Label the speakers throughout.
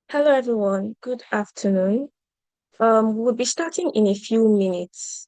Speaker 1: Hello, everyone. Good afternoon. We'll be starting in a few minutes.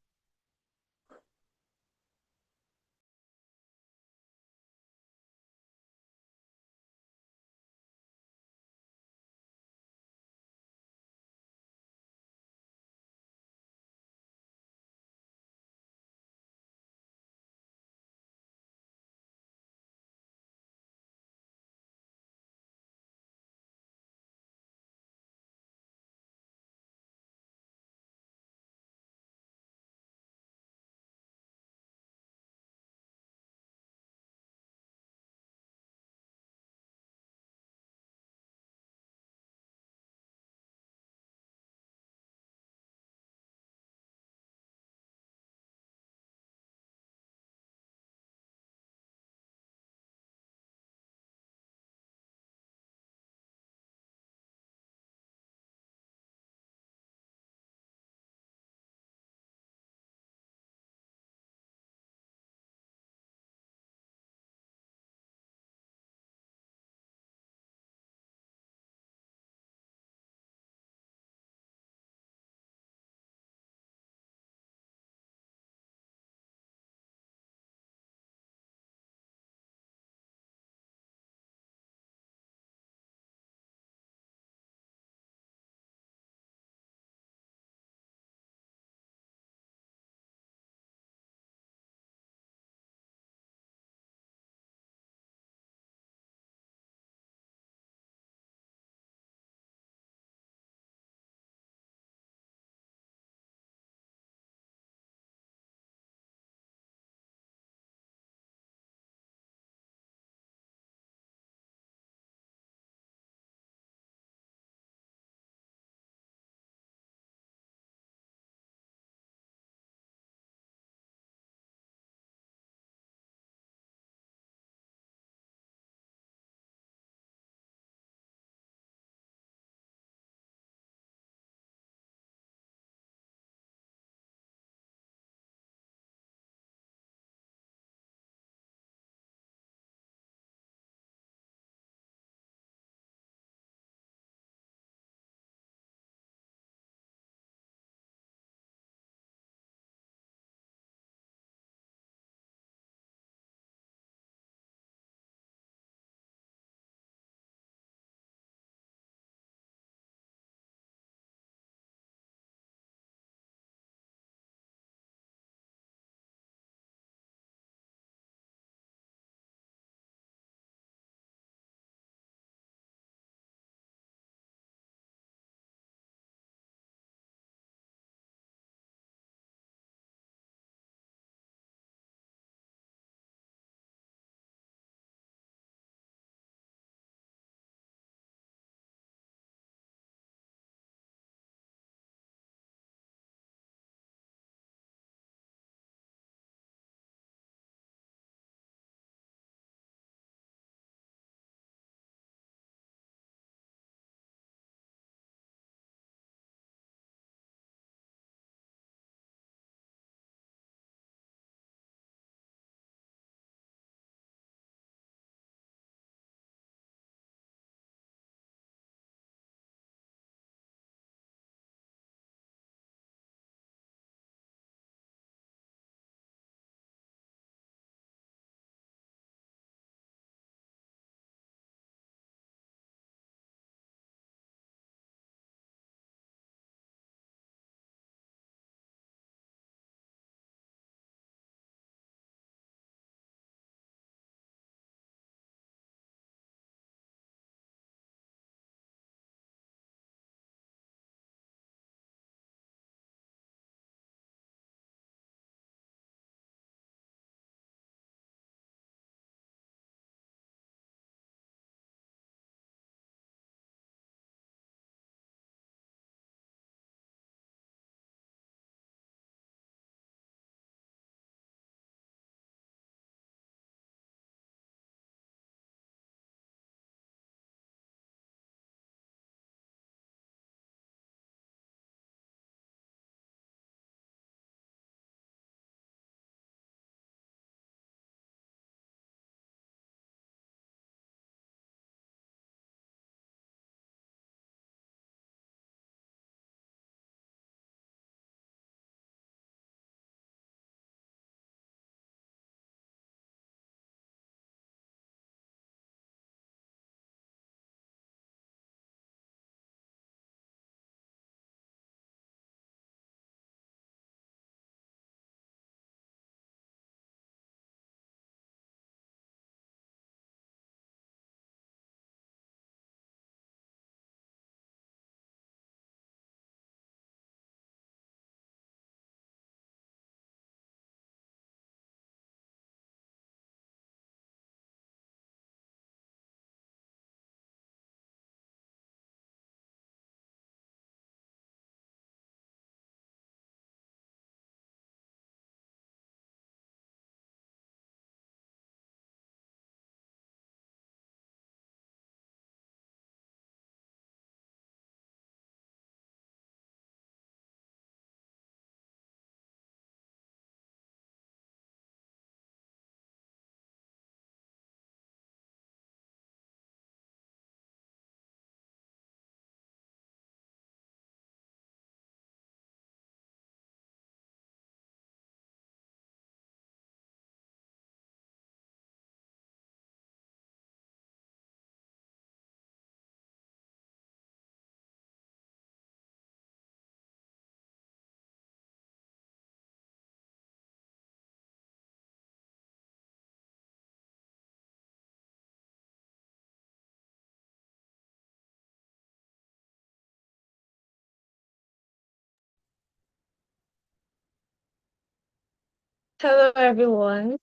Speaker 1: Hello, everyone.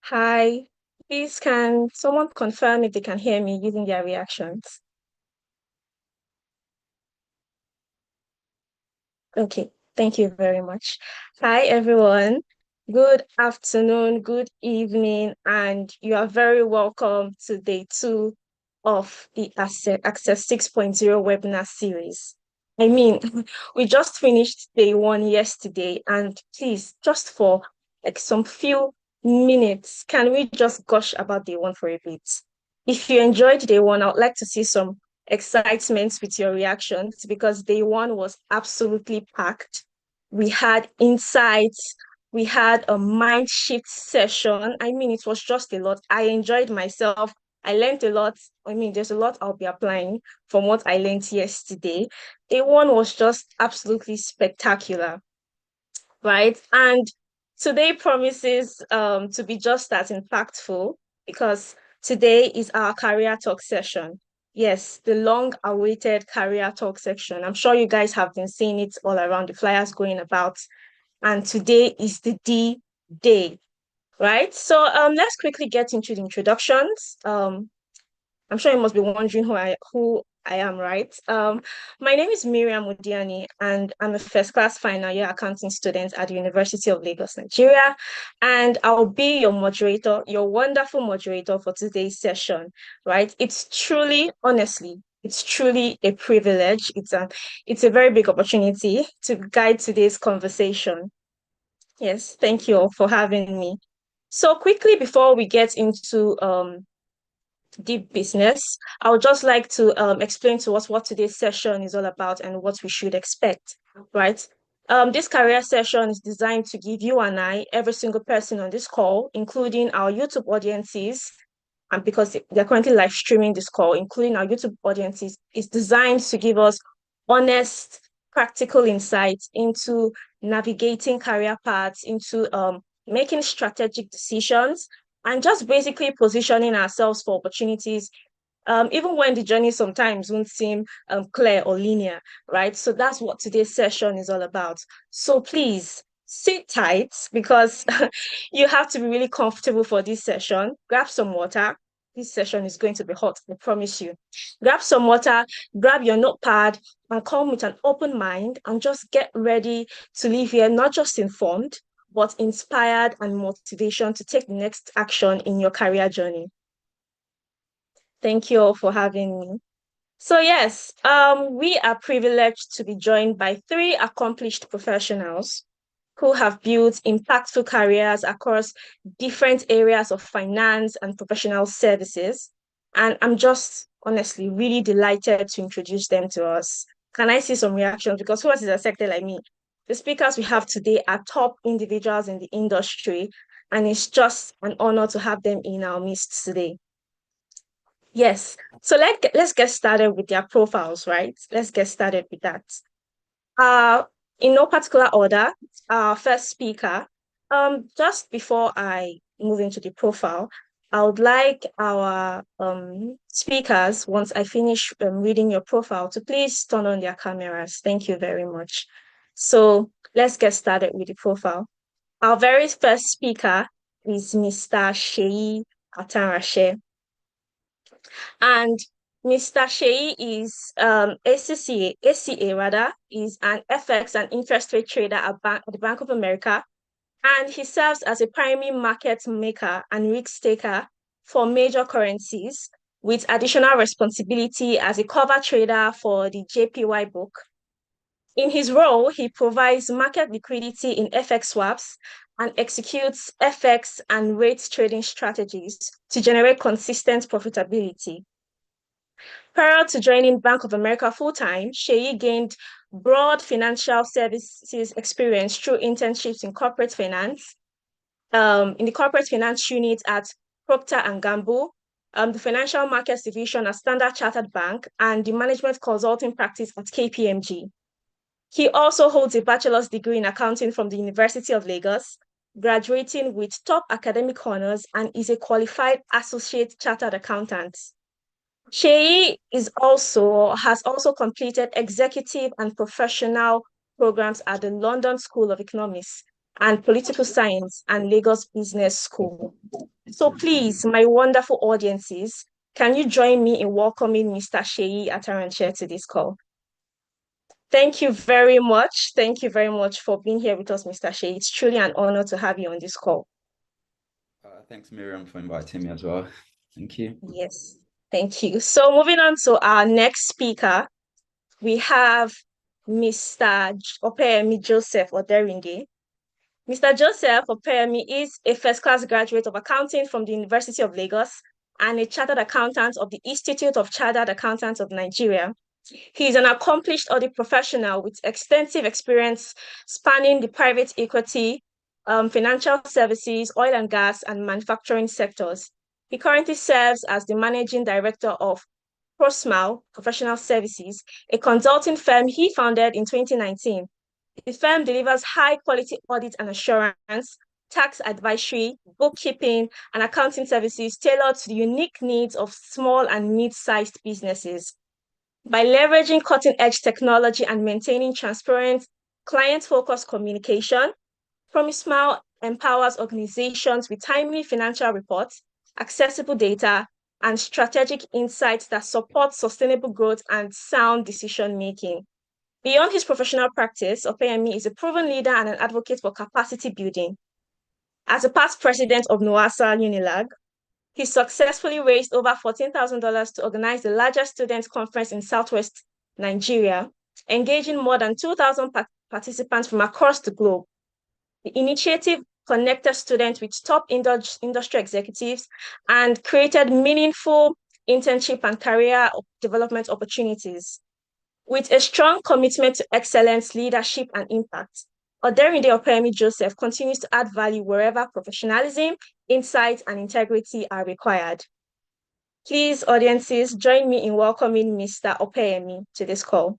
Speaker 1: Hi. Please, can someone confirm if they can hear me using their reactions? Okay, thank you very much. Hi, everyone. Good afternoon, good evening, and you are very welcome to day two of the Access 6.0 webinar series. I mean, we just finished day one yesterday, and please, just for like some few minutes, can we just gush about day one for a bit? If you enjoyed day one, I would like to see some excitement with your reactions because day one was absolutely packed. We had insights, we had a mind shift session. I mean, it was just a lot. I enjoyed myself. I learned a lot. I mean, there's a lot I'll be applying from what I learned yesterday. Day one was just absolutely spectacular, right? And today promises to be just as impactful because today is our career talk session. Yes, the long awaited career talk section. I'm sure you guys have been seeing it all around the flyers going about. And today is the D day, right? So let's quickly get into the introductions. I'm sure you must be wondering who I am, right? My name is Miriam Mudiani, and I'm a first class final year accounting student at the University of Lagos, Nigeria. And I'll be your moderator, your wonderful moderator for today's session, right? It's truly a privilege. It's a very big opportunity to guide today's conversation. Yes, thank you all for having me. So quickly before we get into deep business, I would just like to explain to us what today's session is all about and what we should expect, right? This career session is designed to give you and I, every single person on this call, including our YouTube audiences, and because they're currently live streaming this call, including our YouTube audiences, is designed to give us honest, practical insights into navigating career paths, into making strategic decisions, and just basically positioning ourselves for opportunities, even when the journey sometimes won't seem clear or linear, right? So that's what today's session is all about. So please sit tight because you have to be really comfortable for this session. Grab some water. This session is going to be hot, I promise you. Grab some water, grab your notepad, and come with an open mind and just get ready to leave here not just informed, but inspired and motivation to take the next action in your career journey. Thank you all for having me. So yes, we are privileged to be joined by three accomplished professionals who have built impactful careers across different areas of finance and professional services. And I'm just honestly really delighted to introduce them to us. Can I see some reactions? Because who else is a sector like me? The speakers we have today are top individuals in the industry, and it's just an honor to have them in our midst today. Yes. So let's get started with their profiles, right? Let's get started with that. Uh, in no particular order, our first speaker. Just before I move into the profile, I would like our speakers, once I finish reading your profile, to please turn on their cameras. Thank you very much. So let's get started with the profile. Our very first speaker is Mr. Sheyi Atanrashe. And Mr. Shea is ACA rather, is an FX and interest rate trader at the Bank of America. And he serves as a primary market maker and risk taker for major currencies, with additional responsibility as a cover trader for the JPY book. In his role, he provides market liquidity in FX swaps and executes FX and rate trading strategies to generate consistent profitability. Prior to joining Bank of America full-time, Sheyi gained broad financial services experience through internships in corporate finance, in the corporate finance unit at Procter and Gamble, the financial markets division at Standard Chartered Bank, and the management consulting practice at KPMG. He also holds a bachelor's degree in accounting from the University of Lagos, graduating with top academic honors, and is a qualified associate chartered accountant. Sheyi has also completed executive and professional programs at the London School of Economics and Political Science and Lagos Business School. So please, my wonderful audiences, can you join me in welcoming Mr. Seyi Ataranche to this call? Thank you very much. Thank you very much for being here with us, Mr. Seyi. It's truly an honor to have you on this call.
Speaker 2: Thanks, Miriam, for inviting me as well. Thank you.
Speaker 1: Yes, thank you. So moving on to our next speaker, we have Mr. Opeyemi Joseph Oderinde. Mr. Joseph Opeyemi is a first-class graduate of accounting from the University of Lagos and a chartered accountant of the Institute of Chartered Accountants of Nigeria. He is an accomplished audit professional with extensive experience spanning the private equity, financial services, oil and gas, and manufacturing sectors. He currently serves as the managing director of ProSmile Professional Services, a consulting firm he founded in 2019. The firm delivers high-quality audit and assurance, tax advisory, bookkeeping, and accounting services tailored to the unique needs of small and mid-sized businesses. By leveraging cutting-edge technology and maintaining transparent, client-focused communication, PromiSmile empowers organizations with timely financial reports, accessible data, and strategic insights that support sustainable growth and sound decision-making. Beyond his professional practice, Opeyemi is a proven leader and an advocate for capacity building. As a past president of NOASA Unilag, he successfully raised over $14,000 to organize the largest student conference in Southwest Nigeria, engaging more than 2,000 participants from across the globe. The initiative connected students with top industry executives and created meaningful internship and career development opportunities. With a strong commitment to excellence, leadership, and impact, Oderinde Opeyemi Joseph continues to add value wherever professionalism, insight, and integrity are required. Please, audiences, join me in welcoming Mr. Opeyemi to this call.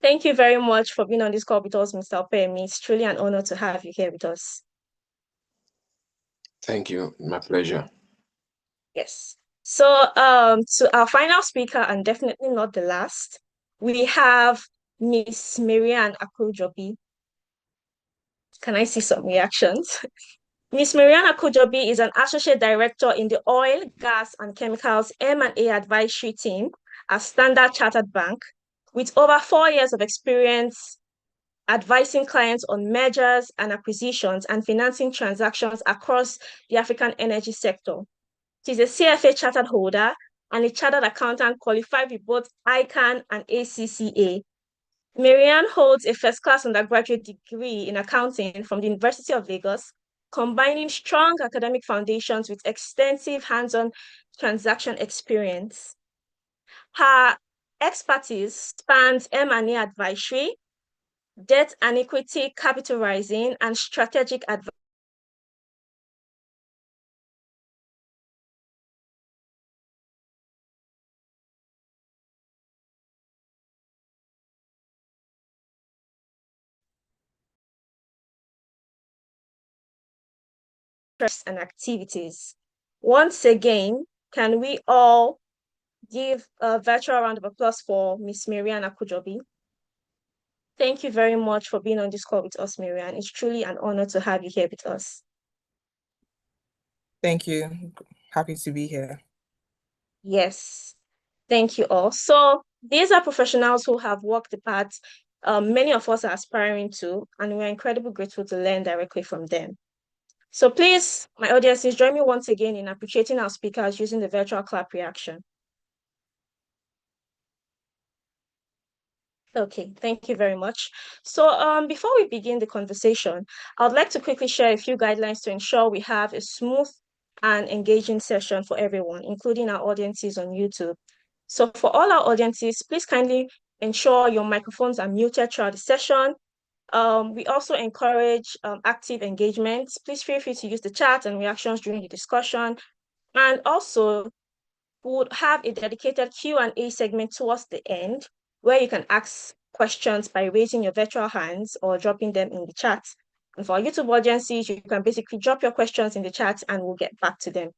Speaker 1: Thank you very much for being on this call with us, Mr. Opeyemi. It's truly an honor to have you here with us.
Speaker 3: Thank you. My pleasure.
Speaker 1: Yes. So to our final speaker, and definitely not the last, we have Miss Marian Akujobi. Can I see some reactions? Ms. Mariana Kujobi is an associate director in the Oil, Gas, and Chemicals M&A advisory team at Standard Chartered Bank, with over 4 years of experience advising clients on mergers and acquisitions and financing transactions across the African energy sector. She's a CFA chartered holder and a chartered accountant qualified with both ICANN and ACCA. Marianne holds a first-class undergraduate degree in accounting from the University of Lagos, combining strong academic foundations with extensive hands-on transaction experience. Her expertise spans M&A advisory, debt and equity capital raising, and strategic advice. And activities. Once again, can we all give a virtual round of applause for Miss Marianne Akujobi? Thank you very much for being on this call with us, Marianne. It's truly an honor to have you here with us.
Speaker 4: Thank you. Happy to be here.
Speaker 1: Yes, thank you all. So these are professionals who have walked the path many of us are aspiring to, and we're incredibly grateful to learn directly from them. So please, my audiences, join me once again in appreciating our speakers using the virtual clap reaction. Okay, thank you very much. So before we begin the conversation, I'd like to quickly share a few guidelines to ensure we have a smooth and engaging session for everyone, including our audiences on YouTube. So for all our audiences, please kindly ensure your microphones are muted throughout the session. We also encourage active engagement. Please feel free to use the chat and reactions during the discussion. And also, we would have a dedicated Q&A segment towards the end, where you can ask questions by raising your virtual hands or dropping them in the chat. And for our YouTube audiences, you can basically drop your questions in the chat and we'll get back to them.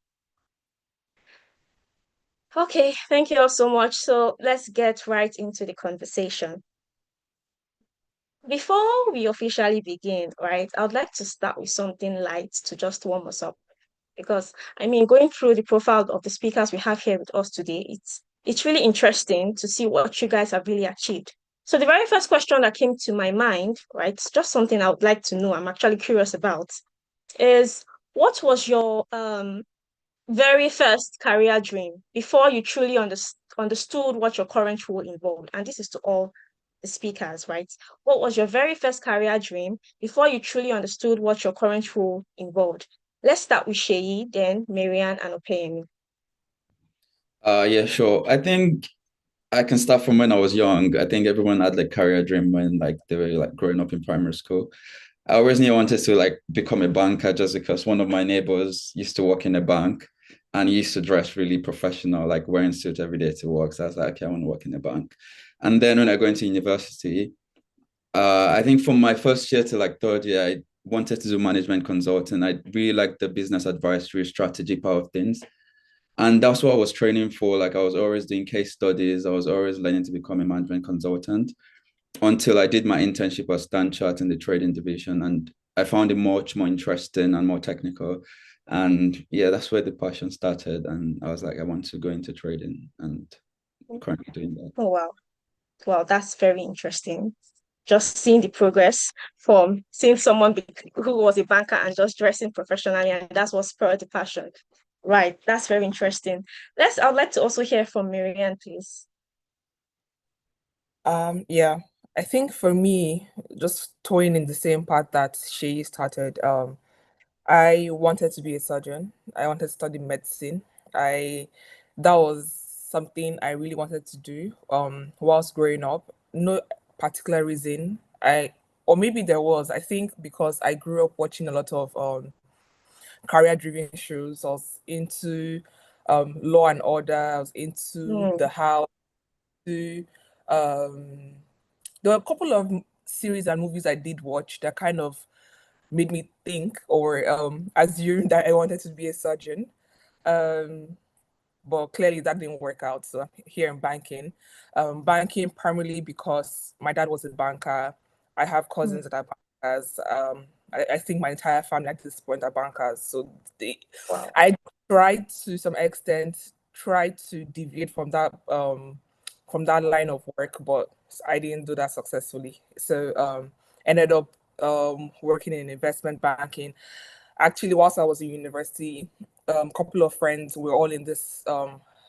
Speaker 1: Okay, thank you all so much. So let's get right into the conversation. Before we officially begin, right, I would like to start with something light to just warm us up. Because I mean, going through the profile of the speakers we have here with us today, it's really interesting to see what you guys have really achieved. So the very first question that came to my mind, right, it's just something I would like to know. I'm actually curious about, is what was your very first career dream before you truly understood what your current role involved? And this is to all the speakers, right? What was your very first career dream before you truly understood what your current role involved? Let's start with Sheyi, then Marianne and Opeyemi.
Speaker 2: Yeah, sure. I think I can start from when I was young. I think everyone had like career dream when like they were like growing up in primary school. I always knew I wanted to like become a banker just because one of my neighbors used to work in a bank and he used to dress really professional, like wearing suit every day to work. So I was like, okay, I want to work in a bank. And then when I go into university, I think from my first year to like third year, I wanted to do management consulting. I really liked the business advisory strategy part of things. And that's what I was training for. Like I was always doing case studies. I was always learning to become a management consultant until I did my internship at Stanchart in the trading division. And I found it much more interesting and more technical. And yeah, that's where the passion started. And I was like, I want to go into trading and currently doing that.
Speaker 1: Oh, wow. Wow, that's very interesting. Just seeing the progress from seeing someone who was a banker and just dressing professionally, and that's what spurred the passion. Right, that's very interesting. I'd like to also hear from Marianne, please.
Speaker 4: Yeah, I think for me, just toying in the same path that she started, I wanted to be a surgeon. I wanted to study medicine. I That was something I really wanted to do whilst growing up. No particular reason. Or maybe there was. I think because I grew up watching a lot of career-driven shows. I was into Law and Order. I was into
Speaker 1: Hmm.
Speaker 4: The House. To um, There were a couple of series and movies I did watch that kind of made me think or assume that I wanted to be a surgeon. Um, but clearly that didn't work out. So I'm here in banking. Banking primarily because my dad was a banker. I have
Speaker 1: Hmm.
Speaker 4: cousins that are bankers. I think my entire family at this point are bankers. So
Speaker 1: Wow.
Speaker 4: I tried to some extent try to deviate from that line of work, but I didn't do that successfully. So ended up working in investment banking. Actually, whilst I was in university, couple of friends were all in this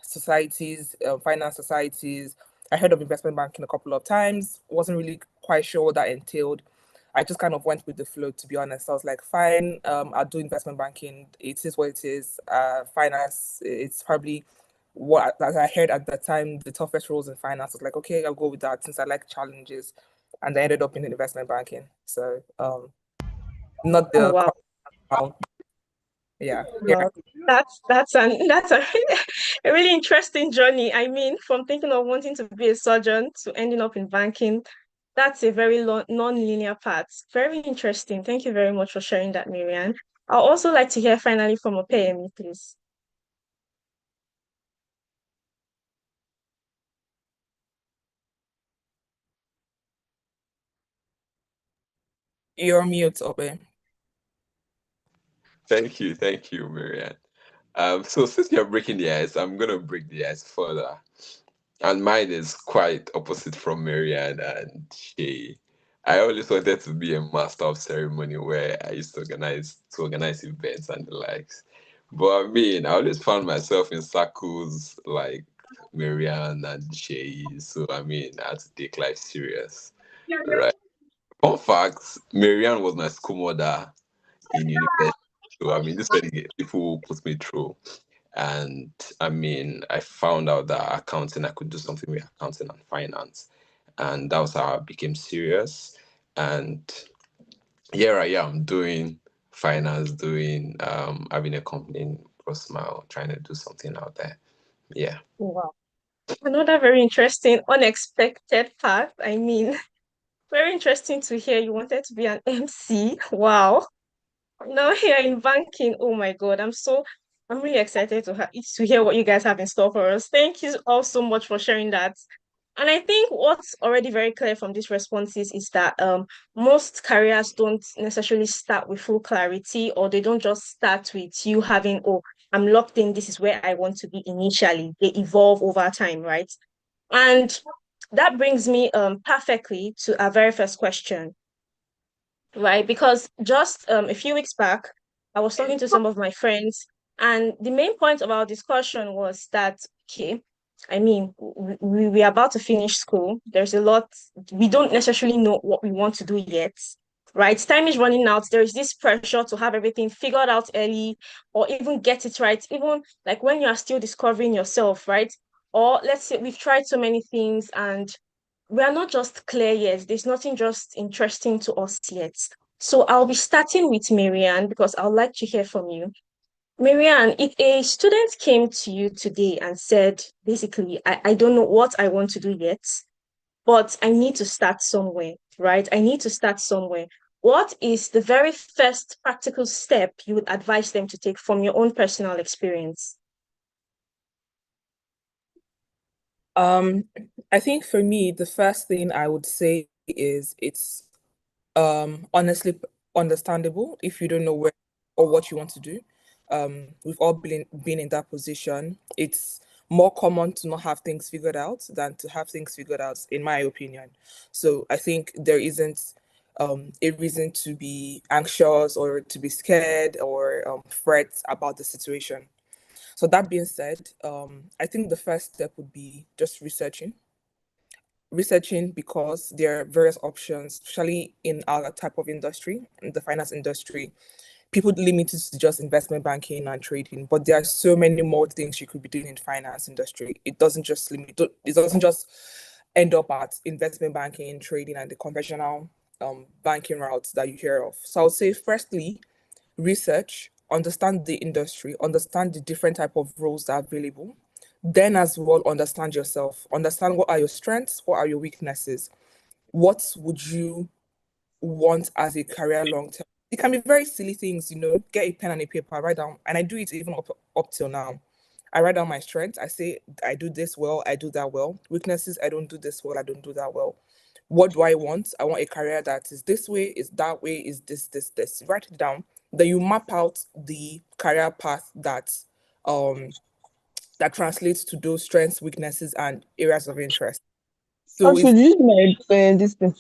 Speaker 4: societies, finance societies. I heard of investment banking a couple of times. Wasn't really quite sure what that entailed. I just kind of went with the flow, to be honest. I was like, fine, I'll do investment banking. It is what it is. Finance, it's probably what, as I heard at that time, the toughest roles in finance. I was like, okay, I'll go with that since I like challenges. And I ended up in investment banking. So, not
Speaker 1: Oh,
Speaker 4: the
Speaker 1: wow.
Speaker 4: yeah. Yeah.
Speaker 1: Well, that's a a really interesting journey. I mean, from thinking of wanting to be a surgeon to ending up in banking, that's a very long, non-linear path. Very interesting. Thank you very much for sharing that, Marianne. I'd also like to hear finally from Opeyemi, please.
Speaker 4: You're mute, Obe.
Speaker 3: Thank you, Marianne. So since you're breaking the ice, I'm gonna break the ice further. And mine is quite opposite from Marianne and Shay. I always wanted to be a master of ceremony where I used to organize events and the likes. But I mean, I always found myself in circles like Marianne and Shay. So I mean, I had to take life serious. Right. Fun fact, Marianne was my school mother in university. So I mean, this were the people who put me through. And I mean, I found out that accounting, I could do something with accounting and finance. And that was how I became serious. And here I am doing finance, doing having a company in Crossmile, trying to do something out there. Yeah.
Speaker 1: Wow. Another very interesting, unexpected path. I mean, very interesting to hear you wanted to be an MC. Wow. Now here in banking, oh my God, I'm really excited to hear what you guys have in store for us. Thank you all so much for sharing that. And I think what's already very clear from these responses is that most careers don't necessarily start with full clarity, or they don't just start with you having, oh, I'm locked in, this is where I want to be initially. They evolve over time, right? And that brings me perfectly to our very first question, right? Because just a few weeks back, I was talking to some of my friends, and the main point of our discussion was that, okay, I mean, we are about to finish school. There's a lot, we don't necessarily know what we want to do yet, right? Time is running out. There is this pressure to have everything figured out early or even get it right, even like when you are still discovering yourself, right? Or let's say we've tried so many things and we are not just clear yet. There's nothing just interesting to us yet. So I'll be starting with Marianne because I'd like to hear from you. Marianne, if a student came to you today and said, basically, I don't know what I want to do yet, but I need to start somewhere, right? I need to start somewhere. What is the very first practical step you would advise them to take from your own personal experience?
Speaker 4: I think for me, the first thing I would say is it's honestly understandable if you don't know where or what you want to do. We've all been in that position. It's more common to not have things figured out than to have things figured out, in my opinion. So I think there isn't a reason to be anxious or to be scared or fret about the situation. So that being said, I think the first step would be just researching because there are various options, especially in our type of industry, in the finance industry. People limit it to just investment banking and trading, but there are so many more things you could be doing in finance industry. It doesn't just end up at investment banking, trading, and the conventional banking routes that you hear of. So I would say, firstly, research, understand the industry, understand the different type of roles that are available. Then as well, understand yourself, understand what are your strengths, what are your weaknesses, what would you want as a career long term. It can be very silly things, get a pen and a paper, write down, and I do it even up till now. I write down my strengths. I say I do this well, I do that well. Weaknesses, I don't do this well, I don't do that well. What do I want? I want a career that is this way, is that way, is this. Write it down. Then you map out the career path that translates to those strengths, weaknesses, and areas of interest. So
Speaker 5: Should use my this thing.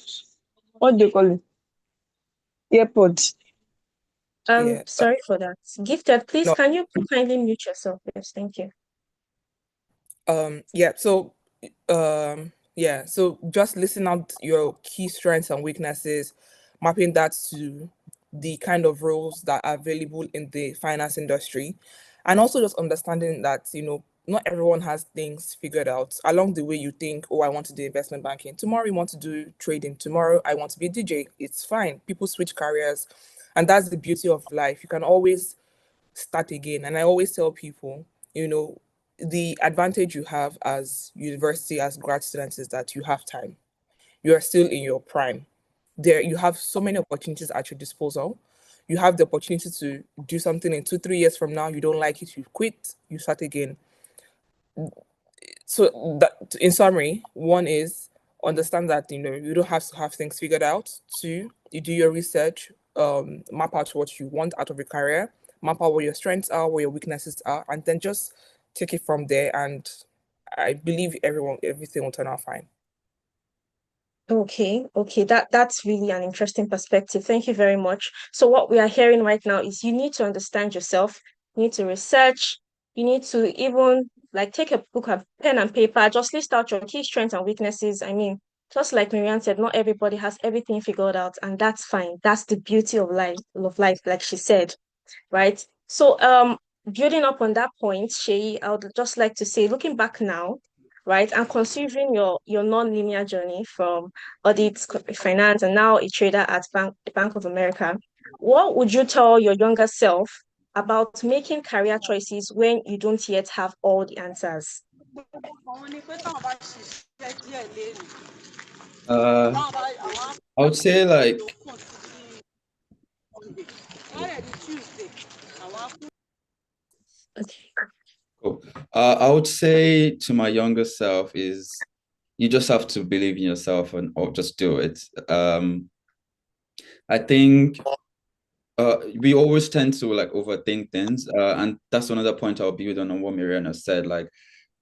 Speaker 5: What do you call it? Earpod.
Speaker 4: yeah,
Speaker 1: Sorry for that. Gifted, please,
Speaker 4: no,
Speaker 1: can you kindly mute yourself? Yes, thank you.
Speaker 4: yeah. So just listen out your key strengths and weaknesses, mapping that to the kind of roles that are available in the finance industry, and also just understanding that not everyone has things figured out. Along the way, you think, oh, I want to do investment banking. Tomorrow, you want to do trading. Tomorrow, I want to be a DJ. It's fine. People switch careers, and that's the beauty of life. You can always start again. And I always tell people, the advantage you have as university, as grad students, is that you have time. You are still in your prime. There, you have so many opportunities at your disposal. You have the opportunity to do something in 2, 3 years from now. You don't like it, you quit, you start again. So that, in summary, one is understand that you don't have to have things figured out. Two, you do your research, map out what you want out of a career, map out what your strengths are, what your weaknesses are, and then just take it from there. And I believe everything will turn out fine.
Speaker 1: Okay, that's really an interesting perspective. Thank you very much. So what we are hearing right now is you need to understand yourself, you need to research, you need to even like take a book, a pen and paper, just list out your key strengths and weaknesses. I mean, just like Marianne said, not everybody has everything figured out, and that's fine. That's the beauty of life, like she said, right? So building up on that point, Shay, I would just like to say, looking back now, right, and considering your non-linear journey from audit, corporate finance, and now a trader at Bank of America, what would you tell your younger self about making career choices when you don't yet have all the answers?
Speaker 2: I would say like
Speaker 1: Okay.
Speaker 2: cool. I would say to my younger self is you just have to believe in yourself and or just do it. I think we always tend to like overthink things, and that's another point I'll build on what Mariana said. Like,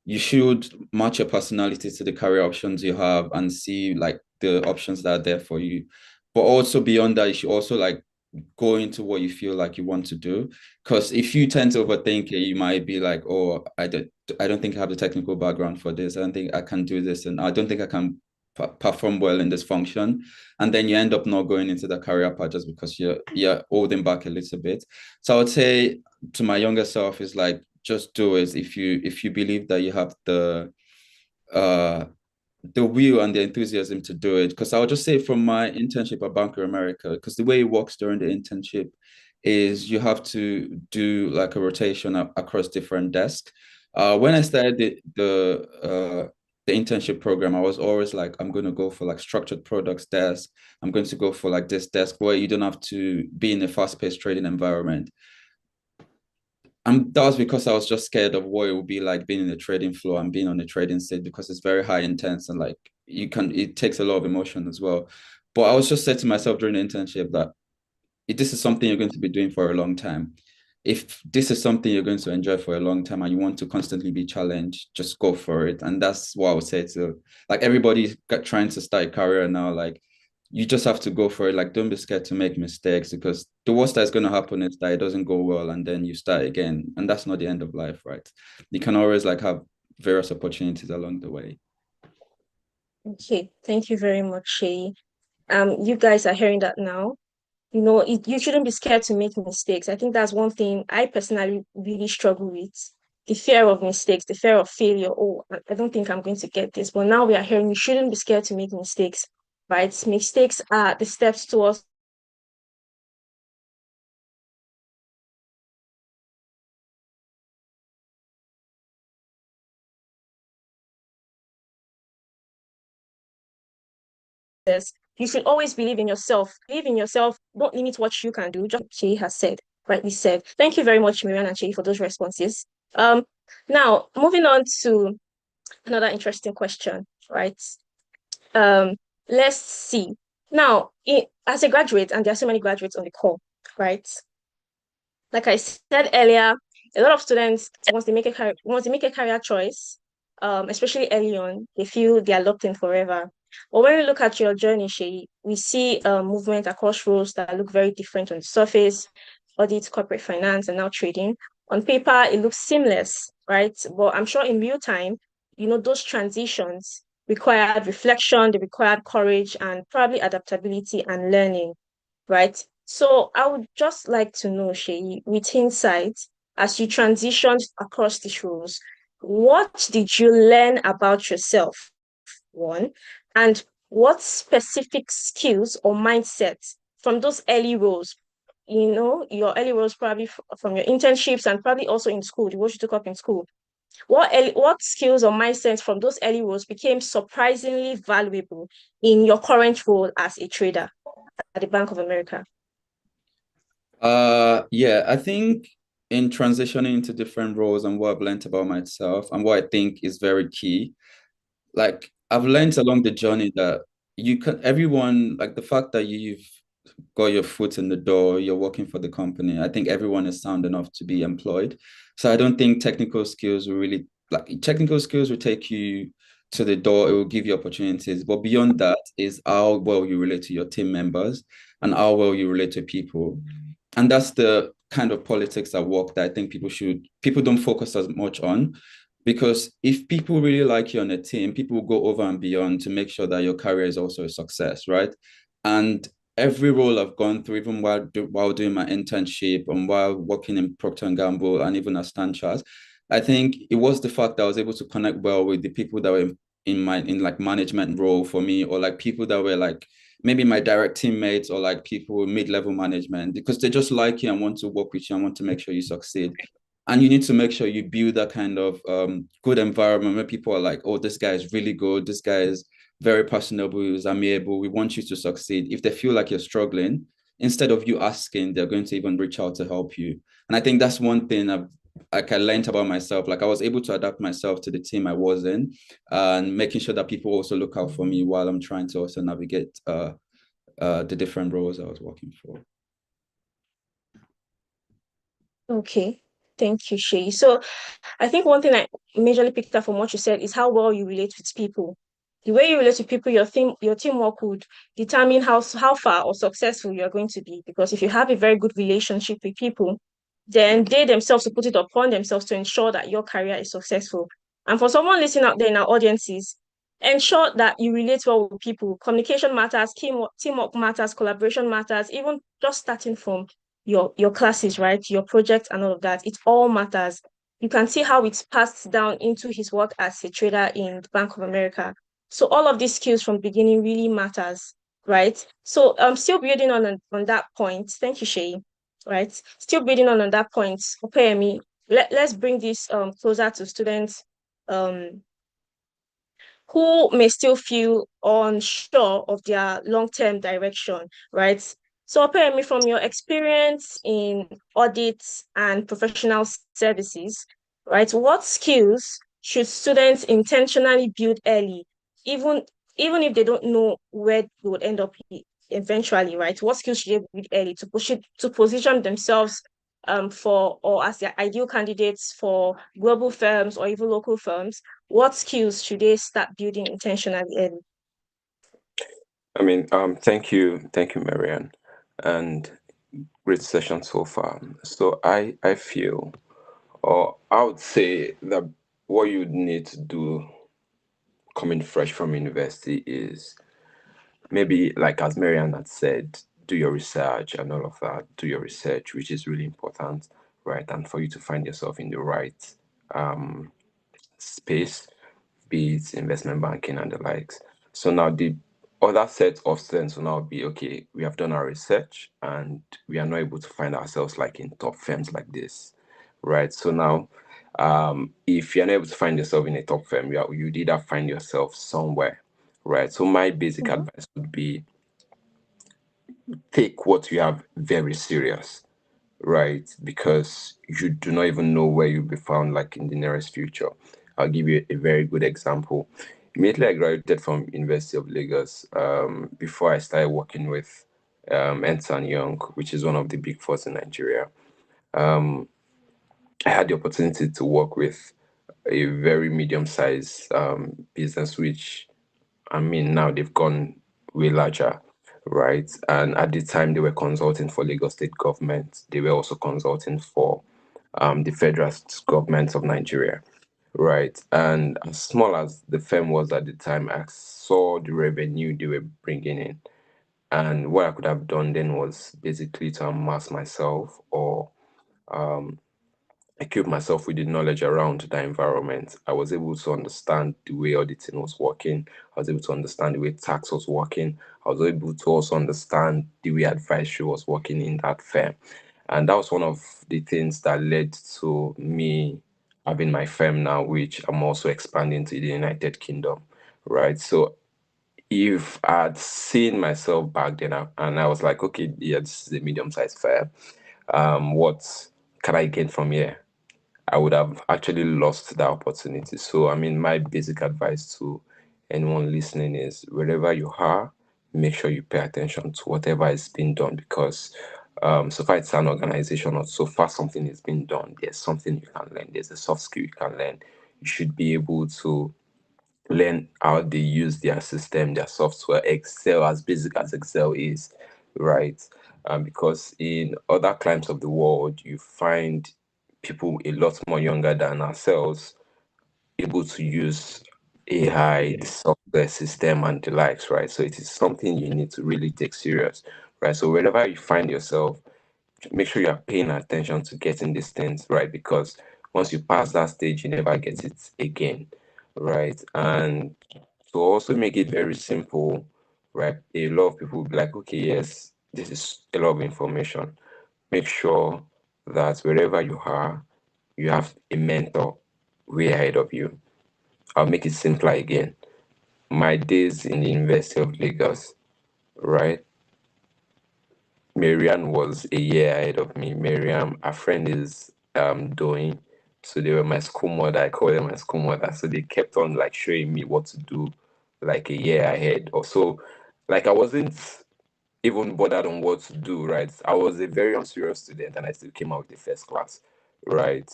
Speaker 2: you should match your personality to the career options you have and see like the options that are there for you. But also beyond that, you should also like go into what you feel like you want to do. Because if you tend to overthink it, you might be like, oh, I don't think I have the technical background for this. I don't think I can do this, and I don't think I can perform well in this function. And then you end up not going into the career path just because you're holding back a little bit. So I would say to my younger self is like, just do it if you believe that you have the will and the enthusiasm to do it. Because I'll just say from my internship at Bank of America, because the way it works during the internship is you have to do like a rotation across different desks. When I started the internship program, I was always like, I'm going to go for like structured products desk. I'm going to go for like this desk where you don't have to be in a fast-paced trading environment. And that was because I was just scared of what it would be like being in the trading floor and being on the trading stage, because it's very high intense and like it takes a lot of emotion as well. But I was just said to myself during the internship that if this is something you're going to be doing for a long time, if this is something you're going to enjoy for a long time and you want to constantly be challenged, just go for it. And that's what I would say to like everybody trying to start a career now. Like, you just have to go for it. Like, don't be scared to make mistakes, because the worst that's going to happen is that it doesn't go well and then you start again. And that's not the end of life, right? You can always like have various opportunities along the way.
Speaker 1: Okay, thank you very much, Shay. You guys are hearing that now. You shouldn't be scared to make mistakes. I think that's one thing I personally really struggle with. The fear of mistakes, the fear of failure. Oh, I don't think I'm going to get this. But now we are hearing you shouldn't be scared to make mistakes, right? Mistakes are the steps towards this. You should always believe in yourself. Believe in yourself. Don't limit what you can do. Just like Shay has said, rightly said. Thank you very much, Miriam and Shay, for those responses. Now moving on to another interesting question, right? Um, let's see. Now, as a graduate, and there are so many graduates on the call, right? Like I said earlier, a lot of students, once they make a career choice, especially early on, they feel they are locked in forever. But when we look at your journey, Shay, we see movement across roles that look very different on the surface: audit, corporate finance, and now trading. On paper, it looks seamless, right? But I'm sure in real time, those transitions required reflection, they required courage, and probably adaptability and learning, right? So I would just like to know, Shay, with insight, as you transitioned across these roles, what did you learn about yourself, one, and what specific skills or mindsets from those early roles, your early roles probably from your internships and probably also in school, the work you took up in school, what skills or mindsets from those early roles became surprisingly valuable in your current role as a trader at the Bank of America?
Speaker 2: Yeah, I think in transitioning into different roles and what I've learned about myself and what I think is very key, like I've learned along the journey that everyone, like the fact that you've got your foot in the door, you're working for the company, I think everyone is sound enough to be employed. So I don't think technical skills will take you to the door, it will give you opportunities. But beyond that is how well you relate to your team members and how well you relate to people. And that's the kind of politics at work that I think people don't focus as much on. Because if people really like you on a team, people will go over and beyond to make sure that your career is also a success, right? And every role I've gone through, even while doing my internship and while working in Procter & Gamble and even at Stanchart, I think it was the fact that I was able to connect well with the people that were in like management role for me, or like people that were like maybe my direct teammates or like people mid-level management, because they just like you and want to work with you and want to make sure you succeed. And you need to make sure you build that kind of good environment where people are like, oh, this guy is really good. This guy is very personable, he's amiable. We want you to succeed. If they feel like you're struggling, instead of you asking, they're going to even reach out to help you. And I think that's one thing I've like I learned about myself. Like I was able to adapt myself to the team I was in, and making sure that people also look out for me while I'm trying to also navigate the different roles I was working for.
Speaker 1: Okay. Thank you, Shay. So I think one thing I majorly picked up from what you said is how well you relate with people. The way you relate to people, your teamwork would determine how far or successful you are going to be. Because if you have a very good relationship with people, then they themselves will put it upon themselves to ensure that your career is successful. And for someone listening out there in our audiences, ensure that you relate well with people. Communication matters, teamwork matters, collaboration matters, even just starting from your classes, right? Your projects and all of that. It all matters. You can see how it's passed down into his work as a trader in the Bank of America. So all of these skills from beginning really matters, right? So still building on that point. Thank you, Shay. Right. Still building on that point. Opeyemi, let's bring this closer to students who may still feel unsure of their long-term direction, right? So, Opeyemi, from your experience in audits and professional services, right, what skills should students intentionally build early, even even if they don't know where they would end up eventually, right? What skills should they build early to position themselves for or as their ideal candidates for global firms or even local firms? What skills should they start building intentionally early?
Speaker 3: I mean, thank you, Marianne, and great session so far. So I feel, or I would say that what you need to do coming fresh from university is maybe, like as Marianne had said, do your research and all of that. Do your research, which is really important, right? And for you to find yourself in the right space, be it investment banking and the likes. So now the other set of students will now be okay, we have done our research and we are not able to find ourselves like in top firms like this, right? So now, if you're not able to find yourself in a top firm, you either find yourself somewhere, right? So my basic
Speaker 1: Mhm.
Speaker 3: advice would be take what you have very serious, right? Because you do not even know where you'll be found like in the nearest future. I'll give you a very good example. Immediately I graduated from University of Lagos, before I started working with Ernst& Young, which is one of the big fours in Nigeria. I had the opportunity to work with a very medium-sized business, which I mean, now they've gone way larger, right? And at the time, they were consulting for Lagos State government. They were also consulting for the federal government of Nigeria, right? And as small as the firm was at the time, I saw the revenue they were bringing in. And what I could have done then was basically to amass myself or equip myself with the knowledge around the environment. I was able to understand the way auditing was working. I was able to understand the way tax was working. I was able to also understand the way advisory was working in that firm. And that was one of the things that led to me having my firm now, which I'm also expanding to the United Kingdom, right? So if I'd seen myself back then and I was like, okay, yeah, this is a medium-sized firm. What can I gain from here? I would have actually lost that opportunity. So, I mean, my basic advice to anyone listening is wherever you are, make sure you pay attention to whatever is being done because so far it's an organization or so far something is being done, there's something you can learn, there's a soft skill you can learn. You should be able to learn how they use their system, their software, Excel, as basic as Excel is, right? Because in other climes of the world, you find people a lot more younger than ourselves able to use AI, the software system, and the likes, right? So it is something you need to really take serious, right? So wherever you find yourself, make sure you are paying attention to getting these things right because once you pass that stage, you never get it again, right? And to also make it very simple, right? A lot of people will be like, okay, yes, this is a lot of information. Make sure that wherever you are, you have a mentor way ahead of you. I'll make it simpler again. My days in the University of Lagos, right? Marianne was a year ahead of me. Miriam, a friend is doing. So they were my school mother. I call them my school mother. So they kept on like showing me what to do like a year ahead or so. Like I wasn't even bothered on what to do, right? I was a very unserious student and I still came out with the first class, right?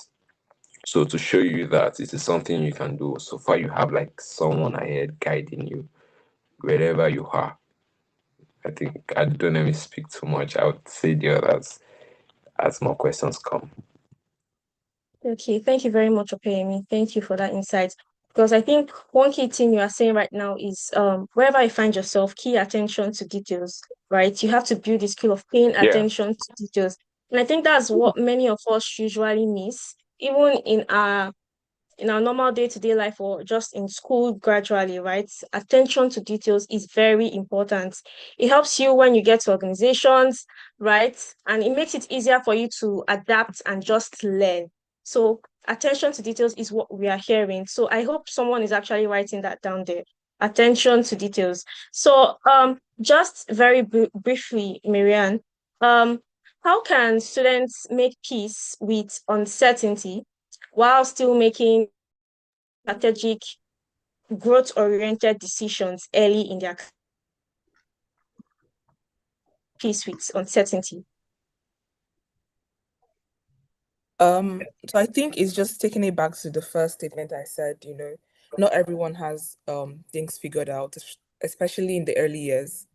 Speaker 3: So to show you that it is something you can do. So far you have like someone ahead guiding you wherever you are. I think I don't let me speak too much. I would say the others as more questions come.
Speaker 1: Okay, thank you very much, Opeyemi. Thank you for that insight. Because I think one key thing you are saying right now is wherever you find yourself, key attention to details, right? You have to build the skill of paying
Speaker 3: Yeah.
Speaker 1: attention to details. And I think that's what many of us usually miss, even in our normal day-to-day life or just in school gradually, right? Attention to details is very important. It helps you when you get to organizations, right? And it makes it easier for you to adapt and just learn. So attention to details is what we are hearing. So I hope someone is actually writing that down there. Attention to details. So just very briefly, Marianne, how can students make peace with uncertainty while still making strategic, growth-oriented decisions early in their peace with uncertainty?
Speaker 4: So I think it's just taking it back to the first statement I said, not everyone has things figured out, especially in the early years.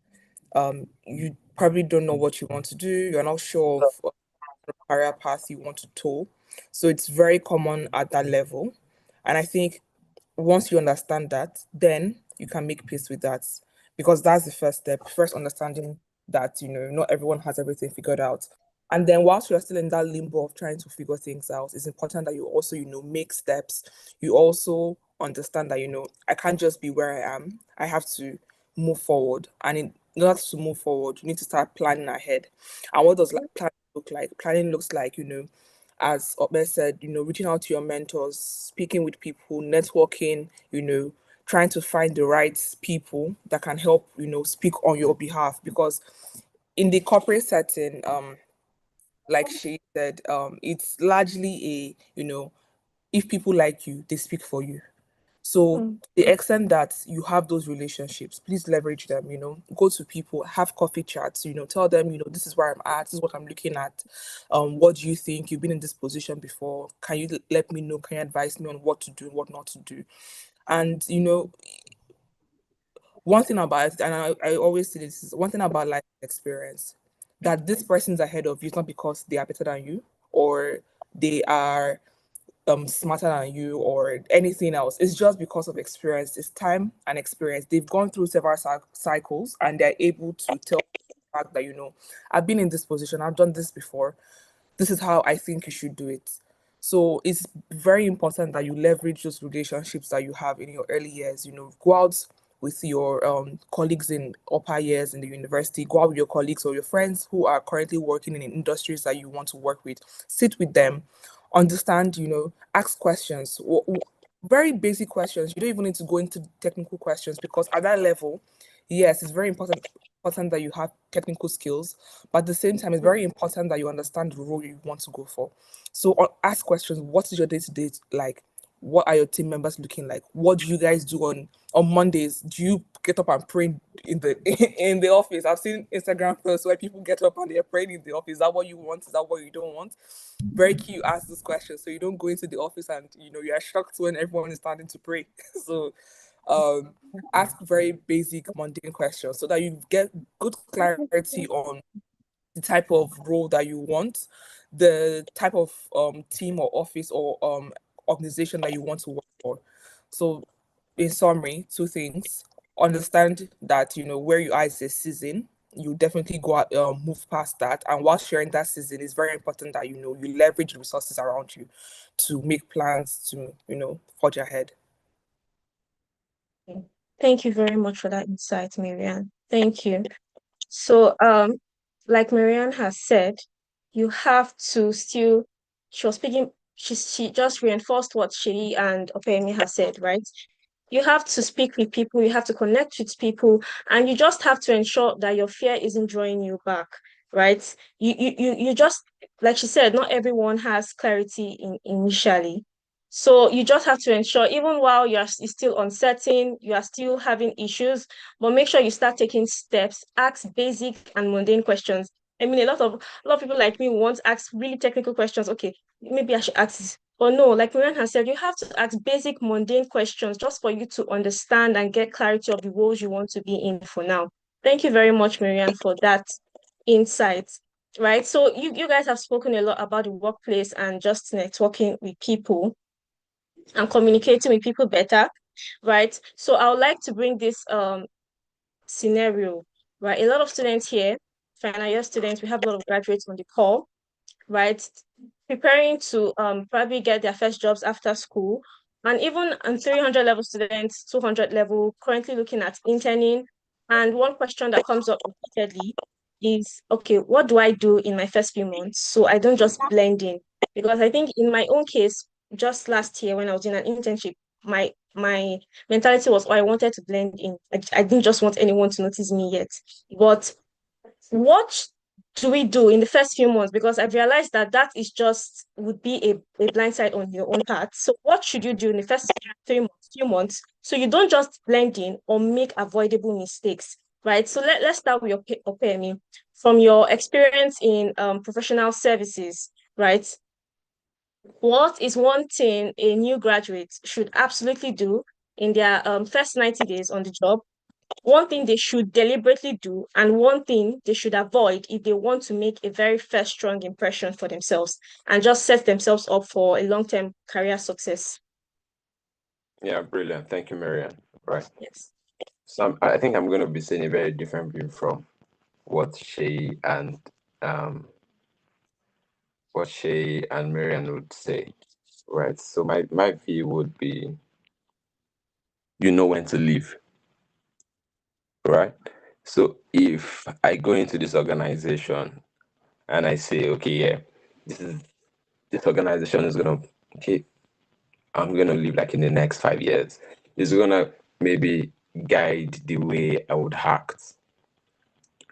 Speaker 4: You probably don't know what you want to do, you're not sure of the career path you want to tow. So it's very common at that level. And I think once you understand that, then you can make peace with that, because that's the first step. First, understanding that not everyone has everything figured out, and then whilst you're still in that limbo of trying to figure things out, it's important that you also make steps. You also understand that I can't just be where I am. I have to move forward, and in order to move forward, you need to start planning ahead. And what does planning look like? Planning looks like as Obe said, reaching out to your mentors, speaking with people, networking, trying to find the right people that can help, speak on your behalf. Because in the corporate setting, like she said, it's largely if people like you, they speak for you. So the extent that you have those relationships, please leverage them, go to people, have coffee chats, tell them, this is where I'm at, this is what I'm looking at. What do you think? You've been in this position before. Can you let me know? Can you advise me on what to do and what not to do? And, one thing about it, and I always say this, is one thing about life experience, that this person's ahead of you is not because they are better than you or they are smarter than you or anything else. It's just because of experience. It's time and experience. They've gone through several cycles and they're able to tell the fact that I've been in this position, I've done this before, this is how I think you should do it. So it's very important that you leverage those relationships that you have in your early years. Go out with your colleagues in upper years in the university. Go out with your colleagues or your friends who are currently working in industries that you want to work with. Sit with them, understand, ask questions. Very basic questions. You don't even need to go into technical questions, because at that level, yes, it's very important that you have technical skills, but at the same time, it's very important that you understand the role you want to go for. So ask questions. What is your day-to-day like? What are your team members looking like? What do you guys do on Mondays? Do you get up and pray in the in the office? I've seen Instagram posts where people get up and they're praying in the office. Is that what you want? Is that what you don't want? Very key you ask those questions, so you don't go into the office and you're shocked when everyone is starting to pray. So ask very basic mundane questions so that you get good clarity on the type of role that you want, the type of team or office or organization that you want to work for. So in summary, two things: understand that where you are is a season. You definitely go out, move past that, and while sharing that season, it's very important that you leverage the resources around you to make plans to forge ahead.
Speaker 1: Thank you very much for that insight, Marianne. Thank you. So, like Marianne has said, you have to still, she was speaking, she just reinforced what she and Opeyemi has said, right? You have to speak with people, you have to connect with people, and you just have to ensure that your fear isn't drawing you back. right? You just, like she said, not everyone has clarity initially. So you just have to ensure, even while you're still uncertain, you are still having issues, but make sure you start taking steps, ask basic and mundane questions. I mean, a lot of people like me want to ask really technical questions. Okay, maybe I should ask this. But no, like Marian has said, you have to ask basic mundane questions just for you to understand and get clarity of the roles you want to be in for now. Thank you very much, Marian, for that insight. Right. So you guys have spoken a lot about the workplace and just networking with people and communicating with people better. Right. So I would like to bring this scenario, right? A lot of students here, final year students, we have a lot of graduates on the call, right? Preparing to probably get their first jobs after school. And even on 300 level students, 200 level, currently looking at interning. And one question that comes up repeatedly is, okay, what do I do in my first few months so I don't just blend in? Because I think in my own case, just last year when I was in an internship, my mentality was, oh, I wanted to blend in. I didn't just want anyone to notice me yet. But what do we do in the first few months? Because I've realized that that is just would be a blind side on your own part. So what should you do in the first 3 months, few months, so you don't just blend in or make avoidable mistakes, right? So let's start with your Opemi. From your experience in professional services, right? What is one thing a new graduate should absolutely do in their first 90 days on the job, one thing they should deliberately do, and one thing they should avoid if they want to make a very first strong impression for themselves and just set themselves up for a long-term career success?
Speaker 3: Yeah, brilliant. Thank you, Marianne. Right.
Speaker 1: Yes.
Speaker 3: So I think I'm going to be saying a very different view from what Shay and um Marianne would say. Right. So my view would be, you know when to leave. Right. So if I go into this organization and I say, okay, yeah, this organization is gonna, okay, I'm gonna live like in the next 5 years. It's gonna maybe guide the way I would act,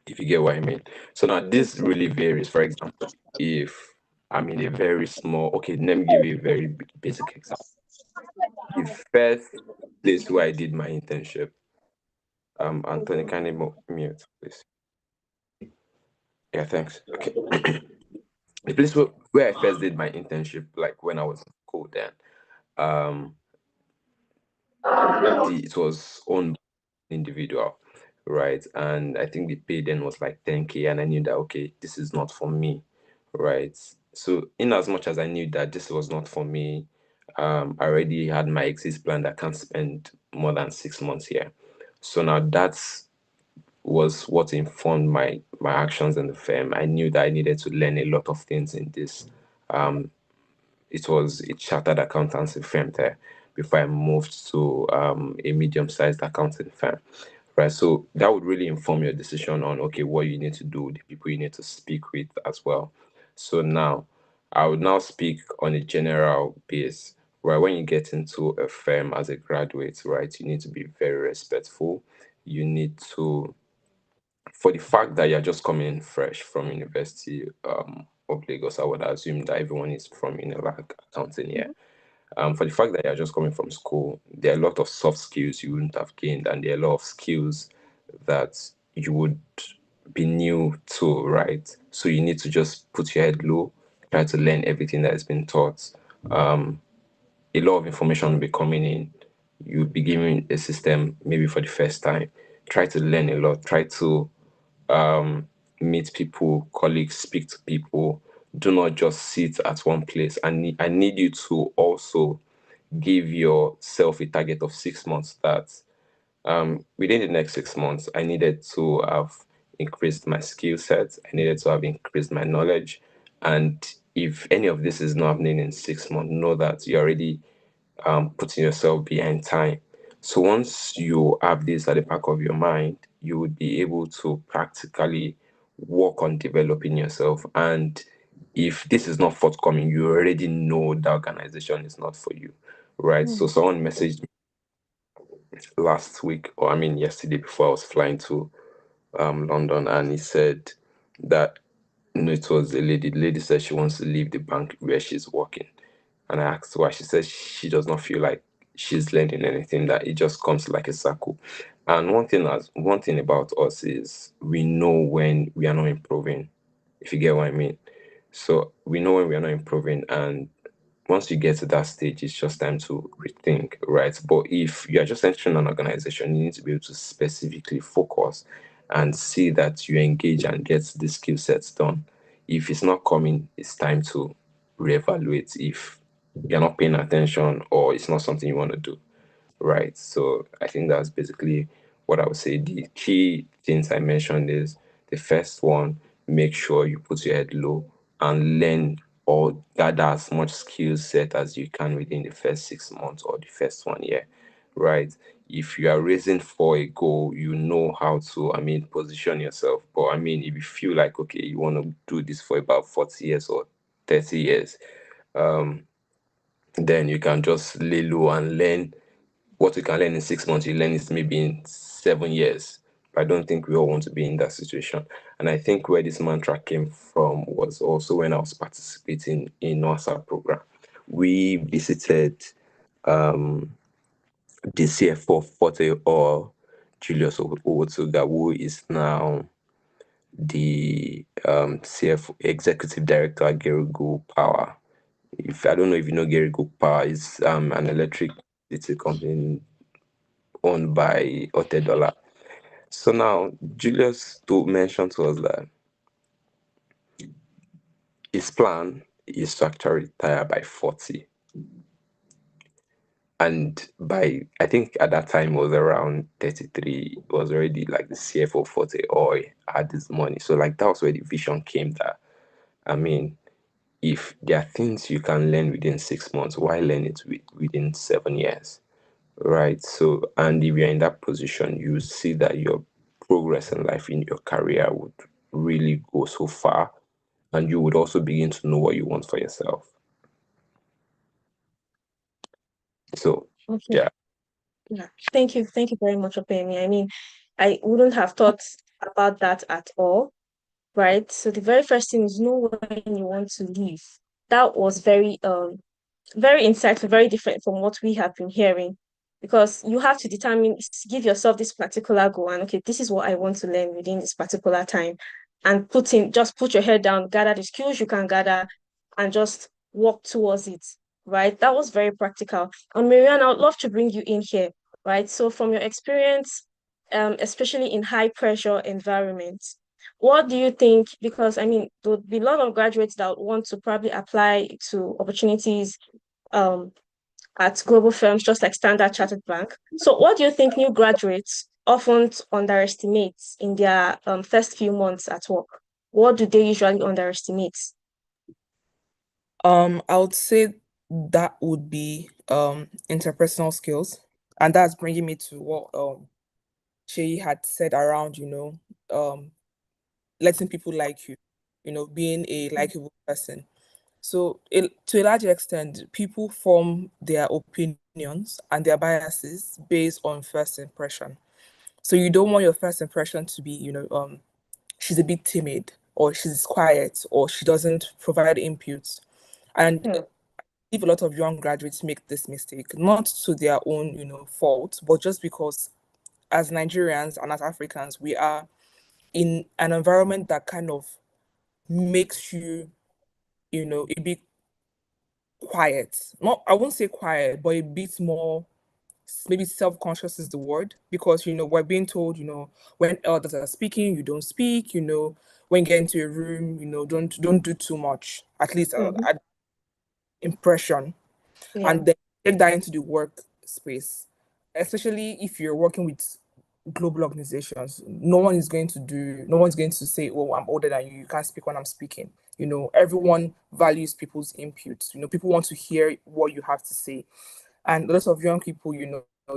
Speaker 3: if you get what I mean. So now this really varies. For example, if I'm in a very small, okay, let me give you a very basic example. The first place where I did my internship, Anthony, can you mute, please? Yeah, thanks. Okay. The place where I first did my internship, like when I was in school then, um, it was owned by an individual, right? And I think the pay then was like 10K, and I knew that, okay, this is not for me, right? So in as much as I knew that this was not for me, I already had my exit plan that I can't spend more than 6 months here. So now that's was what informed my actions in the firm. I knew that I needed to learn a lot of things in this. It was a chartered accountancy firm there before I moved to a medium-sized accounting firm. Right. So that would really inform your decision on, okay, what you need to do, the people you need to speak with as well. So now I would now speak on a general base. Right. When you get into a firm as a graduate, right, you need to be very respectful. You need to, for the fact that you're just coming in fresh from University of Lagos, I would assume that everyone is from Unilag accounting here. For the fact that you're just coming from school, there are a lot of soft skills you wouldn't have gained, and there are a lot of skills that you would be new to, right? So you need to just put your head low, try to learn everything that has been taught. A lot of information will be coming in. You'll be given a system maybe for the first time. Try to learn a lot. Try to meet people, colleagues, speak to people. Do not just sit at one place. I need you to also give yourself a target of 6 months that within the next 6 months, I needed to have increased my skill set. I needed to have increased my knowledge. And if any of this is not happening in 6 months, know that you're already putting yourself behind time. So once you have this at the back of your mind, you would be able to practically work on developing yourself. And if this is not forthcoming, you already know the organization is not for you, right? So someone messaged me last week, or I mean yesterday before I was flying to London, and he said that No, it was a lady. The lady said she wants to leave the bank where she's working. And I asked why. She said she does not feel like she's learning anything, that it just comes like a circle. And one thing about us is we know when we are not improving, if you get what I mean. So we know when we are not improving, and once you get to that stage, it's just time to rethink, right? But if you are just entering an organization, you need to be able to specifically focus and see that you engage and get the skill sets done. If it's not coming, it's time to reevaluate if you're not paying attention or it's not something you want to do, right? So I think that's basically what I would say. The key things I mentioned is the first one, make sure you put your head low and learn or gather as much skill set as you can within the first 6 months or the first 1 year, right? If you are raising for a goal, you know how to, position yourself. But if you feel like, okay, you want to do this for about 40 years or 30 years, then you can just lay low and learn what you can learn in 6 months, you learn it maybe in 7 years. But I don't think we all want to be in that situation. And I think where this mantra came from was also when I was participating in NOASA program. We visited the CFO Forte, or Julius Owotuga, who is now the CFO Executive Director at Gerigo Power. If I don't know if you know, Gerigo Power is an electric utility company owned by Otedola. So now Julius mentioned to us that his plan is to actually retire by 40. And I think at that time was around 33, was already like the CFO of Forte Oil, had this money. So like that was where the vision came that, if there are things you can learn within 6 months, why learn it within 7 years? Right. So, and if you're in that position, you see that your progress in life in your career would really go so far, and you would also begin to know what you want for yourself. So,
Speaker 1: Okay.
Speaker 3: yeah.
Speaker 1: Yeah. Thank you. Thank you very much, Opemi. I wouldn't have thought about that at all, right? So the very first thing is know when you want to leave. That was very insightful, very different from what we have been hearing. Because you have to give yourself this particular goal, and okay, this is what I want to learn within this particular time. And just put your head down, gather the skills you can gather, and just walk towards it, right? That was very practical. And Marianne, I would love to bring you in here, right? So from your experience, especially in high pressure environments, what do you think? Because there would be a lot of graduates that would want to probably apply to opportunities at global firms, just like Standard Chartered Bank. So, what do you think new graduates often underestimate in their first few months at work? What do they usually underestimate?
Speaker 4: I would say that would be interpersonal skills, and that's bringing me to what Shay had said around, letting people like you, being a likable person. So to a large extent, people form their opinions and their biases based on first impression. So you don't want your first impression to be, she's a bit timid, or she's quiet, or she doesn't provide inputs. And if a lot of young graduates make this mistake, not to their own, fault, but just because as Nigerians and as Africans, we are in an environment that kind of makes you, a bit quiet. Not, I won't say quiet, but a bit more, maybe self-conscious is the word, because we're being told, when elders are speaking, you don't speak, when you get into a room, don't do too much, at least at impression.
Speaker 1: Yeah.
Speaker 4: And then take that into the workspace, especially if you're working with global organizations. No one is going to say, oh, I'm older than you can't speak when I'm speaking. Everyone values people's input. People want to hear what you have to say. And lots of young people,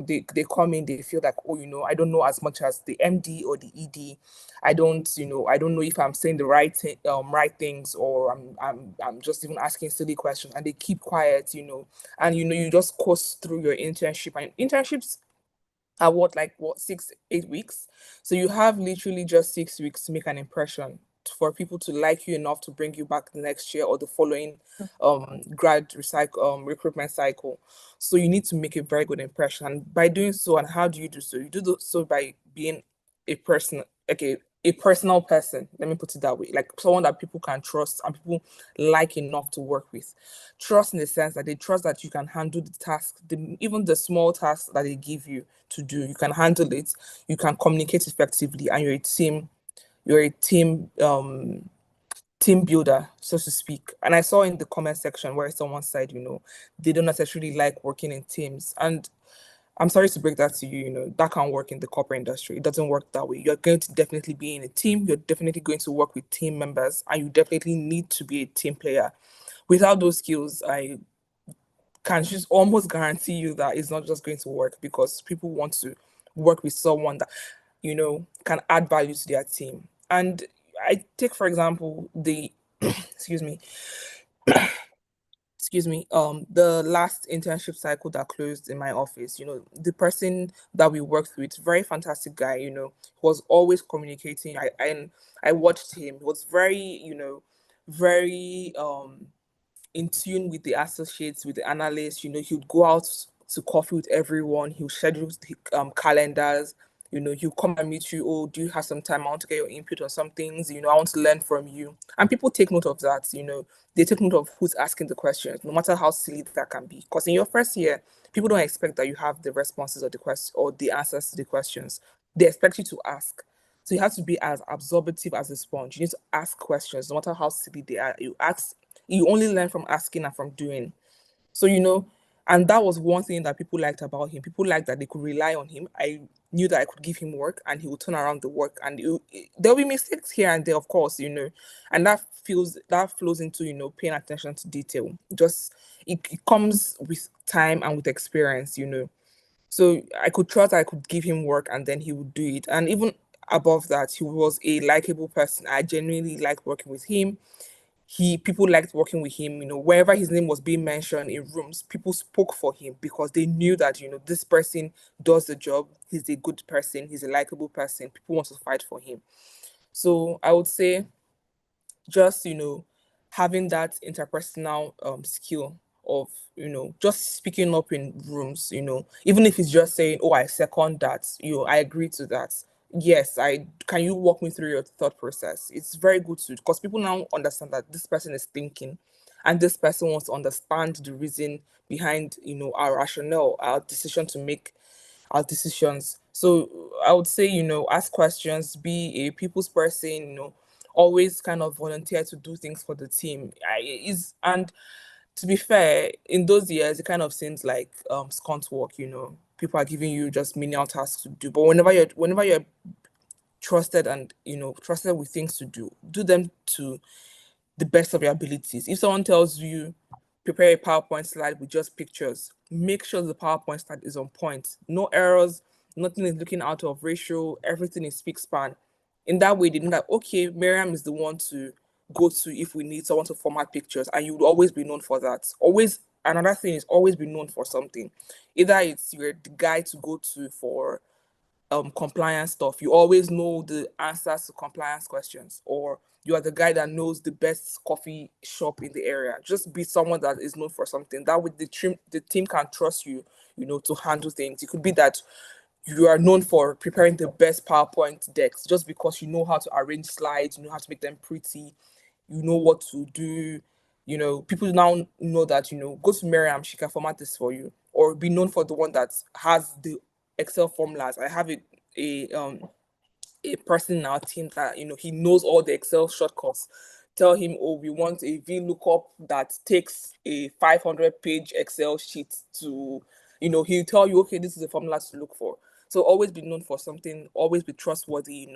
Speaker 4: they come in, they feel like, oh, I don't know as much as the MD or the ED. I don't know if I'm saying the right things, or I'm just even asking silly questions, and they keep quiet, and you just course through your internship. And internships are 6, 8 weeks. So you have literally just 6 weeks to make an impression. for people to like you enough to bring you back the next year or the following recruitment cycle. So you need to make a very good impression. And by doing so, and how do you do so? You do so by being a person, a personal person. Let me put it that way, like someone that people can trust and people like enough to work with. Trust in the sense that they trust that you can handle the task, even the small tasks that they give you to do. You can handle it. You can communicate effectively, and you're a team. You're a team builder, so to speak. And I saw in the comment section where someone said, they don't necessarily like working in teams. And I'm sorry to break that to you, that can't work in the corporate industry. It doesn't work that way. You're going to definitely be in a team. You're definitely going to work with team members, and you definitely need to be a team player. Without those skills, I can just almost guarantee you that it's not just going to work, because people want to work with someone that, can add value to their team. And I take, for example, the, excuse me, the last internship cycle that closed in my office, the person that we worked with, very fantastic guy, was always communicating. I watched him. He was very, very in tune with the associates, with the analysts. He would go out to coffee with everyone. He would schedule calendars. He'll come and meet you. Oh, do you have some time? I want to get your input on some things. I want to learn from you. And people take note of that. They take note of who's asking the questions, no matter how silly that can be. Because in your first year, people don't expect that you have the responses or the questions or the answers to the questions. They expect you to ask. So you have to be as absorbative as a sponge. You need to ask questions, no matter how silly they are. You ask. You only learn from asking and from doing. So, and that was one thing that people liked about him. People liked that they could rely on him. I knew that I could give him work and he would turn around the work. And there'll be mistakes here and there, of course, and that flows into, paying attention to detail. Just, it comes with time and with experience, So I could trust I could give him work and then he would do it. And even above that, he was a likable person. I genuinely liked working with him. People liked working with him, wherever his name was being mentioned in rooms, people spoke for him because they knew that, this person does the job. He's a good person. He's a likable person. People want to fight for him. So I would say just, having that interpersonal skill of, just speaking up in rooms, even if it's just saying, oh, I second that, I agree to that. Yes, can you walk me through your thought process? It's very good to, because people now understand that this person is thinking and this person wants to understand the reason behind, our rationale, our decision to make our decisions. So I would say, ask questions, be a people's person, always kind of volunteer to do things for the team. And to be fair, in those years, it kind of seems like scunt work, people are giving you just menial tasks to do. But whenever you're trusted and trusted with things to do them to the best of your abilities. If someone tells you prepare a PowerPoint slide with just pictures, make sure the PowerPoint slide is on point. No errors, nothing is looking out of ratio, everything is spick span. In that way, they know that, okay, Miriam is the one to go to if we need someone to format pictures, and you would always be known for that. Always, another thing is always be known for something. Either it's you're the guy to go to for compliance stuff. You always know the answers to compliance questions, or you are the guy that knows the best coffee shop in the area. Just be someone that is known for something. That way the team can trust you, to handle things. It could be that you are known for preparing the best PowerPoint decks just because you know how to arrange slides, you know how to make them pretty, you know what to do. People now know that, go to Miriam, she can format this for you, or be known for the one that has the Excel formulas. I have a person in our team that he knows all the Excel shortcuts. Tell him, oh, we want a VLOOKUP that takes a 500-page Excel sheet to, he'll tell you, okay, this is the formula to look for. So always be known for something, always be trustworthy,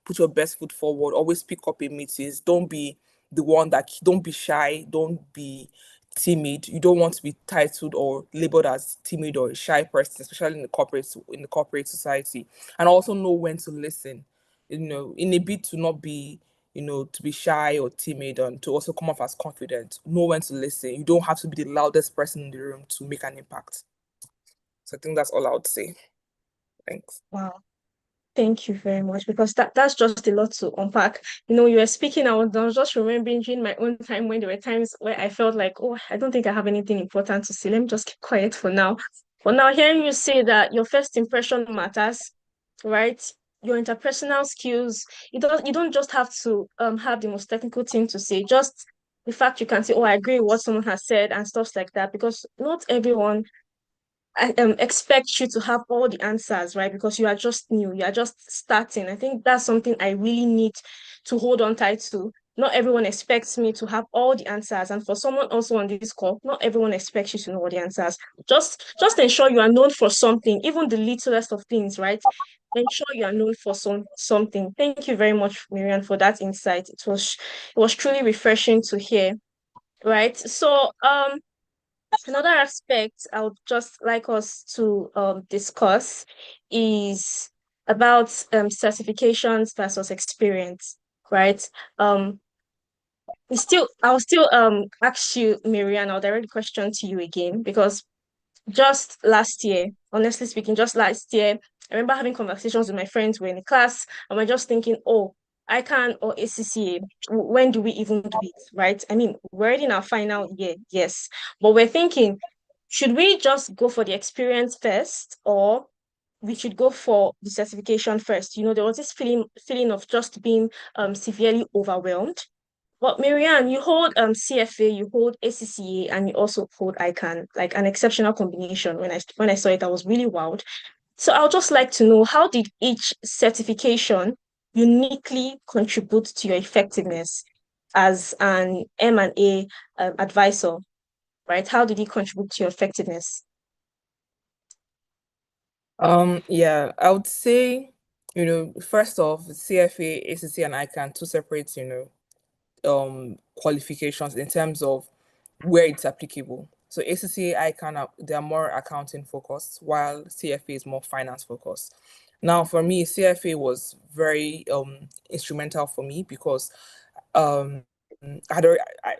Speaker 4: put your best foot forward, always speak up in meetings. Don't be don't be shy, don't be timid. You don't want to be titled or labeled as timid or a shy person, especially in the corporate society. And also know when to listen, in a bit to not be, to be shy or timid, and to also come off as confident. Know when to listen. You don't have to be the loudest person in the room to make an impact. So I think that's all I would say. Thanks.
Speaker 1: Wow. Thank you very much, because that's just a lot to unpack. You were speaking, I was just remembering during my own time when there were times where I felt like, oh, I don't think I have anything important to say. Let me just keep quiet for now. But now hearing you say that your first impression matters, right? Your interpersonal skills, you don't just have to have the most technical thing to say, just the fact you can say, oh, I agree with what someone has said and stuff like that, because not everyone expect you to have all the answers, right? Because you are just new, you are just starting. I think that's something I really need to hold on tight to. Not everyone expects me to have all the answers. And for someone also on this call, not everyone expects you to know all the answers. Just ensure you are known for something, even the littlest of things, right? Ensure you are known for something. Thank you very much, Miriam, for that insight. It was truly refreshing to hear. Right. So another aspect I would just like us to discuss is about certifications versus experience, right? Um, I'll still ask you, Miriam, I'll direct the question to you again, because just last year, honestly speaking, just last year, I remember having conversations with my friends who were in the class, and we're just thinking, oh, ICANN or ACCA, when do we even do it, right? I mean, we're already in our final year, yes, but we're thinking, should we just go for the experience first, or we should go for the certification first? There was this feeling of just being severely overwhelmed. But Marianne, you hold CFA, you hold ACCA, and you also hold ICANN, like an exceptional combination. When I saw it, I was really wowed. So I'll just like to know, how did each certification uniquely contribute to your effectiveness as an M&A advisor, right? How did it contribute to your effectiveness?
Speaker 4: Yeah, I would say, first off, CFA, ACC, and ICANN, two separate, qualifications in terms of where it's applicable. So ACCA, ICANN, they are more accounting focused, while CFA is more finance focused. Now, for me, CFA was very instrumental for me because um,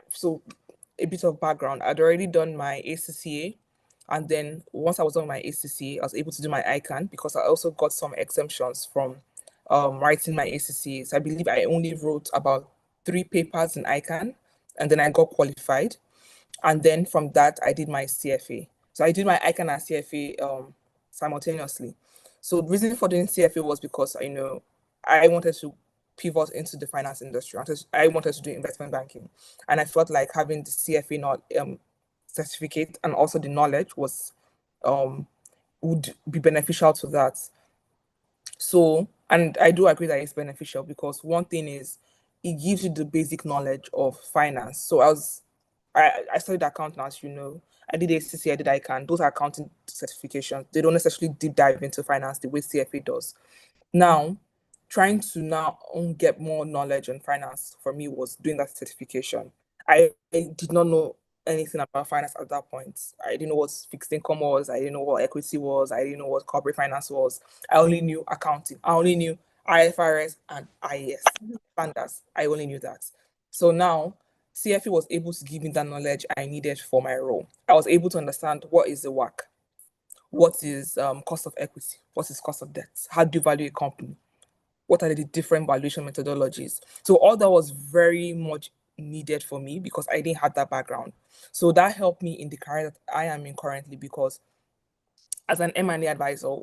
Speaker 4: so a bit of background. I'd already done my ACCA, and then once I was on my ACCA, I was able to do my ICANN because I also got some exemptions from writing my ACCA. So I believe I only wrote about 3 papers in ICANN, and then I got qualified. And then from that, I did my CFA. So I did my ICANN and CFA simultaneously. So the reason for doing CFA was because I wanted to pivot into the finance industry. I wanted to do investment banking, and I felt like having the CFA certificate and also the knowledge would be beneficial to that. So, and I do agree that it's beneficial because one thing is it gives you the basic knowledge of finance. So I studied accounting, as you know. I did ACC, I did ICANN. Those are accounting certifications. They don't necessarily deep dive into finance the way CFA does. Now, trying to now get more knowledge on finance for me was doing that certification. I did not know anything about finance at that point. I didn't know what fixed income was. I didn't know what equity was. I didn't know what corporate finance was. I only knew accounting. I only knew IFRS and IAS standards. I only knew that. So now CFA was able to give me that knowledge I needed for my role. I was able to understand what is the work, what is cost of equity, what is cost of debt, how do you value a company, what are the different valuation methodologies. So all that was very much needed for me because I didn't have that background. So that helped me in the career that I am in currently, because as an M&A advisor,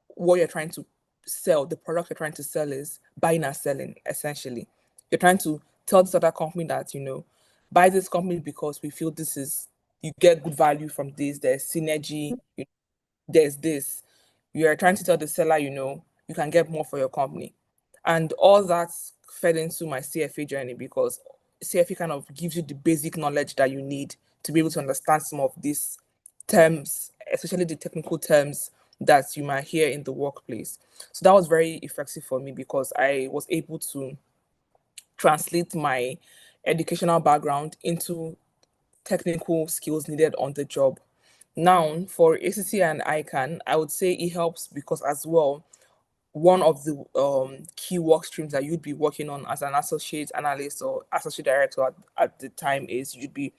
Speaker 4: what you're trying to sell, the product you're trying to sell is buying and selling, essentially. You're trying to tell this other company that, buy this company because we feel you get good value from this, there's synergy, there's this. You are trying to tell the seller, you can get more for your company. And all that fed into my CFA journey because CFA kind of gives you the basic knowledge that you need to be able to understand some of these terms, especially the technical terms that you might hear in the workplace. So that was very effective for me because I was able to translate my educational background into technical skills needed on the job. Now, for ACC and ICANN, I would say it helps because as well, one of the key work streams that you'd be working on as an associate analyst or associate director at the time is you'd be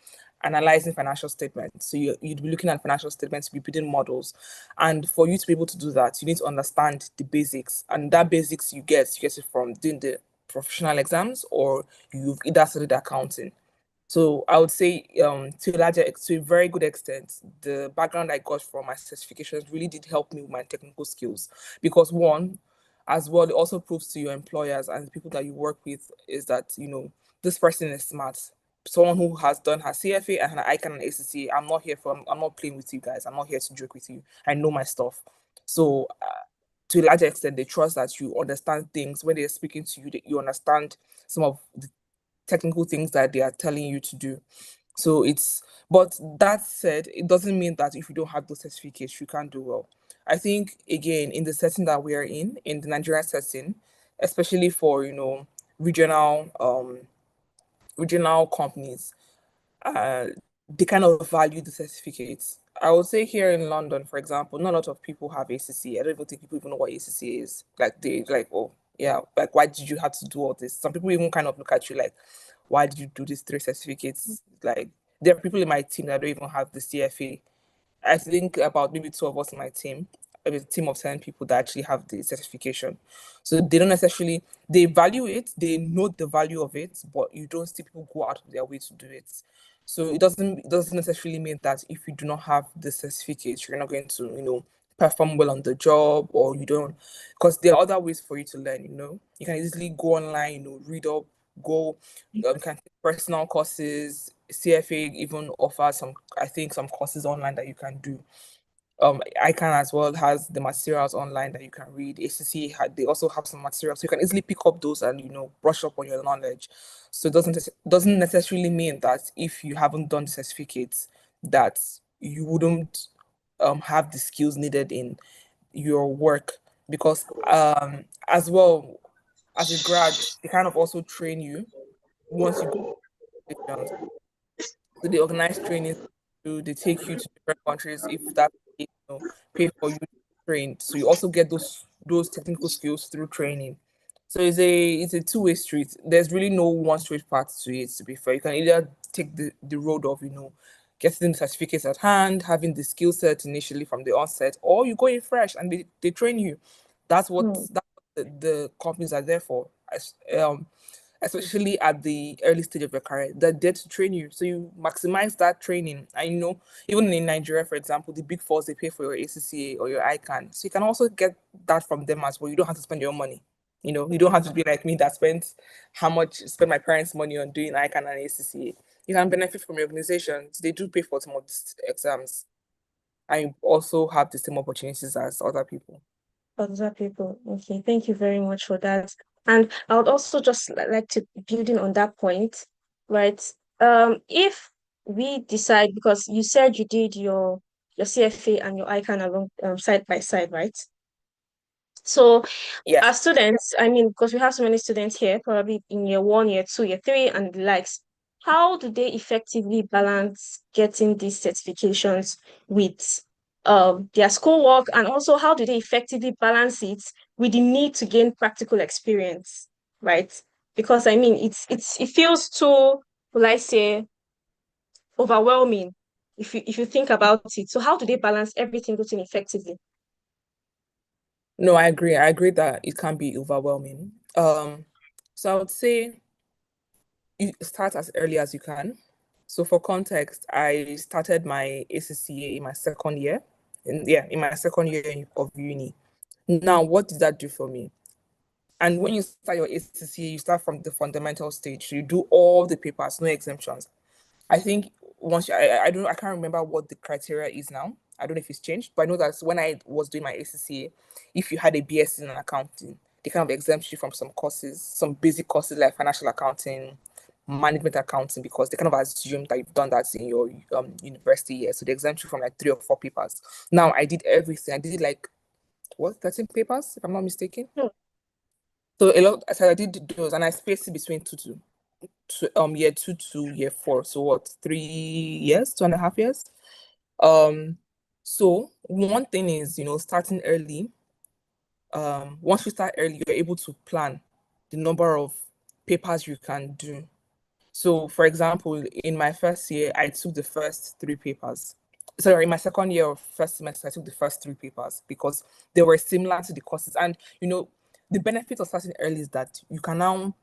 Speaker 4: analyzing financial statements. So you'd be looking at financial statements, you'd be building models. And for you to be able to do that, you need to understand the basics. And that basics you get it from doing the professional exams, or you've either studied accounting. So I would say to a very good extent, the background I got from my certifications really did help me with my technical skills. Because one, as well, it also proves to your employers and the people that you work with is that, this person is smart. Someone who has done her CFA and her ICANN and ACCA, I'm not playing with you guys. I'm not here to joke with you. I know my stuff. So to a larger extent, they trust that you understand things. When they're speaking to you, that you understand some of the technical things that they are telling you to do. So but that said, it doesn't mean that if you don't have those certificates, you can't do well. I think, again, in the setting that we are in the Nigerian setting, especially for, regional companies, they kind of value the certificates. I would say here in London, for example, not a lot of people have ACCA. I don't even think people even know what ACCA is. Like they like, oh yeah, like why did you have to do all this? Some people even kind of look at you like, why did you do these 3 certificates? Like there are people in my team that don't even have the CFA. I think about maybe 2 of us in my team, a team of 10 people that actually have the certification. So they don't necessarily, they value it, they know the value of it, but you don't see people go out of their way to do it. So it doesn't necessarily mean that if you do not have the certificate, you're not going to, perform well on the job, or you don't, because there are other ways for you to learn, You can easily go online, read up, go, can take personal courses. CFA even offers some courses online that you can do. ICANN as well has the materials online that you can read. ACC they also have some materials, so you can easily pick up those and brush up on your knowledge. So it doesn't necessarily mean that if you haven't done the certificates that you wouldn't have the skills needed in your work, because as well as a grad, they kind of also train you once you go to positions. So they organize trainings. They take you to different countries if that pay for you to train. So you also get those technical skills through training. So it's a two-way street. There's really no one straight path to it, to be fair. You can either take the road of getting the certificates at hand, having the skill set initially from the onset, or you go in fresh and they train you. That's what the companies are there for. Especially at the early stage of your career, they're there to train you. So you maximize that training. And even in Nigeria, for example, the big fours, they pay for your ACCA or your ICANN. So you can also get that from them as well. You don't have to spend your own money. You don't have to be like me that spent my parents' money on doing ICANN and ACCA. You can benefit from your organizations. They do pay for some of these exams. And you also have the same opportunities as other people.
Speaker 1: Other people. Okay, thank you very much for that. And I would also just like to building on that point, right? If we decide, because you said you did your CFA and your ICANN along side by side, right? So
Speaker 4: Yeah.
Speaker 1: as students, I mean, because we have so many students here, probably in year 1, year 2, year 3, and the likes, how do they effectively balance getting these certifications with their schoolwork, and also how do they effectively balance it with the need to gain practical experience, right? Because I mean, it feels too, will I say, overwhelming if you think about it. So how do they balance everything routine effectively?
Speaker 4: No, I agree. I agree that it can be overwhelming. So I would say you start as early as you can. So for context, I started my ACCA in my second year. In my second year of uni. Now, what did that do for me? And when you start your ACCA, you start from the fundamental stage. So you do all the papers, no exemptions. I think I can't remember what the criteria is now. I don't know if it's changed, but I know that when I was doing my ACCA, if you had a BSc in accounting, they kind of exempt you from some courses, some basic courses like financial accounting, management accounting, because they kind of assume that you've done that in your university year. So they exempt you from like 3 or 4 papers. Now I did everything. I did like 13 papers, if I'm not mistaken. So I did those, and I spaced it between year 2 to year 4. So what, 3 years, 2.5 years? So one thing is, starting early. Once you start early, you're able to plan the number of papers you can do. So, for example, in my first year, I took the first 3 papers. Sorry, in my second year of first semester, I took the first 3 papers because they were similar to the courses. And, the benefit of starting early is that you can now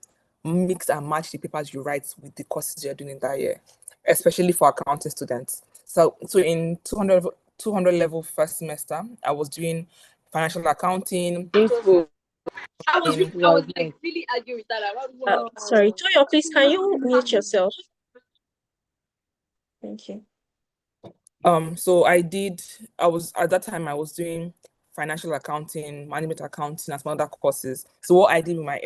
Speaker 4: mix and match the papers you write with the courses you're doing in that year, especially for accounting students. So in 200 level first semester, I was doing financial accounting.
Speaker 5: I was like really arguing with that.
Speaker 1: Sorry, Toyo, please, can you mute yourself? Thank you.
Speaker 4: So I was at that time I was doing financial accounting, management accounting, and some other courses. So what I did with my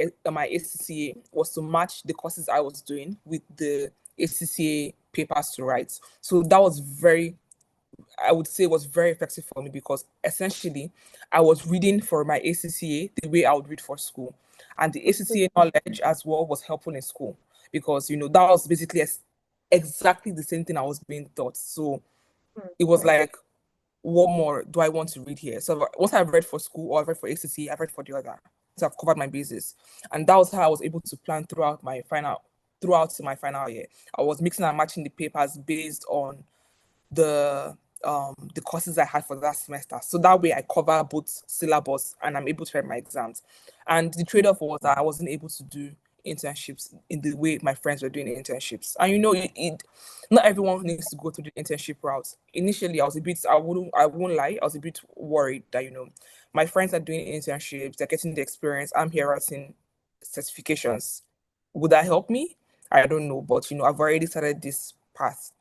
Speaker 4: ACCA was to match the courses I was doing with the ACCA papers to write. So that was I would say was very effective for me because essentially I was reading for my ACCA the way I would read for school. And the ACCA knowledge as well was helpful in school because, that was basically exactly the same thing I was being taught. So it was like, what more do I want to read here? So once I've read for school or I've read for ACCA, I've read for the other. So I've covered my bases. And that was how I was able to plan throughout my final year. I was mixing and matching the papers based on the courses I had for that semester. So that way I cover both syllabus and I'm able to write my exams. And the trade-off was that I wasn't able to do internships in the way my friends were doing internships. And not everyone needs to go through the internship route. Initially, I won't lie, I was a bit worried that, my friends are doing internships, they're getting the experience, I'm here writing certifications. Would that help me? I don't know, but I've already started this path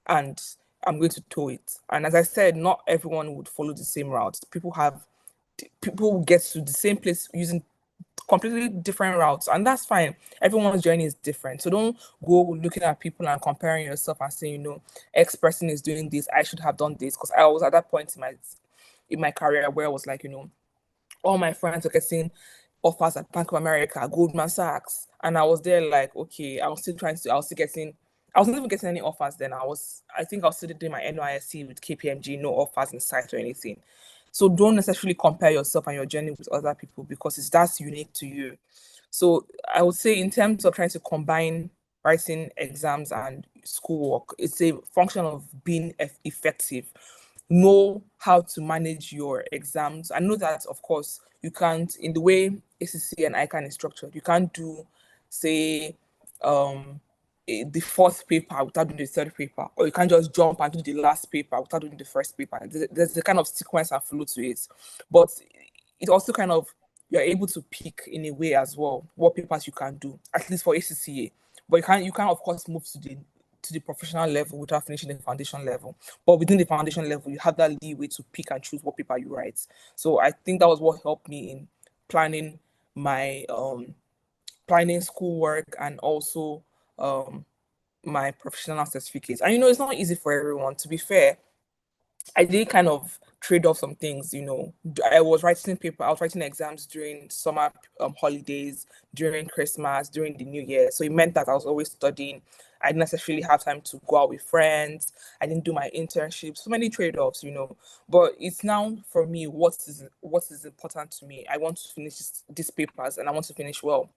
Speaker 4: and I'm going to tow it. And as I said, not everyone would follow the same route. People get to the same place using completely different routes, and that's fine. Everyone's journey is different. So don't go looking at people and comparing yourself and saying, X person is doing this, I should have done this. Because I was at that point in my career where I was like, all my friends were getting offers at Bank of America, Goldman Sachs. And I was there like, okay, I wasn't even getting any offers then. I think I was still doing my NYSC with KPMG, no offers in sight or anything. So don't necessarily compare yourself and your journey with other people because that's unique to you. So I would say in terms of trying to combine writing exams and schoolwork, it's a function of being effective. Know how to manage your exams. I know that, of course, you can't, in the way ACC and ICANN is structured, you can't do, say, the fourth paper without doing the third paper, or you can't just jump and do the last paper without doing the first paper. There's a kind of sequence and flow to it, but it also kind of, you're able to pick in a way as well what papers you can do, at least for ACCA. But you can of course move to the professional level without finishing the foundation level. But within the foundation level, you have that leeway to pick and choose what paper you write. So I think that was what helped me in planning my planning schoolwork and also my professional certificates. And it's not easy for everyone. To be fair, I did kind of trade off some things. I was writing exams during summer holidays, during Christmas, during the New Year. So it meant that I was always studying. I didn't necessarily have time to go out with friends. I didn't do my internships. So many trade-offs, But it's now for me what is important to me. I want to finish these papers and I want to finish well.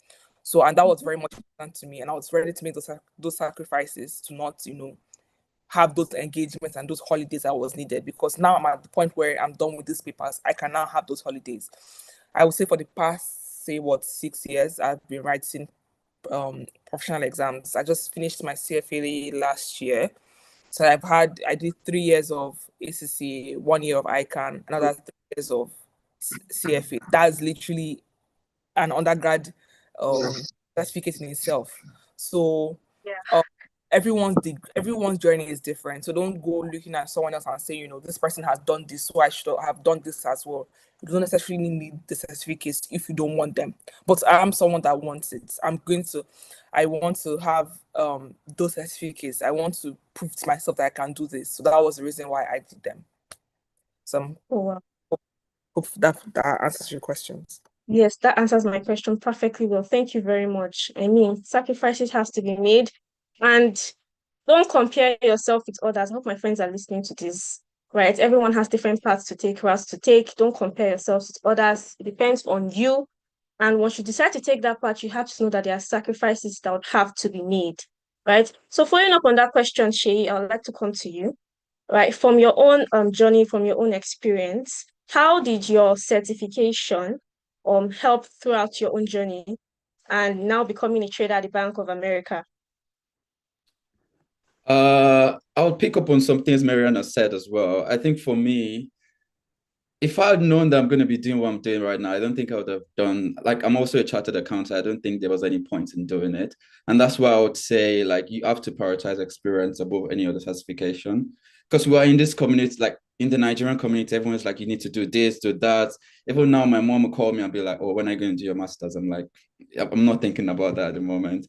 Speaker 4: So, and that was very much important to me. And I was ready to make those sacrifices to not, have those engagements and those holidays that was needed, because now I'm at the point where I'm done with these papers. I can now have those holidays. I would say for the past, 6 years, I've been writing professional exams. I just finished my CFA last year. So I did 3 years of ACC, 1 year of ICANN, another 3 years of CFA. That's literally an undergrad certificate in itself. So everyone's journey is different. So don't go looking at someone else and say, this person has done this, so I should have done this as well. You don't necessarily need the certificates if you don't want them. But I'm someone that wants it. I want to have those certificates. I want to prove to myself that I can do this. So that was the reason why I did them. So hope that answers your questions.
Speaker 1: Yes, that answers my question perfectly well. Thank you very much. I mean, sacrifices has to be made, and don't compare yourself with others. I hope my friends are listening to this, right? Everyone has different paths to take, routes to take. Don't compare yourselves with others. It depends on you. And once you decide to take that path, you have to know that there are sacrifices that would have to be made, right? So following up on that question, Shay, I would like to come to you, right? From your own journey, from your own experience, how did your certification help throughout your own journey and now becoming a trader at the Bank of America?
Speaker 2: I'll pick up on some things Mariana said as well. I think for me, if I had known that I'm going to be doing what I'm doing right now, I don't think I would have done, like, I'm also a chartered accountant. I don't think there was any point in doing it. And that's why I would say, like, you have to prioritize experience above any other certification. Because we are in this community, like in the Nigerian community, everyone's like, you need to do this, do that. Even now, my mom will call me and be like, oh, when are you going to do your master's? I'm like, I'm not thinking about that at the moment.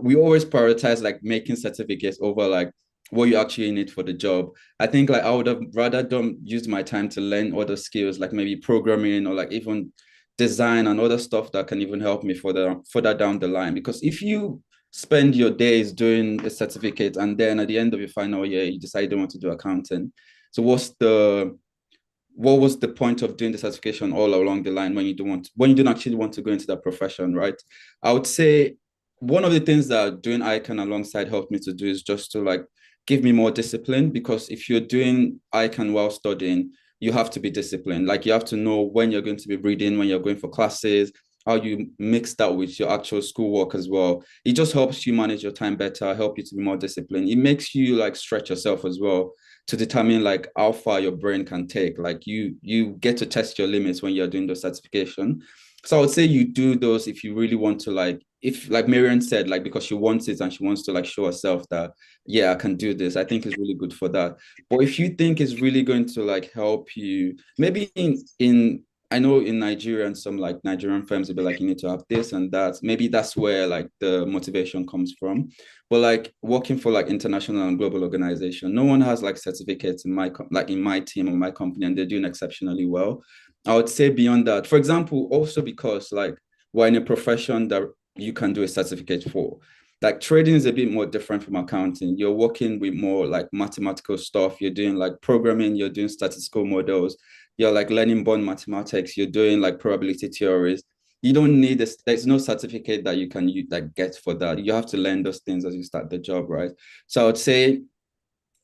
Speaker 2: We always prioritize like making certificates over like what you actually need for the job. I think like I would have rather done use my time to learn other skills, like maybe programming or like even design and other stuff that can even help me further down the line. Because if you spend your days doing a certificate and then at the end of your final year you decide you don't want to do accounting, so what was the point of doing the certification all along the line when you don't actually want to go into that profession, right? I would say one of the things that doing ICANN alongside helped me to do is just to like give me more discipline, because if you're doing ICANN while studying, you have to be disciplined. Like you have to know when you're going to be reading, when you're going for classes, how you mix that with your actual schoolwork as well. It just helps you manage your time better, help you to be more disciplined. It makes you like stretch yourself as well to determine like how far your brain can take. Like you get to test your limits when you're doing the certification. So I would say you do those if you really want to, like, if like Marian said, like because she wants it and she wants to like show herself that, yeah, I can do this. I think it's really good for that. But if you think it's really going to like help you, maybe in I know in Nigeria and some like Nigerian firms will be like, you need to have this and that. Maybe that's where like the motivation comes from. But like working for like international and global organization, no one has like certificates in like in my team or my company, and they're doing exceptionally well. I would say beyond that, for example, also because like we're in a profession that you can do a certificate for. Like trading is a bit more different from accounting. You're working with more like mathematical stuff. You're doing like programming, you're doing statistical models, you're like learning bond mathematics, you're doing like probability theories. You don't need this, there's no certificate that you can like get for that. You have to learn those things as you start the job, right? So I would say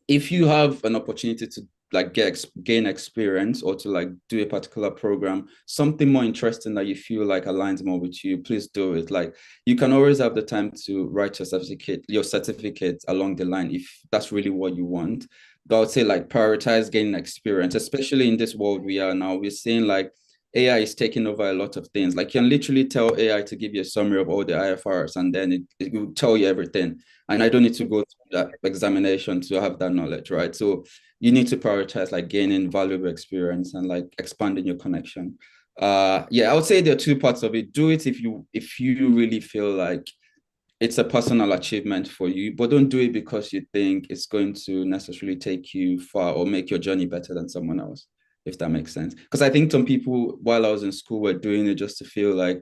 Speaker 2: if you have an opportunity to like gain experience or to like do a particular program, something more interesting that you feel like aligns more with you, please do it. Like you can always have the time to write your certificate along the line if that's really what you want. But I would say like prioritize gaining experience, especially in this world we are now. We're seeing like AI is taking over a lot of things. Like you can literally tell AI to give you a summary of all the IFRs and then it will tell you everything. And I don't need to go through that examination to have that knowledge, right? So you need to prioritize like gaining valuable experience and like expanding your connection. Yeah, I would say there are two parts of it. Do it if you really feel like it's a personal achievement for you, but don't do it because you think it's going to necessarily take you far or make your journey better than someone else, if that makes sense. Because I think some people, while I was in school, were doing it just to feel like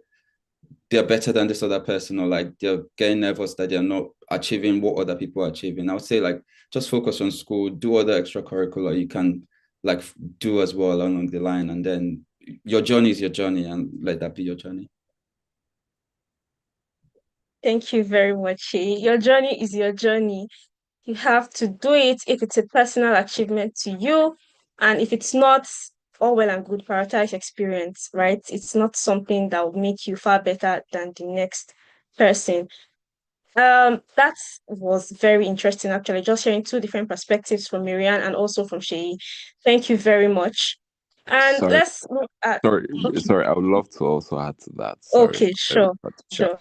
Speaker 2: they're better than this other person, or like they're getting nervous that they're not achieving what other people are achieving. I would say like just focus on school, do other extracurricular you can like do as well along the line, and then your journey is your journey, and let that be your journey.
Speaker 1: Thank you very much, Shay. Your journey is your journey. You have to do it if it's a personal achievement to you. And if it's not, all well and good, prioritize experience, right? It's not something that will make you far better than the next person. That was very interesting, actually, just hearing two different perspectives from Miriam and also from Shay. Thank you very much. And
Speaker 3: Sorry,
Speaker 1: let's look at,
Speaker 3: sorry,
Speaker 1: okay,
Speaker 3: sorry. I would love to also add to that. Sorry.
Speaker 1: okay, sure,
Speaker 3: Yeah.
Speaker 1: sure.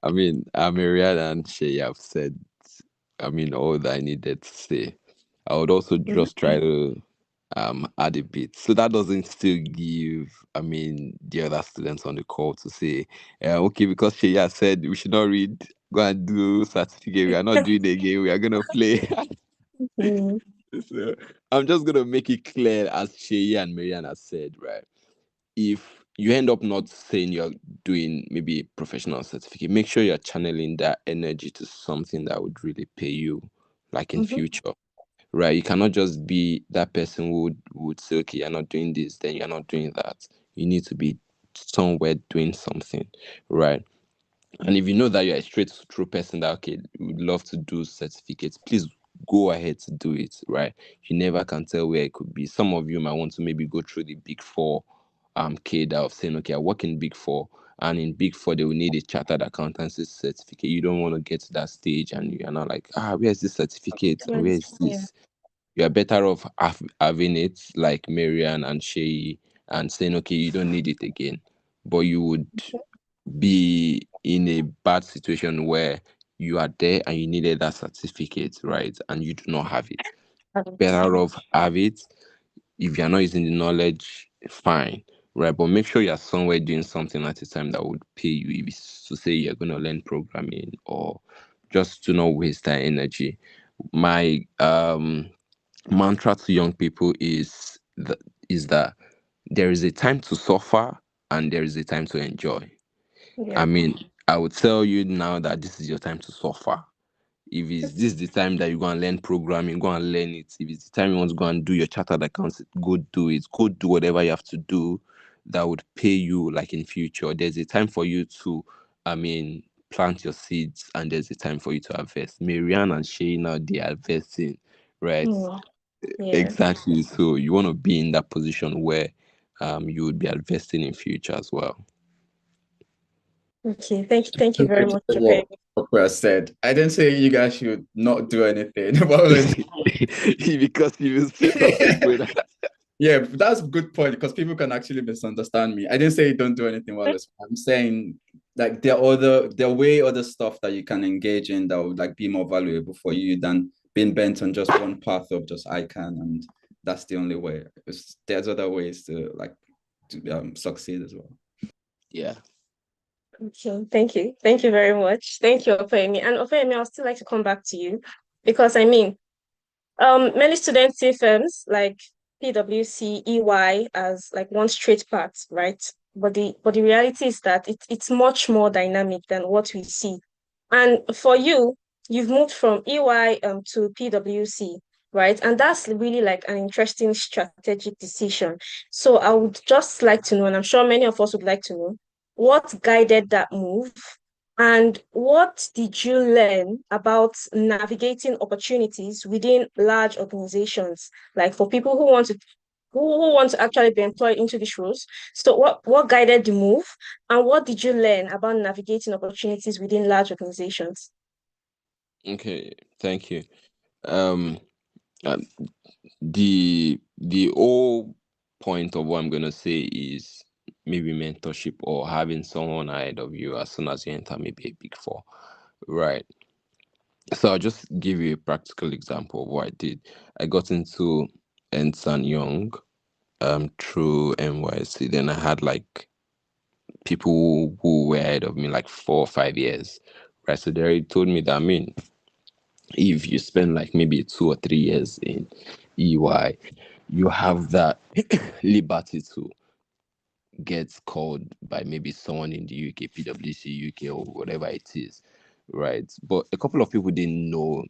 Speaker 3: I mean, Marianne and Shay have said, I mean, all that I needed to say. I would also
Speaker 1: Mhm.
Speaker 3: just try to add a bit. So that doesn't still give, I mean, the other students on the call to say, okay, because Shay has said we should not read, go and do certificate. We are not doing it again. We are going to play.
Speaker 1: Mm,
Speaker 3: So I'm just going to make it clear, as Shay and Marianne has said, right? If you end up not saying you're doing maybe a professional certificate, make sure you're channeling that energy to something that would really pay you, like in
Speaker 1: mhm.
Speaker 3: future, right? You cannot just be that person who would say, okay, you're not doing this, then you're not doing that. You need to be somewhere doing something, right? And if you know that you're a straight through person that, okay, would love to do certificates, please go ahead to do it, right? You never can tell where it could be. Some of you might want to maybe go through the Big Four cadre of saying, okay, I work in Big Four, and in Big Four, they will need a chartered accountancy certificate. You don't want to get to that stage and you're not like, where's this certificate? And where is
Speaker 1: Yeah.
Speaker 3: this? You're better off having it like Marian and Shay and saying, okay, you don't need it again. But you would be in a bad situation where you are there and you needed that certificate, right? And you do not have it. Better off have it. If you're not using the knowledge, fine, right? But make sure you're somewhere doing something at a time that would pay you. If it's to say you're going to learn programming, or just to not waste that energy. My mantra to young people is that there is a time to suffer and there is a time to enjoy.
Speaker 1: Yeah.
Speaker 3: I mean, I would tell you now that this is your time to suffer. If it's this the time that you go and learn programming, go and learn it. If it's the time you want to go and do your chartered accounts, go do it. Go do whatever you have to do that would pay you like in future. There's a time for you to, plant your seeds, and there's a time for you to harvest. Marianne and Shay now, they are harvesting, right?
Speaker 1: Yeah.
Speaker 3: Exactly. So you want to be in that position where you would be investing in future as well.
Speaker 1: Okay. Thank you very much,
Speaker 2: What Oprah said. I didn't say you guys should not do anything.
Speaker 3: Because you say something good.
Speaker 2: Yeah, that's a good point because people can actually misunderstand me. I didn't say don't do anything while it's fun. I'm saying like there are way other stuff that you can engage in that would like be more valuable for you than being bent on just one path of just I can, and that's the only way. There's other ways to succeed as well.
Speaker 3: Yeah.
Speaker 1: Okay, thank you very much. Thank you, Opeyemi. And Opeyemi, I'll still like to come back to you because many students see firms like PwC, EY as like one straight path, right? But the reality is that it's much more dynamic than what we see. And for you, you've moved from EY to PwC, right? And that's really like an interesting strategic decision. So I would just like to know, and I'm sure many of us would like to know, what guided that move and what did you learn about navigating opportunities within large organizations? Like for people who want to actually be employed into these roles. So what guided the move and what did you learn about navigating opportunities within large organizations?
Speaker 3: Okay, thank you. Um, the whole point of what I'm gonna say is maybe mentorship or having someone ahead of you as soon as you enter maybe a Big Four, right? So I'll just give you a practical example of what I did. I got into Ernst & Young through NYC. Then I had like people who were ahead of me like 4 or 5 years, right? So they already told me that, if you spend like maybe 2 or 3 years in EY, you have that liberty to get called by maybe someone in the UK, PwC UK, or whatever it is, right? But a couple of people didn't know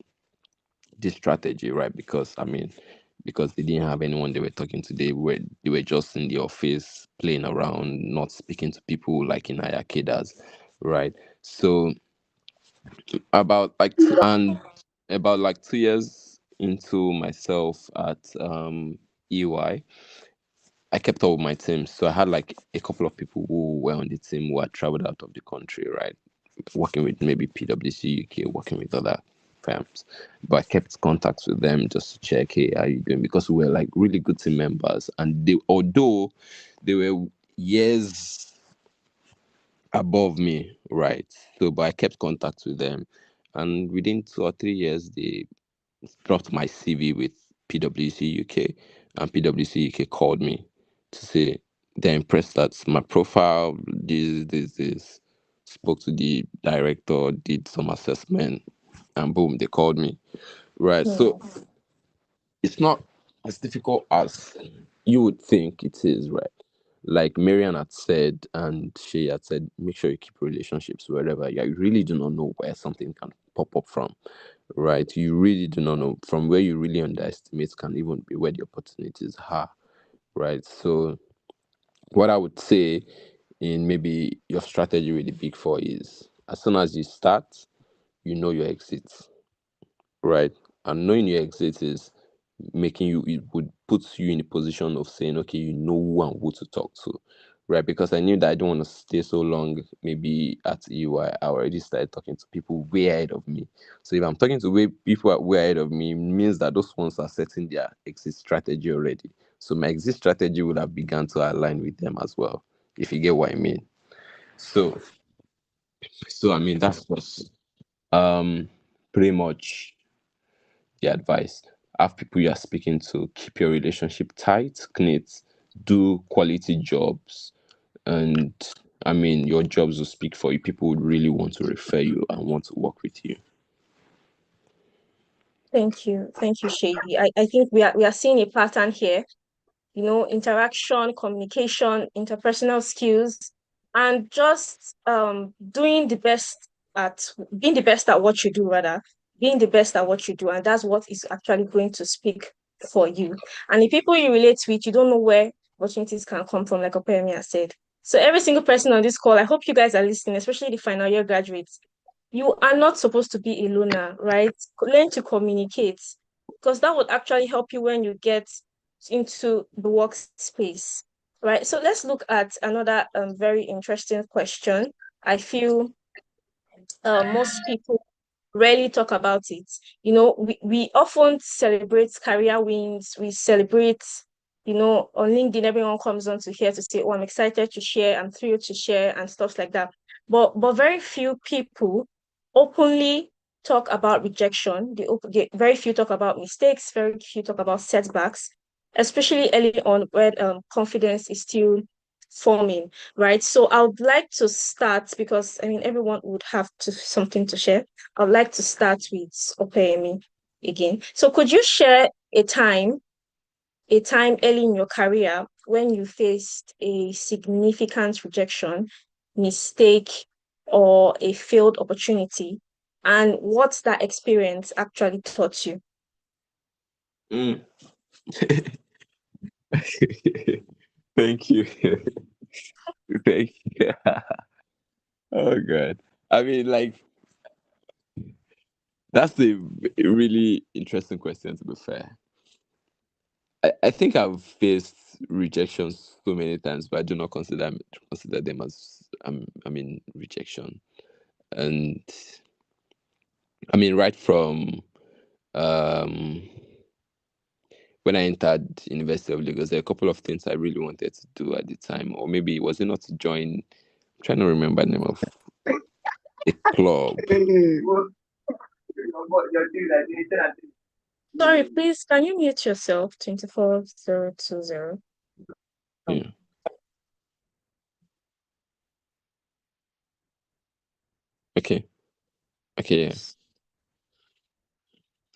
Speaker 3: this strategy, right? Because they didn't have anyone they were talking to. They were just in the office playing around, not speaking to people like in Ayakedas, right? So about like about like 2 years into myself at EY, I kept up with my team. So I had like a couple of people who were on the team who had traveled out of the country, right? Working with maybe PwC UK, working with other firms. But I kept contacts with them just to check, hey, how you doing? Because we were like really good team members. And although they were years above me, right? So, but I kept contact with them. And within 2 or 3 years, they dropped my CV with PwC UK, and PwC UK called me to say they're impressed that my profile, this. Spoke to the director, did some assessment, and boom, they called me. Right. So it's not as difficult as you would think it is, right? Like Marian had said, and she had said, make sure you keep relationships wherever you really do not know where something can pop up from, right? You really do not know from where you really underestimate can even be where the opportunities are, right? So what I would say in maybe your strategy with the Big Four is as soon as you start, you know your exit, right? And knowing your exit is making you, it would put you in a position of saying, okay, you know who and who to talk to, right? Because I knew that I don't want to stay so long, maybe at EY. I already started talking to people way ahead of me. So if I'm talking to people way ahead of me, it means that those ones are setting their exit strategy already. So my exit strategy would have begun to align with them as well, if you get what I mean. So I mean that's what's pretty much the advice. Have people you are speaking to, keep your relationship tight, knit, do quality jobs, and I mean your jobs will speak for you. People would really want to refer you and want to work with you.
Speaker 1: Thank you. Thank you, Shay. I think we are seeing a pattern here, interaction, communication, interpersonal skills, and just doing the best at being the best at what you do, rather, being the best at what you do. And that's what is actually going to speak for you. And the people you relate with, you don't know where opportunities can come from, like Opeyemi has said. So every single person on this call, I hope you guys are listening, especially the final year graduates. You are not supposed to be a loner, right? Learn to communicate, because that would actually help you when you get into the workspace, right? So let's look at another very interesting question. I feel most people rarely talk about it. We often celebrate career wins. We celebrate, on LinkedIn, everyone comes on to here to say, oh, I'm excited to share, I'm thrilled to share, and stuff like that. But very few people openly talk about rejection. Very few talk about mistakes, very few talk about setbacks, especially early on when confidence is still forming, right? So I would like to start, because I mean everyone would have something to share. I'd like to start with Opeyemi again. So could you share a time early in your career when you faced a significant rejection, mistake, or a failed opportunity, and what that experience actually taught you?
Speaker 3: Thank you. Thank you. Oh god. I mean, like, that's a really interesting question, to be fair. I think I've faced rejections so many times, but I do not consider them as rejection. And I mean, right from um when I entered University of Lagos, there are a couple of things I really wanted to do at the time, or maybe was it not to join? I'm trying to remember the name of a club.
Speaker 1: Sorry, please, can you mute yourself? 24020.
Speaker 3: Yeah. Okay. Yeah.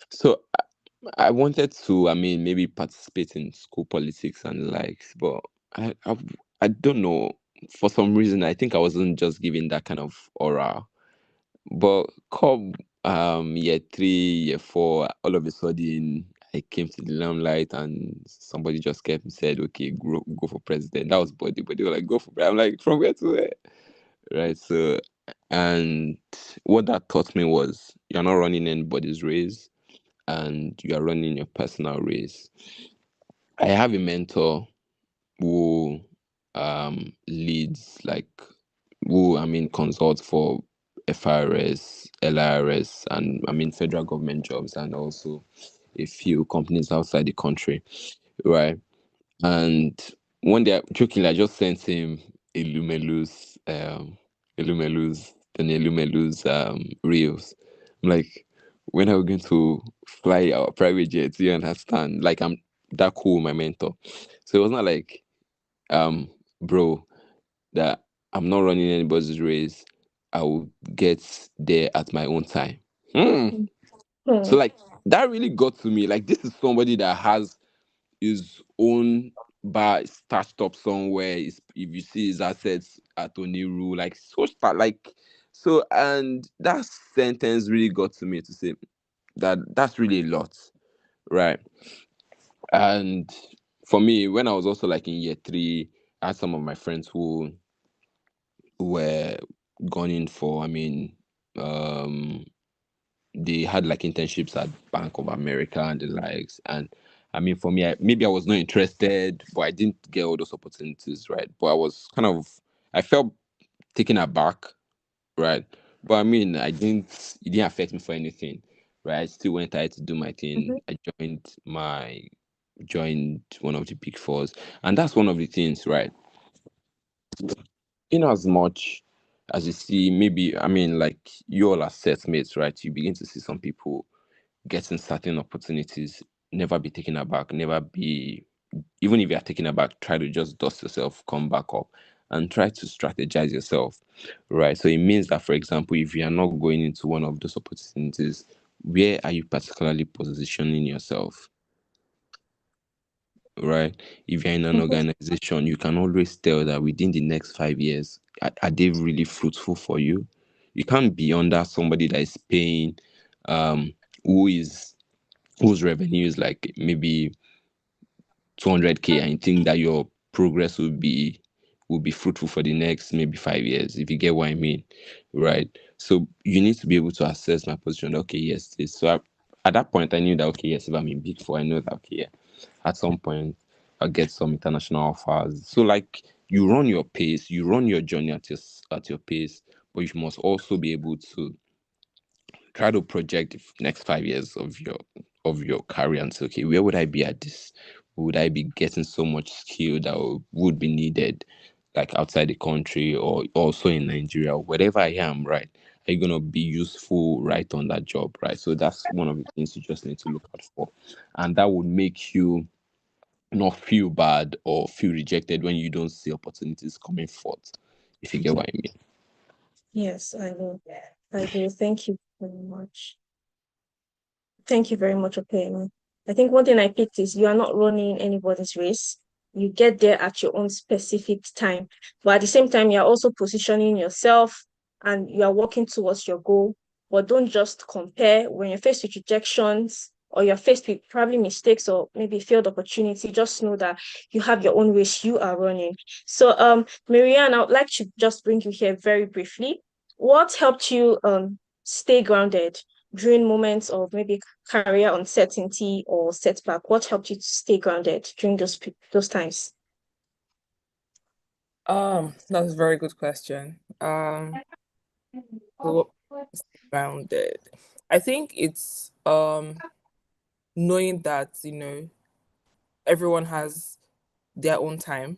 Speaker 3: So I wanted to, maybe participate in school politics and likes, but I don't know. For some reason, I think I wasn't just given that kind of aura. But come year 3, year 4, all of a sudden I came to the limelight and somebody just kept and said, okay, go for president. That was Body, but they were like, go for president. I'm like, from where to where? Right. So, and what that taught me was you're not running anybody's race, and you are running your personal race. I have a mentor who leads, like, who consults for FRS, LIRS, and federal government jobs, and also a few companies outside the country, right? And one day, jokingly, I just sent him Elumelu's reels. I'm like, when are we going to fly our private jets? You understand? Like, I'm that cool, my mentor. So it was not like, bro, that I'm not running anybody's race. I will get there at my own time. So, like, that really got to me. Like, this is somebody that has his own bar stashed up somewhere. If you see his assets at Oniru, like, so, and that sentence really got to me, to say that that's really a lot, right? And for me, when I was also like in year 3, I had some of my friends who were gone in for, they had like internships at Bank of America and the likes. And for me, maybe I was not interested, but I didn't get all those opportunities, right? But I felt taken aback, right? But it didn't affect me for anything, right? I still went ahead to do my thing. I joined one of the big fours, and that's one of the things, right? In as much as you see, maybe like you all are set mates, right? You begin to see some people getting certain opportunities, never be taken aback, never be, even if you are taken aback, try to just dust yourself, come back up, and try to strategize yourself, right? So it means that, for example, if you are not going into one of those opportunities, where are you particularly positioning yourself, right? If you're in an organization, you can always tell that within the next 5 years, are they really fruitful for you? You can't be under somebody that is paying, whose revenue is like maybe 200K, and you think that your progress will be fruitful for the next maybe 5 years, if you get what I mean, right? So you need to be able to assess my position. Okay, yes, this. So at that point, I knew that, okay, yes, if I'm in Big Four, I know that, okay, yeah, at some point I'll get some international offers. So like, you run your pace, you run your journey at your pace, but you must also be able to try to project the next 5 years of your career and say, okay, where would I be at this? Would I be getting so much skill that would be needed, like outside the country or also in Nigeria, wherever I am, right? Are you gonna be useful right on that job, right? So that's one of the things you just need to look out for, and that would make you not feel bad or feel rejected when you don't see opportunities coming forth, if you get what I mean.
Speaker 1: Yes, I do. I do. Thank you very much. Thank you very much, Opeyemi. I think one thing I picked is you are not running anybody's race. You get there at your own specific time. But at the same time, you're also positioning yourself and you are working towards your goal. But don't just compare when you're faced with rejections or you're faced with probably mistakes or maybe failed opportunity. Just know that you have your own race you are running. So, Marianne, I would like to just bring you here very briefly. What helped you stay grounded during moments of maybe career uncertainty or setback? What helped you to stay grounded during those times?
Speaker 4: That's a very good question. So grounded. I think it's knowing that, everyone has their own time.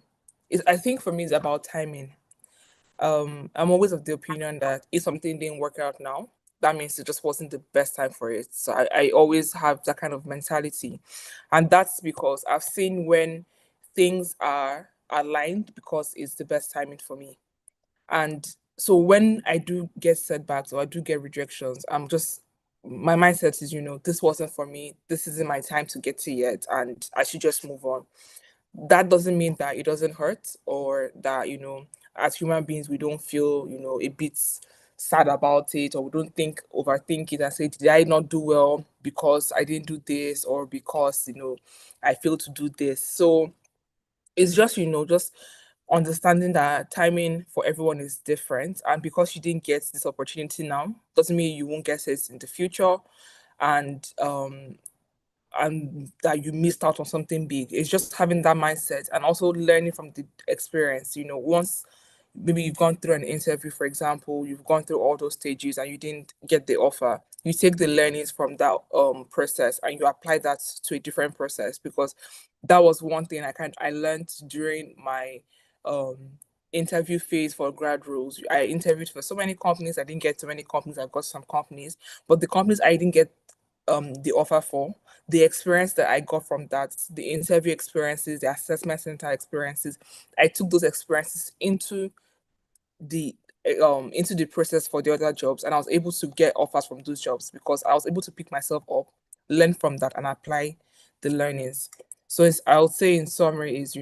Speaker 4: I think for me it's about timing. I'm always of the opinion that if something didn't work out now, that means it just wasn't the best time for it. So I always have that kind of mentality. And that's because I've seen when things are aligned because it's the best timing for me. And so when I do get setbacks or I do get rejections, my mindset is, this wasn't for me. This isn't my time to get to yet. And I should just move on. That doesn't mean that it doesn't hurt or that, as human beings, we don't feel, a bit sad about it, or we don't overthink it and say, did I not do well because I didn't do this or because, I failed to do this. So it's just, just understanding that timing for everyone is different. And because you didn't get this opportunity now, doesn't mean you won't get it in the future. And that you missed out on something big. It's just having that mindset and also learning from the experience. Once maybe you've gone through an interview, for example, you've gone through all those stages and you didn't get the offer, you take the learnings from that process and you apply that to a different process, because that was one thing I learned during my interview phase for grad roles. I interviewed for so many companies. I didn't get to many companies. I got some companies, but the companies I didn't get the offer for, the experience that I got from that, the interview experiences, the assessment center experiences, I took those experiences into the process for the other jobs, and I was able to get offers from those jobs because I was able to pick myself up, learn from that, and apply the learnings. So I would say in summary is,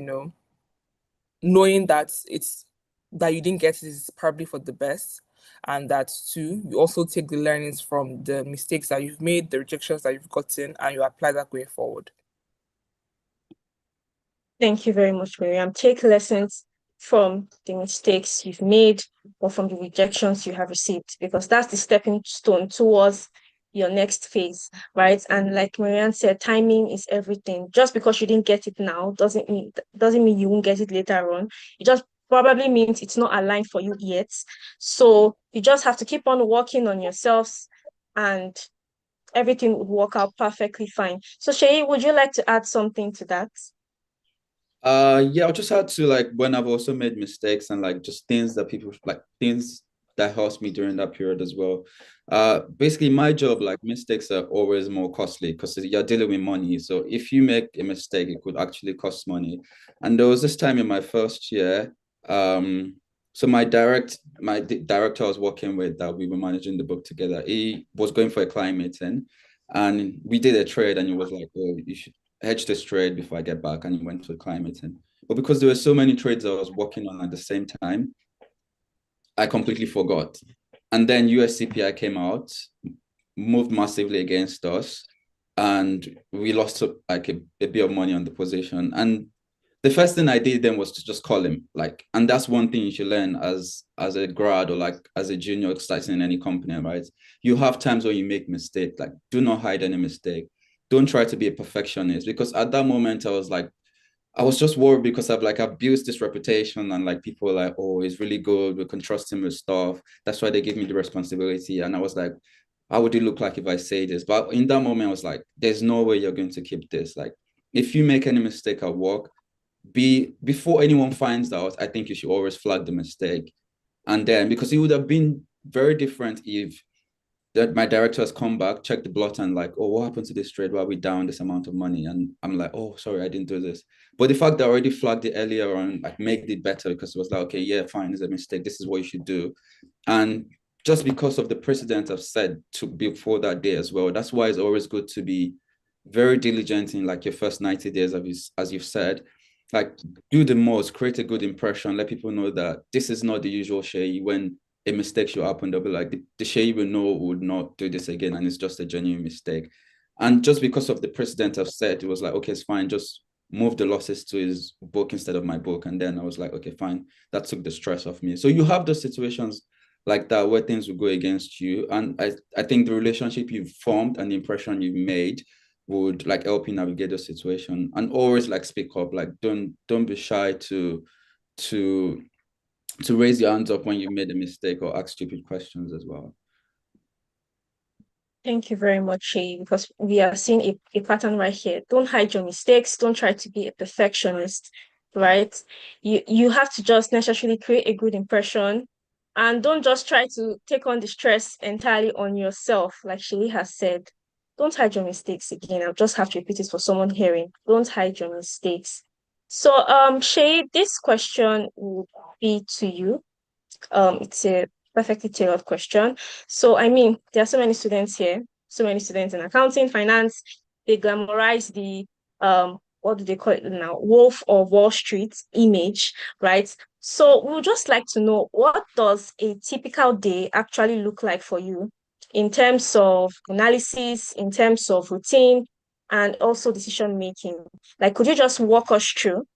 Speaker 4: knowing that you didn't get it is probably for the best, and that too, you also take the learnings from the mistakes that you've made, the rejections that you've gotten, and you apply that going forward.
Speaker 1: Thank you very much, Miriam. Take lessons from the mistakes you've made or from the rejections you have received, because that's the stepping stone towards your next phase, right? And like Marianne said, timing is everything. Just because you didn't get it now doesn't mean you won't get it later on. It just probably means it's not aligned for you yet. So you just have to keep on working on yourselves, and everything would work out perfectly fine. So Shay, would you like to add something to that?
Speaker 2: Yeah, I just had to, like, when I've also made mistakes and like just things that people like things that helps me during that period as well. Basically my job, like mistakes are always more costly because you're dealing with money. So if you make a mistake, it could actually cost money. And there was this time in my first year, so my director I was working with, that we were managing the book together, he was going for a client meeting and we did a trade and he was like, oh, you should hedge this trade before I get back, and he went to a client meeting. But because there were so many trades I was working on at the same time, I completely forgot. And then US CPI came out, moved massively against us, and we lost like a bit of money on the position. And the first thing I did then was to just call him, like, and that's one thing you should learn as a grad or like as a junior starting in any company, right? You have times when you make mistakes. Like, do not hide any mistake. Don't try to be a perfectionist, because at that moment I was like, I was just worried because I've built this reputation and like people were like, oh, he's really good, we can trust him with stuff. That's why they gave me the responsibility. And I was like, how would it look like if I say this? But in that moment I was like, there's no way you're going to keep this. Like, if you make any mistake at work, before anyone finds out, I think you should always flag the mistake. And then, because it would have been very different if that my director has come back, checked the blot, and like, oh, what happened to this trade? Why are we down this amount of money? And I'm like, oh, sorry, I didn't do this. But the fact that I already flagged it earlier on, like, made it better, because it was like, okay, yeah, fine, it's a mistake. This is what you should do. And just because of the precedent I've said to before that day as well, that's why it's always good to be very diligent in like your first 90 days, as you've said. Like, do the most, create a good impression, let people know that this is not the usual Shay. When a mistake should happen, they'll be like, the Shay will know would not do this again, and it's just a genuine mistake. And just because of the precedent I've set, it was like, okay, it's fine, just move the losses to his book instead of my book. And then I was like, okay, fine, that took the stress off me. So you have those situations like that where things will go against you. And I think the relationship you've formed and the impression you've made would like help you navigate the situation. And always like speak up, like don't be shy to raise your hands up when you made a mistake or ask stupid questions as well.
Speaker 1: Thank you very much, Shay, because we are seeing a pattern right here. Don't hide your mistakes. Don't try to be a perfectionist, right? You have to just necessarily create a good impression, and don't just try to take on the stress entirely on yourself, like Shay has said. Don't hide your mistakes again. I'll just have to repeat it for someone hearing. Don't hide your mistakes. So, Shay, this question will be to you. It's a perfectly tailored question. So, I mean, there are so many students here, so many students in accounting, finance. They glamorize the what do they call it now? Wolf of Wall Street image, right? So we would just like to know, what does a typical day actually look like for you in terms of analysis, in terms of routine, and also decision making? Like, could you just walk us through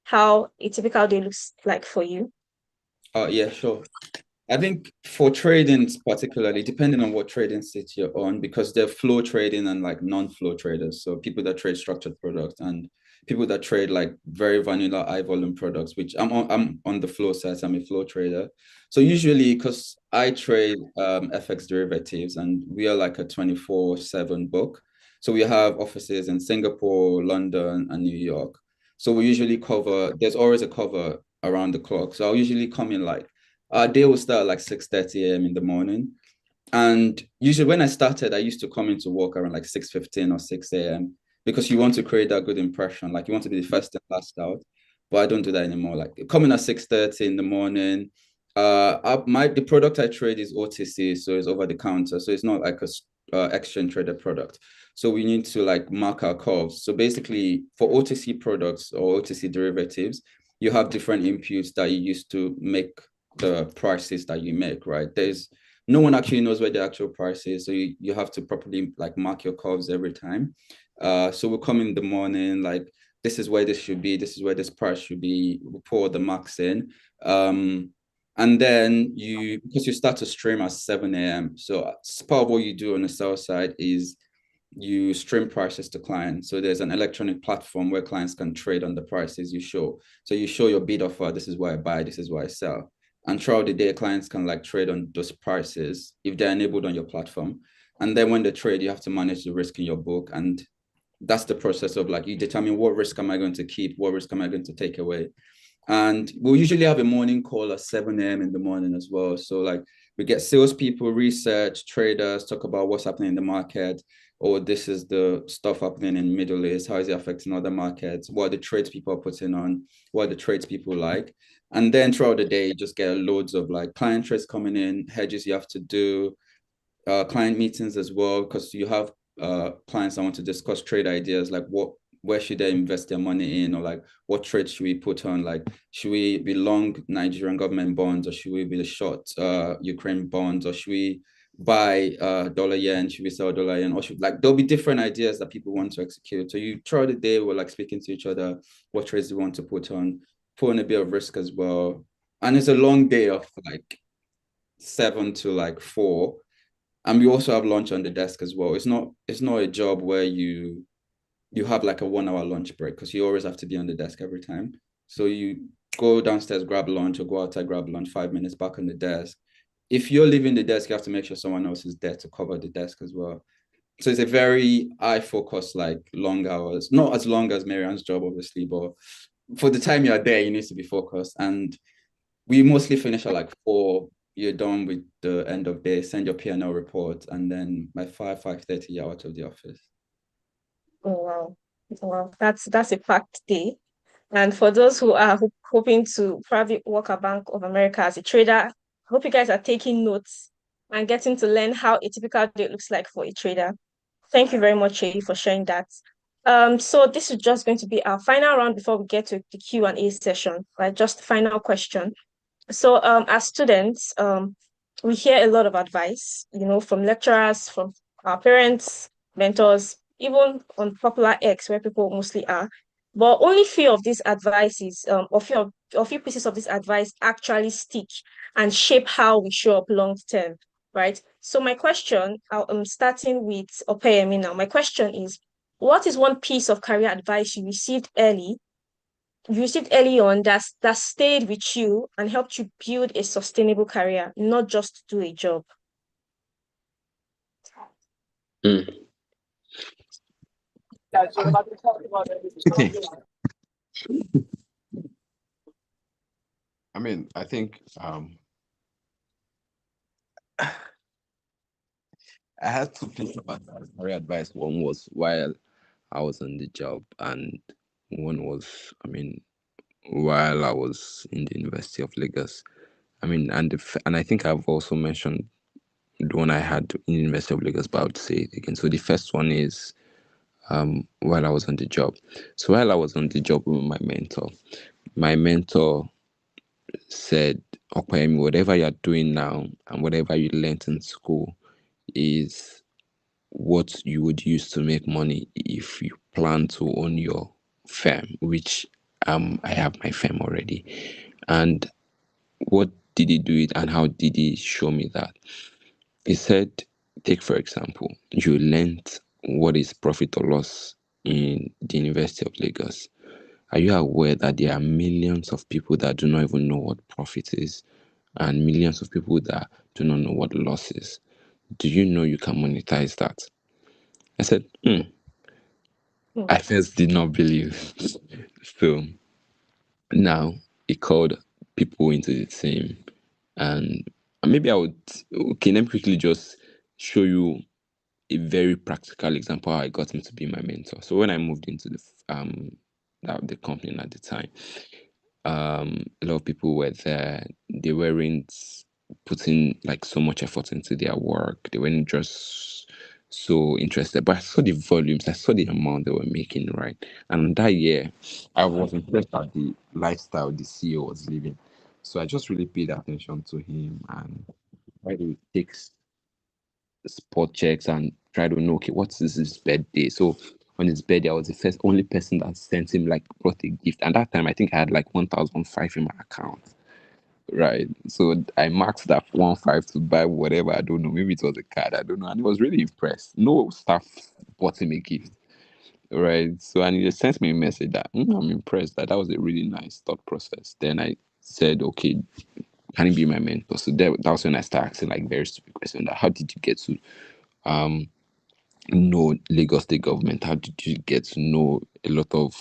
Speaker 1: how a typical day looks like for you?
Speaker 2: Yeah, sure. I think for trading particularly, depending on what trading state you're on, because there are flow trading and like non-flow traders. So people that trade structured products and people that trade like very vanilla high volume products, which I'm on the flow side, so I'm a flow trader. So usually, because I trade FX derivatives and we are like a 24/7 book. So we have offices in Singapore, London, and New York. So we usually there's always a cover around the clock. So I'll usually come in like our day will start like 6:30 a.m. in the morning. And usually when I started, I used to come into work around like 6:15 or 6 a.m. because you want to create that good impression. Like, you want to be the first and last out. But I don't do that anymore. Like, coming at 6:30 in the morning. The product I trade is OTC, so it's over the counter. So it's not like a exchange traded product. So we need to like mark our curves. So basically for OTC products or OTC derivatives, you have different inputs that you use to make the prices that you make, right? No one actually knows where the actual price is. So you have to properly like mark your curves every time. So we'll come in the morning, like this is where this should be, this is where this price should be, we'll put all the marks in. And then because you start to stream at 7 a.m. So part of what you do on the sell side is you stream prices to clients. So there's an electronic platform where clients can trade on the prices you show. So you show your bid offer, this is where I buy, this is where I sell. And throughout the day, clients can like trade on those prices if they're enabled on your platform. And then when they trade, you have to manage the risk in your book. And that's the process of like, you determine what risk am I going to keep, what risk am I going to take away. And we'll usually have a morning call at 7 a.m. in the morning as well. So like we get salespeople, research, traders, talk about what's happening in the market. Or this is the stuff happening in Middle East. How is it affecting other markets? What are the trades people are putting on? What are the trades people like? And then throughout the day, you just get loads of like client trades coming in, hedges you have to do, client meetings as well, because you have clients that want to discuss trade ideas, like where should they invest their money in, or like what trades should we put on? Like, should we be long Nigerian government bonds, or should we be the short Ukraine bonds, or should we buy dollar yen? Should we sell dollar yen? Or should like there'll be different ideas that people want to execute. So you throughout the day, we're like speaking to each other, what trades do we want to put on a bit of risk as well. And it's a long day of like 7 to like 4. And we also have lunch on the desk as well. It's not a job where you have like a 1 hour lunch break, because you always have to be on the desk every time. So you go downstairs, grab lunch, or go outside, grab lunch, 5 minutes back on the desk. If you're leaving the desk, you have to make sure someone else is there to cover the desk as well. So it's a very high focus, like long hours, not as long as Marianne's job, obviously, but for the time you're there, you need to be focused. And we mostly finish at like 4. You're done with the end of day, send your P&L report, and then by 5:30, you're out of the office.
Speaker 1: Oh, wow. That's a packed day. And for those who are hoping to probably work at Bank of America as a trader, I hope you guys are taking notes and getting to learn how a typical day looks like for a trader. Thank you very much, Shay, for sharing that. So this is just going to be our final round before we get to the Q&A session, right? Just final question. So as students, we hear a lot of advice, from lecturers, from our parents, mentors, even on popular X where people mostly are. But only few of these advices, or few pieces of this advice actually stick and shape how we show up long term, right? So my question, I'm starting with Opeyemi now. My question is, what is one piece of career advice you received early on that stayed with you and helped you build a sustainable career, not just do a job?
Speaker 3: I mean, I think I had to think about that career advice. One was while I was on the job, and one was, while I was in the University of Lagos. And I think I've also mentioned the one I had in the University of Lagos, but I would say it again. So the first one is while I was on the job. So while I was on the job with my mentor said, Opeyemi, whatever you're doing now and whatever you learned in school is what you would use to make money if you plan to own your firm, which I have my firm already. And what did he do it, and how did he show me that? He said, take for example, you learned what is profit or loss in the University of Lagos. Are you aware that there are millions of people that do not even know what profit is, and millions of people that do not know what loss is? Do you know you can monetize that? I said, I first did not believe. So now he called people into the team, and maybe let me quickly just show you a very practical example how I got him to be my mentor. So when I moved into the company at the time, a lot of people were there. They weren't putting like so much effort into their work. They weren't just so interested. But I saw the volumes, I saw the amount they were making, right? And that year, I was impressed at the lifestyle the CEO was living. So I just really paid attention to him and tried to take spot checks and try to know, okay, what is his birthday? So on his birthday. I was the only person that sent him like brought a gift. And that time I think I had like 1,005 in my account. Right. So I marked that 1,500 to buy whatever. I don't know. Maybe it was a card. I don't know. And he was really impressed. No staff bought him a gift. Right. So and he just sent me a message that I'm impressed. That was a really nice thought process. Then I said, okay, can he be my mentor? So that was when I started asking like very stupid questions. That how did you get to know Lagos State government? How did you get to know a lot of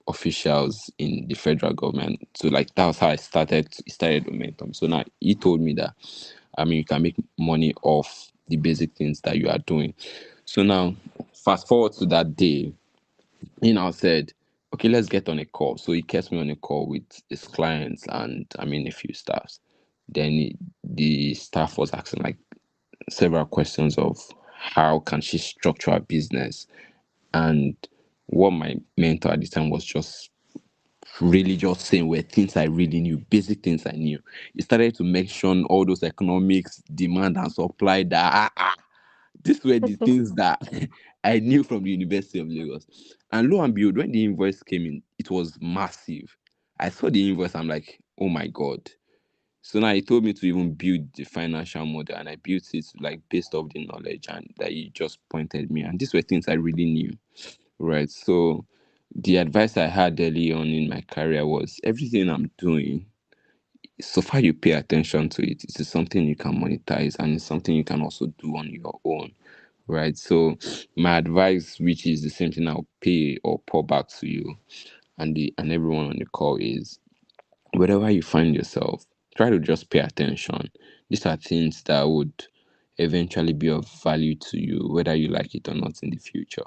Speaker 3: officials in the federal government? So like that was how I started Momentum. So now he told me that you can make money off the basic things that you are doing. So now fast forward to that day, he now said, okay, let's get on a call. So he kept me on a call with his clients and a few staffs. Then the staff was asking like several questions of how can she structure a business, and what my mentor at the time was just really just saying were things I really knew, basic things I knew. He started to mention all those economics, demand and supply that these were the things that I knew from the University of Lagos. And lo and behold, when the invoice came in, it was massive. I saw the invoice, I'm like, oh my God. So now he told me to even build the financial model, and I built it like based off the knowledge and that he just pointed me. And these were things I really knew, right? So the advice I had early on in my career was everything I'm doing, so far you pay attention to it, it is something you can monetize and it's something you can also do on your own, right? So my advice, which is the same thing I'll pay or pour back to you and everyone on the call, is wherever you find yourself, try to just pay attention. These are things that would eventually be of value to you, whether you like it or not in the future.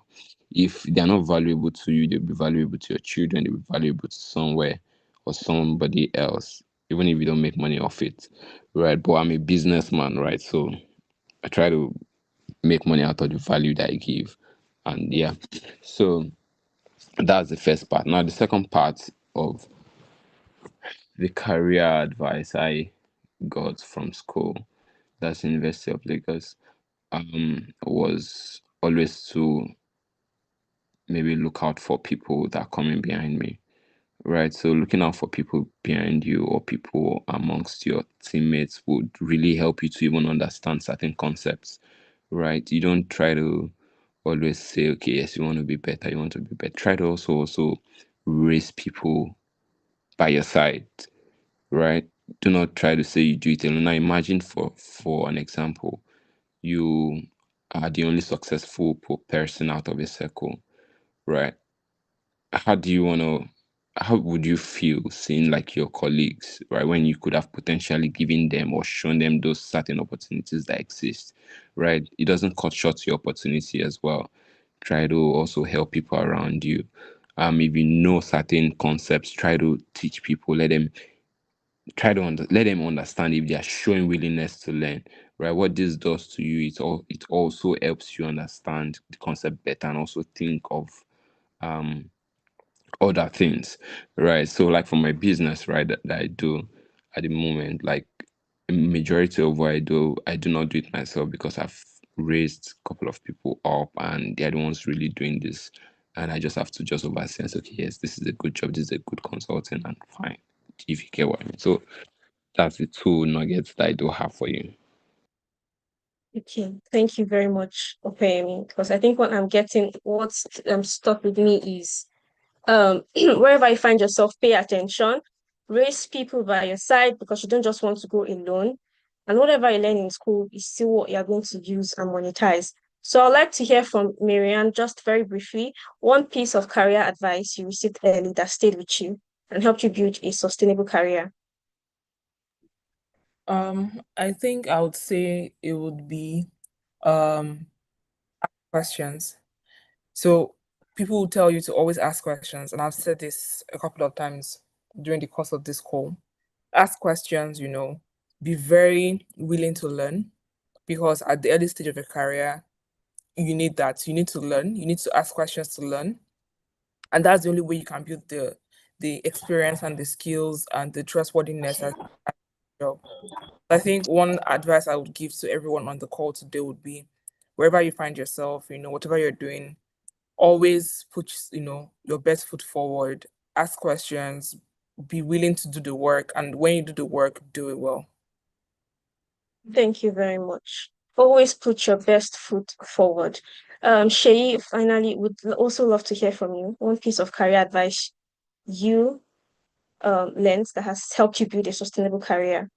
Speaker 3: If they're not valuable to you, they'll be valuable to your children, they'll be valuable to somewhere or somebody else, even if you don't make money off it, right? But I'm a businessman, right? So I try to make money out of the value that I give. And yeah, so that's the first part. Now, the second part of the career advice I got from school, that's University of Lagos, was always to maybe look out for people that are coming behind me, right? So looking out for people behind you or people amongst your teammates would really help you to even understand certain concepts, right? You don't try to always say, okay, yes, you want to be better, you want to be better. Try to also raise people by your side, right? Do not try to say you do it alone. Now imagine for an example, you are the only successful person out of a circle, right? How do you want to, how would you feel seeing like your colleagues, right, when you could have potentially given them or shown them those certain opportunities that exist, right? It doesn't cut short your opportunity as well. Try to also help people around you. If you know certain concepts, try to teach people, let them let them understand if they are showing willingness to learn, right? What this does to you, it also helps you understand the concept better and also think of other things, right? So like for my business, right, that I do at the moment, like a majority of what I do not do it myself because I've raised a couple of people up and they're the ones really doing this, and I just have to just oversee and say, okay, yes, this is a good job, this is a good consulting, and fine, if you get what I mean. So that's the two nuggets that I do have for you.
Speaker 1: Okay, thank you very much, Opeyemi, because I think what's stuck with me is wherever you find yourself, pay attention, raise people by your side because you don't just want to go alone. And whatever you learn in school is still what you're going to use and monetize. So I'd like to hear from Marianne just very briefly, one piece of career advice you received early that stayed with you and helped you build a sustainable career.
Speaker 4: I think I would say it would be um questions. So people will tell you to always ask questions, and I've said this a couple of times during the course of this call. Ask questions, be very willing to learn, because at the early stage of your career, you need that. You need to learn, you need to ask questions to learn. And that's the only way you can build the experience and the skills and the trustworthiness as a job. I think one advice I would give to everyone on the call today would be, wherever you find yourself, whatever you're doing, always put, your best foot forward, ask questions, be willing to do the work, and when you do the work, do it well.
Speaker 1: Thank you very much. Always put your best foot forward. Sheyi, finally, would also love to hear from you. One piece of career advice you learned that has helped you build a sustainable career.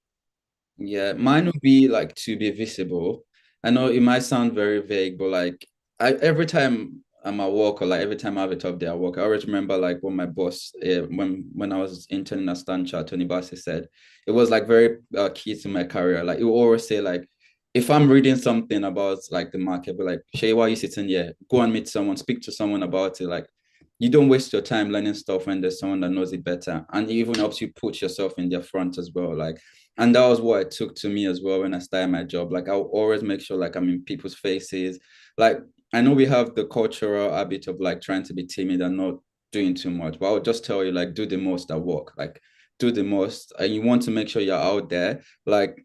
Speaker 2: Yeah, mine would be like to be visible. I know it might sound very vague, but like every time I'm at work, or like every time I have a tough day at work, I always remember like what my boss, when I was interning at Stancha, Tony Bassi said, it was like very key to my career. Like he would always say like, if I'm reading something about like the market, but like, Shay, why are you sitting here? Go and meet someone, speak to someone about it. Like, you don't waste your time learning stuff when there's someone that knows it better, and it even helps you put yourself in their front as well. Like, and that was what it took to me as well when I started my job. Like, I'll always make sure like I'm in people's faces. Like, I know we have the cultural habit of like trying to be timid and not doing too much, but I'll just tell you, like, do the most at work. Like, do the most, and you want to make sure you're out there. Like,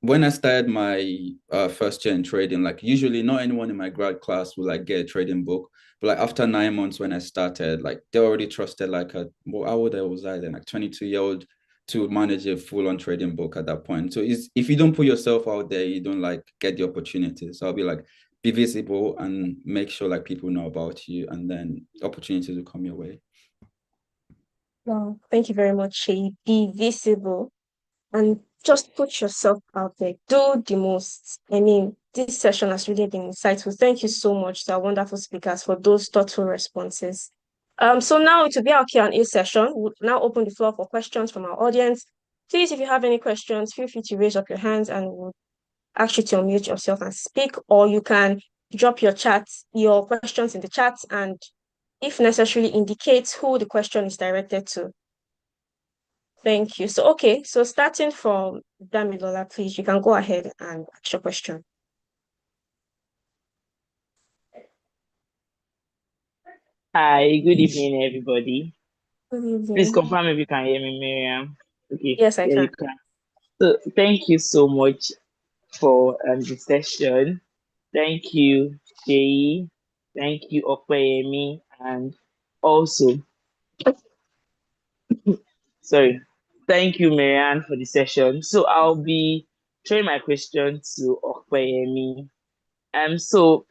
Speaker 2: when I started my first year in trading, like usually not anyone in my grad class will like get a trading book. But like after 9 months when I started, like they already trusted like how old was I then? Like 22-year-old to manage a full-on trading book at that point. So if you don't put yourself out there, you don't like get the opportunity. So I'll be like, be visible and make sure like people know about you, and then opportunities will come your way.
Speaker 1: Wow, thank you very much, Sheyi. Be visible and just put yourself out there. Do the most. I mean, this session has really been insightful. Thank you so much to our wonderful speakers for those thoughtful responses. So now it will be our Q&A session. We'll now open the floor for questions from our audience. Please, if you have any questions, feel free to raise up your hands and we'll ask you to unmute yourself and speak, or you can drop your questions in the chat, and if necessary, indicate who the question is directed to. Thank you. So, okay, so starting from Damilola, please, you can go ahead and ask your question.
Speaker 6: Hi, good evening, everybody.
Speaker 1: Good evening.
Speaker 6: Please confirm if you can hear me, Miriam. Okay.
Speaker 1: Yes, I
Speaker 6: yeah,
Speaker 1: can.
Speaker 6: you can. So thank you so much for the session. Thank you, Jay. Thank you, Opeyemi, and also, sorry, thank you, Marianne, for the session. So I'll be throwing my question to Opeyemi. So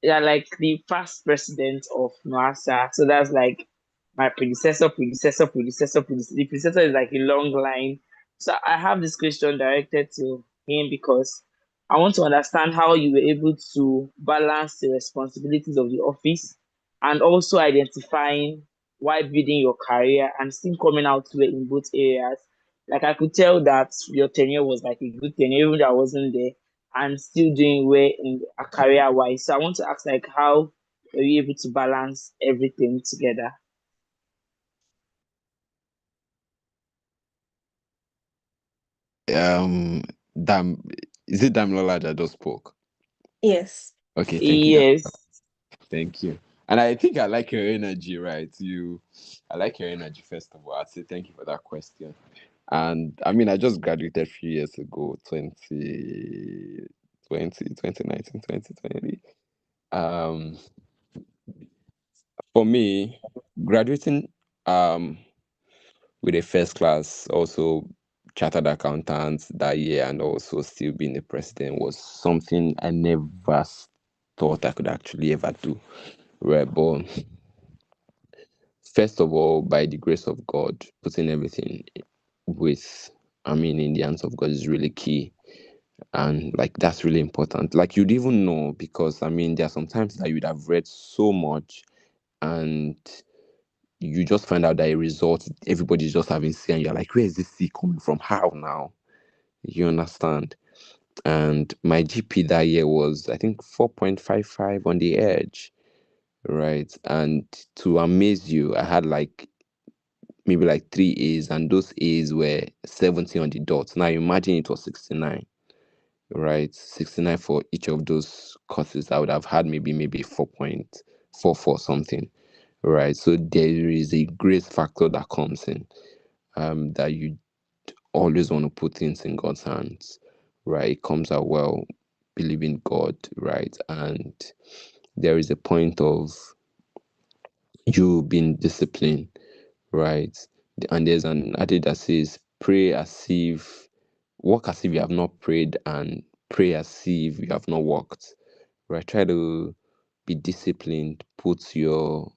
Speaker 6: yeah, like the past president of NOASA. So that's like my predecessor. The predecessor is like a long line. So I have this question directed to him because I want to understand how you were able to balance the responsibilities of the office and also identifying why building your career and still coming out well in both areas. Like I could tell that your tenure was like a good tenure, even though I wasn't there, and still doing well in a career wise. So I want to ask like how are you able to balance everything together?
Speaker 3: Dam, is it Damilola that just spoke?
Speaker 1: Yes.
Speaker 3: Okay, thank you.
Speaker 6: Yes.
Speaker 3: Thank you. And I think I like your energy, right? I like your energy, first of all. I'd say thank you for that question. And I mean, I just graduated a few years ago, 2019, 2020. For me, graduating with a first class, also chartered accountant that year, and also still being the president was something I never thought I could actually ever do. Right, but first of all, by the grace of God, putting everything in the hands of God is really key. And like that's really important. Like you'd even know, because there are some times that you'd have read so much and you just find out that a result everybody's just having C, and you're like, where is this C coming from? How now? You understand? And my GP that year was, I think, 4.55 on the edge, right? And to amaze you, I had like maybe like 3 A's, and those A's were 70 on the dot. Now imagine it was 69, right? 69 for each of those courses. I would have had maybe 4.44 something, right? So there is a grace factor that comes in, that you always want to put things in God's hands, right? It comes out well, believe in God, right? And there is a point of you being disciplined, right? And there's an adage that says, walk as if you have not prayed, and pray as if you have not walked, right? Try to be disciplined, put your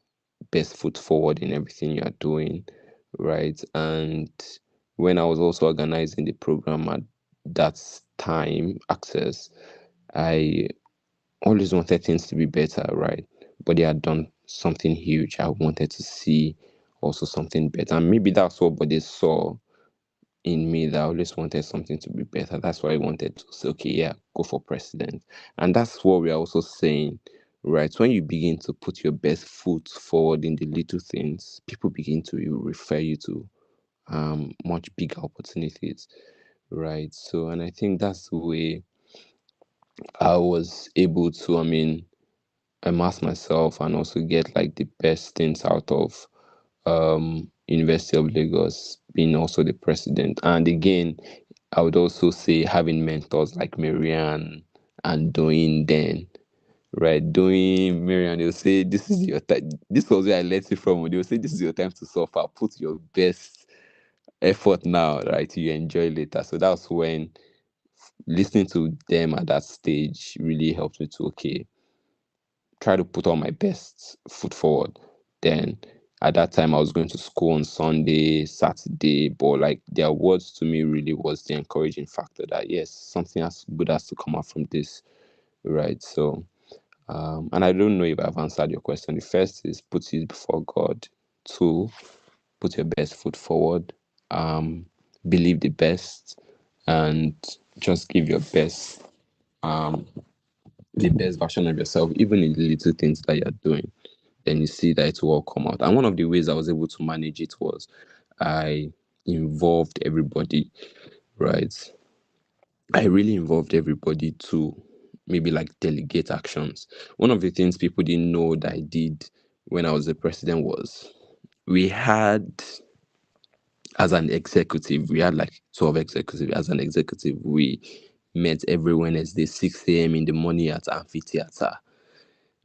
Speaker 3: best foot forward in everything you are doing, right? And when I was also organizing the program at that time, Access, I always wanted things to be better, right? But they had done something huge. I wanted to see also something better. And maybe that's what they saw in me, that I always wanted something to be better. That's why I wanted to say, okay, yeah, go for president. And that's what we're also saying, right? When you begin to put your best foot forward in the little things, people begin to refer you to much bigger opportunities, right? So, and I think that's the way I was able to, immerse myself and also get like the best things out of University of Lagos, being also the president. And again, I would also say having mentors like Marianne and Doing then, right? Doing Marianne, they'll say, this is your time. This was where I learned it from. They'll say, this is your time to suffer. Put your best effort now, right? You enjoy later. So that's when listening to them at that stage really helped me to, okay, try to put all my best foot forward. Then at that time I was going to school on Sunday, Saturday, but like their words to me really was the encouraging factor that yes, something as good has to come out from this, right? So and I don't know if I've answered your question. The first is put it before God. 2, put your best foot forward. Believe the best, and just give your best, the best version of yourself, even in the little things that you're doing. Then you see that it will all come out. And one of the ways I was able to manage it was I involved everybody, right? I really involved everybody to maybe like delegate actions. One of the things people didn't know that I did when I was the president was we had, as an executive, we had like 12 executives. As an executive, we met every Wednesday, 6 a.m. in the morning at amphitheater,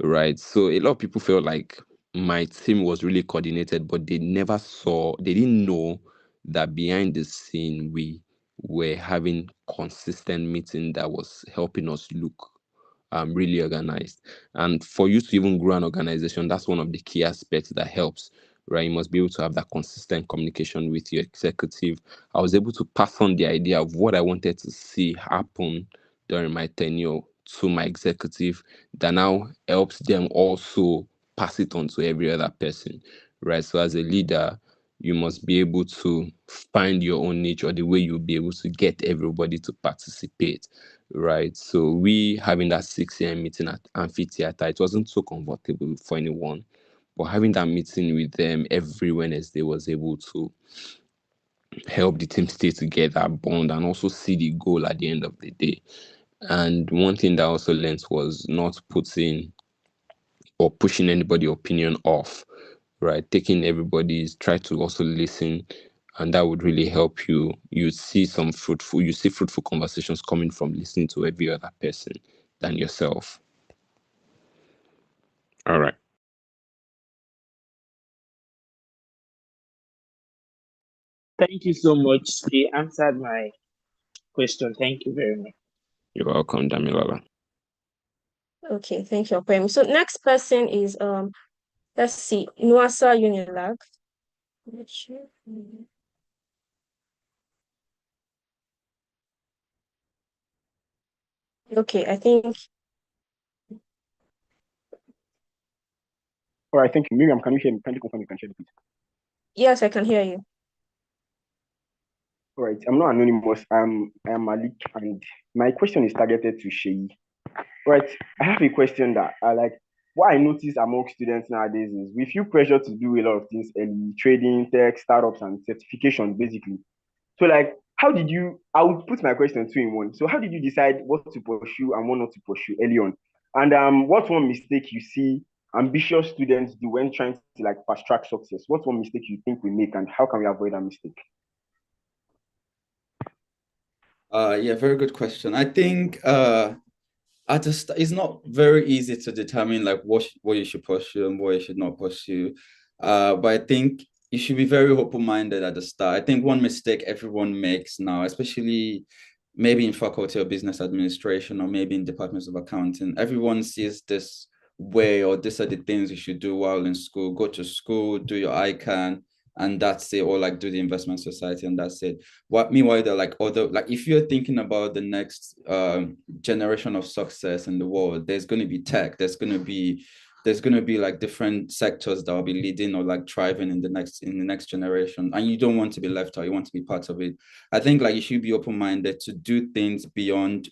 Speaker 3: right? So a lot of people felt like my team was really coordinated, but they didn't know that behind the scene we were having consistent meeting that was helping us look really organized. And for you to even grow an organization, that's one of the key aspects that helps, right? You must be able to have that consistent communication with your executive. I was able to pass on the idea of what I wanted to see happen during my tenure to my executive, that now helps them also pass it on to every other person, right? So as a leader, you must be able to find your own niche, or the way you'll be able to get everybody to participate, right? So we having that 6 a.m. meeting at amphitheater, it wasn't so comfortable for anyone, but having that meeting with them every Wednesday was able to help the team stay together, bond, and also see the goal at the end of the day. And one thing that I also learned was not putting or pushing anybody's opinion off, right? Try to also listen, and that would really help you. You see fruitful conversations coming from listening to every other person than yourself. All right.
Speaker 6: Thank you so much. You answered my question. Thank you very much.
Speaker 3: You're welcome, Damilola.
Speaker 1: Okay, thank you, Opeyemi. So next person is let's see, Nwasa Unilag. Okay, I think.
Speaker 7: All right, thank you. Miriam, can you hear me? Can you confirm you can hear me, please?
Speaker 1: Yes, I can hear you.
Speaker 7: All right, I'm not anonymous. I am Malik, and my question is targeted to Sheyi. Right, I have a question that I like. What I notice among students nowadays is we feel pressure to do a lot of things early, trading, tech, startups, and certification, basically. So, like, I would put my question 2 in 1. So, how did you decide what to pursue and what not to pursue early on? And what's one mistake you see ambitious students do when trying to like fast track success? What's one mistake you think we make, and how can we avoid that mistake?
Speaker 2: Yeah, very good question. I think it's not very easy to determine like what you should pursue and what you should not pursue. But I think you should be very open-minded at the start. I think one mistake everyone makes now, especially maybe in faculty of business administration or maybe in departments of accounting, everyone sees this way or these are the things you should do while in school. Go to school, do your ICANN, and that's it, or like do the investment society and that's it. Meanwhile, they're like other, like if you're thinking about the next generation of success in the world, there's going to be tech, there's going to be like different sectors that will be leading or like thriving in the next generation, and you don't want to be left out, you want to be part of it. I think like you should be open-minded to do things beyond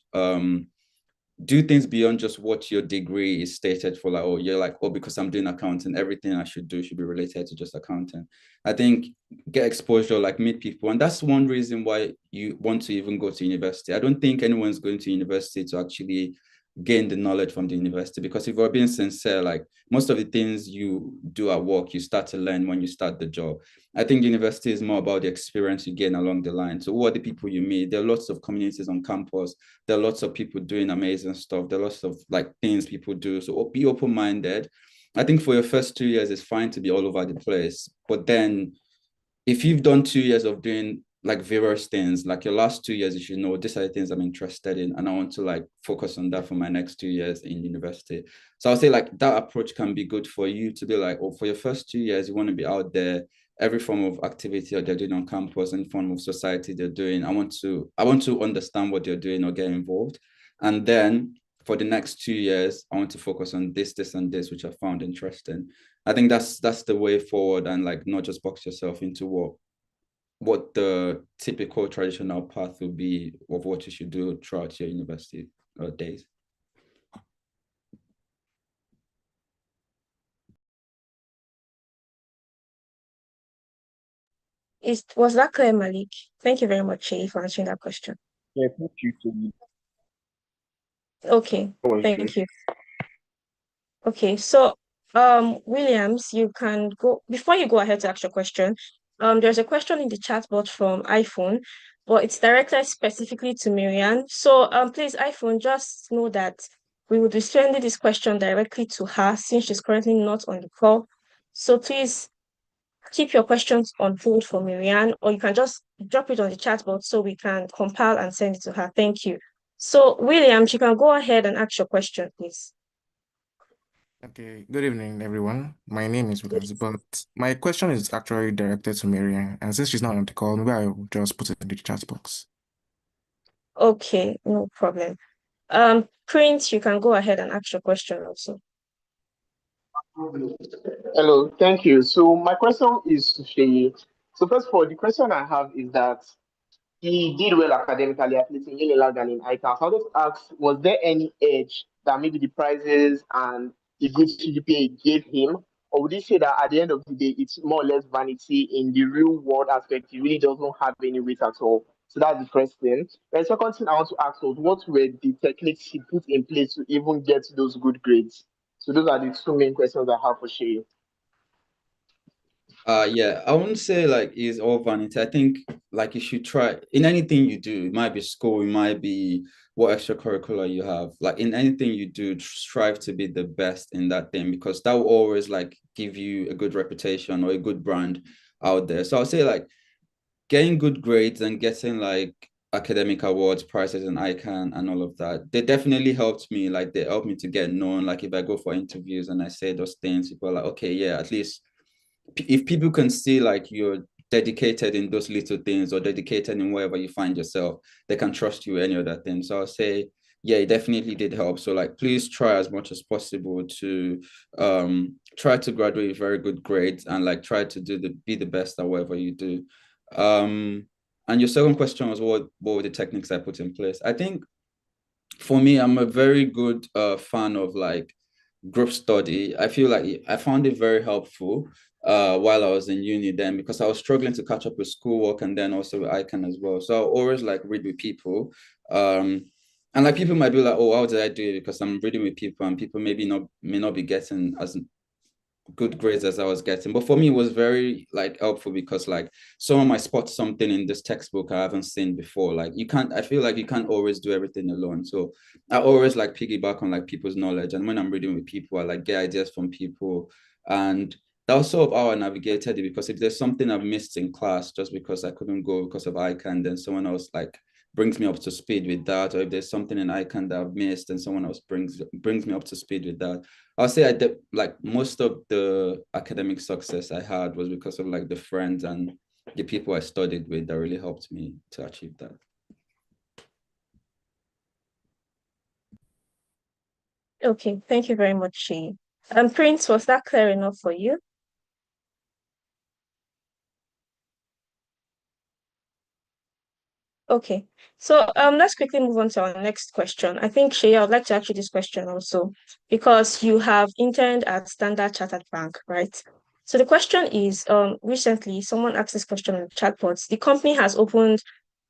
Speaker 2: just what your degree is stated for. Like, oh, you're like, oh, because I'm doing accounting, everything I should do should be related to just accounting. I think get exposure, like meet people. And that's one reason why you want to even go to university. I don't think anyone's going to university to actually gain the knowledge from the university, because if we're being sincere, like most of the things you do at work, you start to learn when you start the job. I think university is more about the experience you gain along the line. So what are the people you meet? There are lots of communities on campus. There are lots of people doing amazing stuff. There are lots of like things people do. So be open-minded. I think for your first 2 years, it's fine to be all over the place. But then if you've done 2 years of doing like various things, like your last 2 years, you should know these are the things I'm interested in, and I want to like focus on that for my next 2 years in university. So I'll say like that approach can be good for you to be like, oh, for your first 2 years, you want to be out there, every form of activity that they're doing on campus, any form of society they're doing. I want to understand what they're doing or get involved. And then for the next 2 years, I want to focus on this, and this, which I found interesting. I think that's the way forward, and like not just box yourself into what the typical traditional path will be of what you should do throughout your university days.
Speaker 1: Was that clear, Malik? Thank you very much, Shay, for answering that question.
Speaker 7: Yeah, thank you. Shay.
Speaker 1: Okay,
Speaker 7: That was
Speaker 1: thank
Speaker 7: great.
Speaker 1: you. Okay, so Williams, you can go before you go ahead to ask your question. There's a question in the chat box from iPhone, but it's directed specifically to Marianne. So please, iPhone, just know that we will be sending this question directly to her since she's currently not on the call. So please keep your questions on hold for Marianne, or you can just drop it on the chat box so we can compile and send it to her. Thank you. So Williams, you can go ahead and ask your question, please.
Speaker 8: Okay, good evening, everyone. My name is Williams, but my question is actually directed to Marianne, and since she's not on the call, maybe I'll just put it in the chat box.
Speaker 1: Okay, no problem. Prince, you can go ahead and ask your question also.
Speaker 9: Hello, thank you. So my question is to Shay. So first of all, the question I have is that he did well academically, at least in Unilag and in ICANN. So I'll just ask, was there any edge that maybe the prizes and the good CGPA gave him? Or would you say that at the end of the day, it's more or less vanity in the real world aspect? He really doesn't have any weight at all. So that's the first thing. The second thing I want to ask was, what were the techniques he put in place to even get those good grades? So those are the two main questions I have for Shay.
Speaker 2: Yeah, I wouldn't say like it's all vanity. I think like you should try in anything you do. It might be school, it might be what extracurricular you have. Like in anything you do, strive to be the best in that thing, because that will always like give you a good reputation or a good brand out there. So I'll say like getting good grades and getting like academic awards, prizes, and ICANN and all of that, they definitely helped me. Like they helped me to get known. Like if I go for interviews and I say those things, people are like, okay, yeah, at least if people can see like you're dedicated in those little things or dedicated in wherever you find yourself, they can trust you any other thing. So I'll say, yeah, it definitely did help. So like, please try as much as possible to try to graduate with very good grades and like try to be the best at whatever you do. And your second question was what were the techniques I put in place? I think for me, I'm a very good fan of like group study. I feel like I found it very helpful while I was in uni then, because I was struggling to catch up with schoolwork and then also with ICANN as well. So I always like read with people. And like people might be like, oh, how did I do it? Because I'm reading with people and people may not be getting good grades as I was getting. But for me, it was very like helpful because like someone might spot something in this textbook I haven't seen before. Like I feel like you can't always do everything alone. So I always like piggyback on like people's knowledge. And when I'm reading with people, I like get ideas from people. And that was sort of how I navigated it, because if there's something I've missed in class just because I couldn't go because of ICANN, then someone else like brings me up to speed with that. Or if there's something in ICANN that I've missed and someone else brings me up to speed with that. I'll say I did like most of the academic success I had was because of like the friends and the people I studied with that really helped me to achieve that.
Speaker 1: Okay, thank you very much, Sheyi. Prince, was that clear enough for you? Okay, so let's quickly move on to our next question. I think, Sheyi, I would like to ask you this question also, because you have interned at Standard Chartered Bank, right? So the question is, recently someone asked this question on the chatbots. The company has opened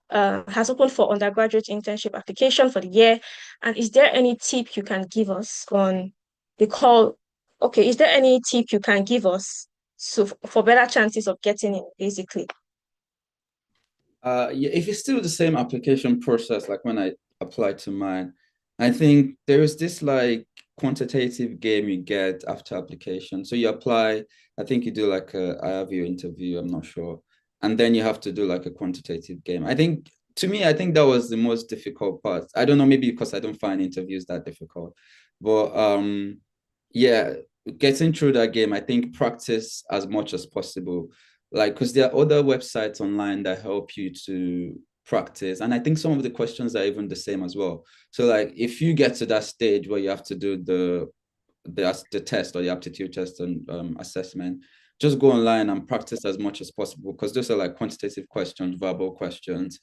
Speaker 1: for undergraduate internship application for the year. And is there any tip you can give us on the call? Okay, is there any tip you can give us for better chances of getting in, basically?
Speaker 2: Yeah, if it's still the same application process, like when I applied to mine, I think there is this like quantitative game you get after application. So you apply, I think you do like a IRView interview, I'm not sure. And then you have to do like a quantitative game. I think to me, I think that was the most difficult part. I don't know, maybe because I don't find interviews that difficult. But yeah, getting through that game, I think practice as much as possible, like because there are other websites online that help you to practice, and I think some of the questions are even the same as well. So like if you get to that stage where you have to do the test or the aptitude test and assessment, just go online and practice as much as possible, because those are like quantitative questions, verbal questions,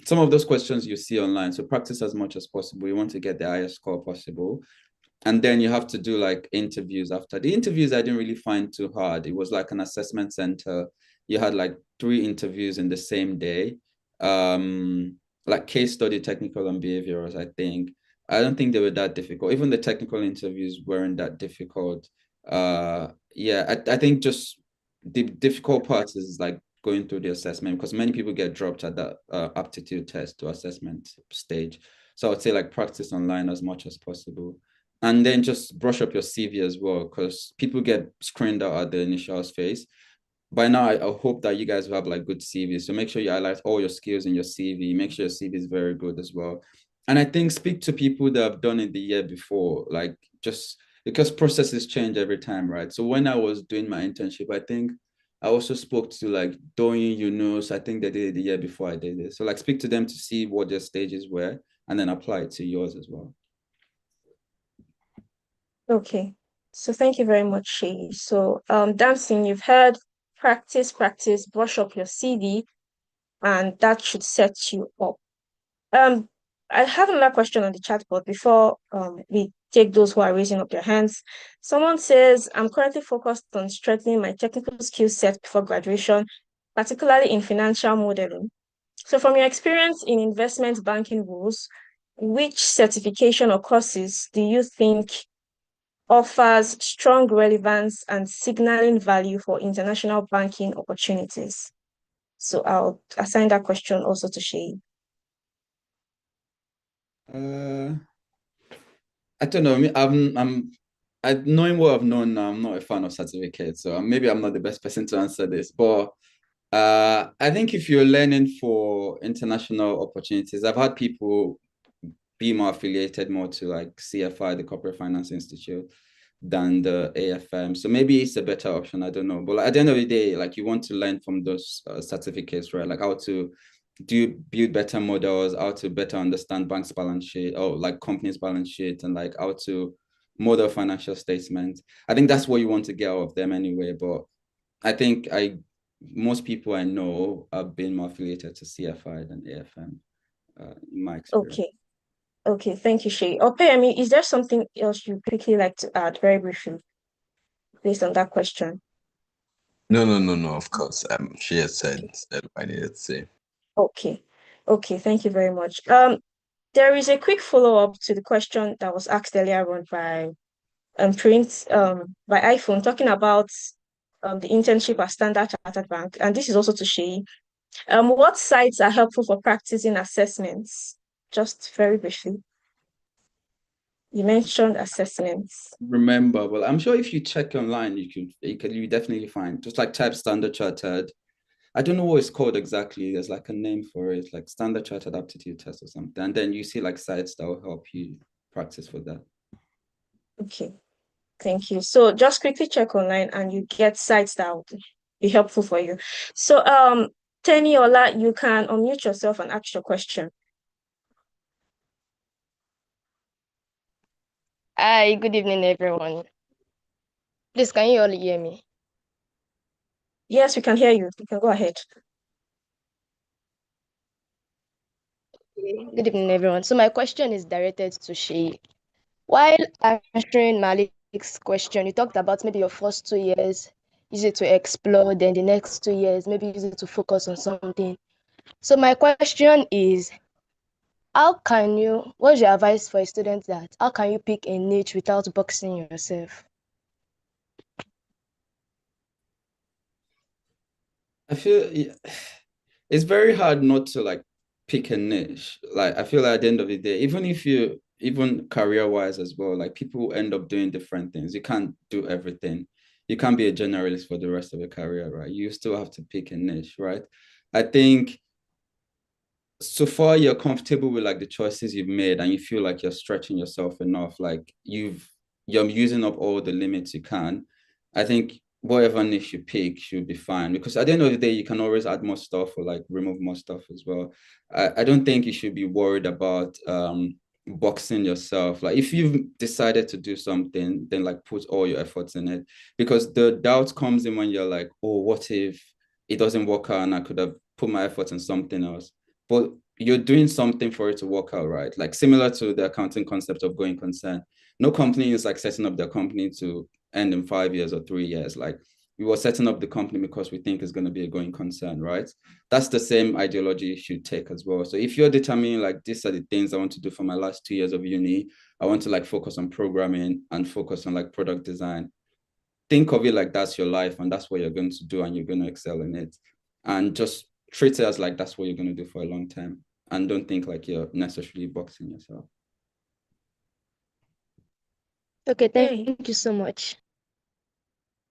Speaker 2: some of those questions you see online. So practice as much as possible. You want to get the highest score possible. And then you have to do like interviews after. The interviews I didn't really find too hard. It was like an assessment center. You had like 3 interviews in the same day. Like case study, technical, and behaviorals, I think. I don't think they were that difficult. Even the technical interviews weren't that difficult. Yeah, I think just the difficult part is like going through the assessment, because many people get dropped at the aptitude test or assessment stage. So I would say like practice online as much as possible. And then just brush up your CV as well, because people get screened out at the initial phase. By now, I hope that you guys will have like good CVs. So make sure you highlight all your skills in your CV. Make sure your CV is very good as well. And I think speak to people that have done it the year before, like just because processes change every time, right? So when I was doing my internship, I think I also spoke to like Doyin Yunus. I think they did it the year before I did it. So like speak to them to see what their stages were and then apply it to yours as well.
Speaker 1: Okay, so thank you very much, Sheyi. So dancing, you've heard practice, brush up your CV, and that should set you up. I have another question on the chat board before we take those who are raising up their hands. Someone says, I'm currently focused on strengthening my technical skill set before graduation, particularly in financial modeling. So from your experience in investment banking rules, which certification or courses do you think offers strong relevance and signaling value for international banking opportunities? So I'll assign that question also to Sheyi.
Speaker 2: I don't know. Knowing what I've known now, I'm not a fan of certificates, so maybe I'm not the best person to answer this. But I think if you're learning for international opportunities, I've had people be more affiliated more to like CFI, the Corporate Finance Institute, than the AFM. So maybe it's a better option. I don't know. But like, at the end of the day, like you want to learn from those certificates, right? Like how to build better models, how to better understand banks' balance sheet or like companies' balance sheet, and like how to model financial statements. I think that's what you want to get out of them anyway. But I think most people I know have been more affiliated to CFI than AFM, in my experience.
Speaker 1: Okay, thank you, Sheyi. Opeyemi, is there something else you quickly like to add, very briefly, based on that question?
Speaker 3: No. Of course, she has said what I needed to say.
Speaker 1: Okay, thank you very much. There is a quick follow-up to the question that was asked earlier on by print by iPhone, talking about the internship at Standard Chartered Bank. And this is also to Sheyi. What sites are helpful for practicing assessments? Just very briefly. You mentioned assessments.
Speaker 2: Remember, well, I'm sure if you check online, you definitely find, just like type Standard Chartered. I don't know what it's called exactly. There's like a name for it, like Standard Chartered Aptitude Test or something. And then you see like sites that will help you practice for that.
Speaker 1: Okay, thank you. So just quickly check online and you get sites that will be helpful for you. So Teniola, you can unmute yourself and ask your question.
Speaker 10: Hi, good evening, everyone. Please, can you all hear me?
Speaker 1: Yes, we can hear you. You can go ahead.
Speaker 10: Good evening, everyone. So my question is directed to Sheyi. While answering Malik's question, you talked about maybe your first 2 years, use it to explore, then the next 2 years, maybe use it to focus on something. So my question is, what's your advice for a student that, how can you pick a niche without boxing yourself?
Speaker 2: I feel it's very hard not to like pick a niche. Like I feel like at the end of the day, even career-wise as well, like people end up doing different things. You can't do everything. You can't be a generalist for the rest of your career, right? You still have to pick a niche, right? I think so far you're comfortable with like the choices you've made and you feel like you're stretching yourself enough, like you're using up all the limits you can. I think whatever niche you pick should be fine, because at the end of the day you can always add more stuff or like remove more stuff as well. I don't think you should be worried about boxing yourself. Like if you've decided to do something, then like put all your efforts in it, because the doubt comes in when you're like, oh, what if it doesn't work out and I could have put my efforts in something else. But you're doing something for it to work out, right? Like similar to the accounting concept of going concern. No company is like setting up their company to end in 5 years or 3 years. Like we were setting up the company because we think it's going to be a going concern, right? That's the same ideology you should take as well. So if you're determining like these are the things I want to do for my last 2 years of uni, I want to like focus on programming and focus on like product design. Think of it like that's your life and that's what you're going to do and you're going to excel in it. And just treat it as like that's what you're going to do for a long time, and don't think like you're necessarily boxing yourself.
Speaker 10: Okay, thank you so much.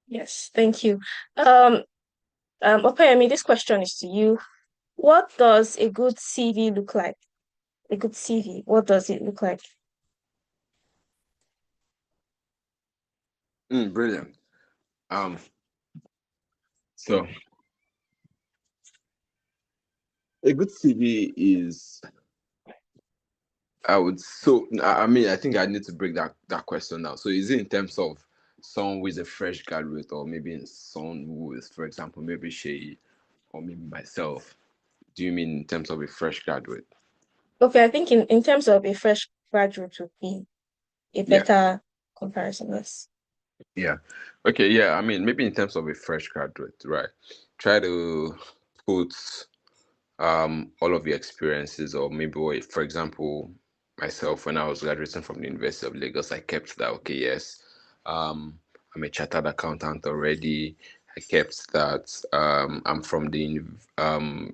Speaker 1: Yes, thank you. Opeyemi, this question is to you. What does a good CV look like? A good CV, what does it look like?
Speaker 3: Brilliant. So a good CV is, I mean, I think I need to break that question down. So is it in terms of someone who is a fresh graduate, or maybe someone who is, for example, maybe Sheyi or maybe myself? Do you mean in terms of a fresh graduate?
Speaker 1: Okay, I think in terms of a fresh graduate would be a better comparison, yes.
Speaker 3: Yeah. Okay, yeah. I mean, maybe in terms of a fresh graduate, right? Try to put all of your experiences, or maybe, for example, myself, when I was graduating from the University of Lagos, I kept that, okay, yes, I'm a chartered accountant already. I kept that I'm from the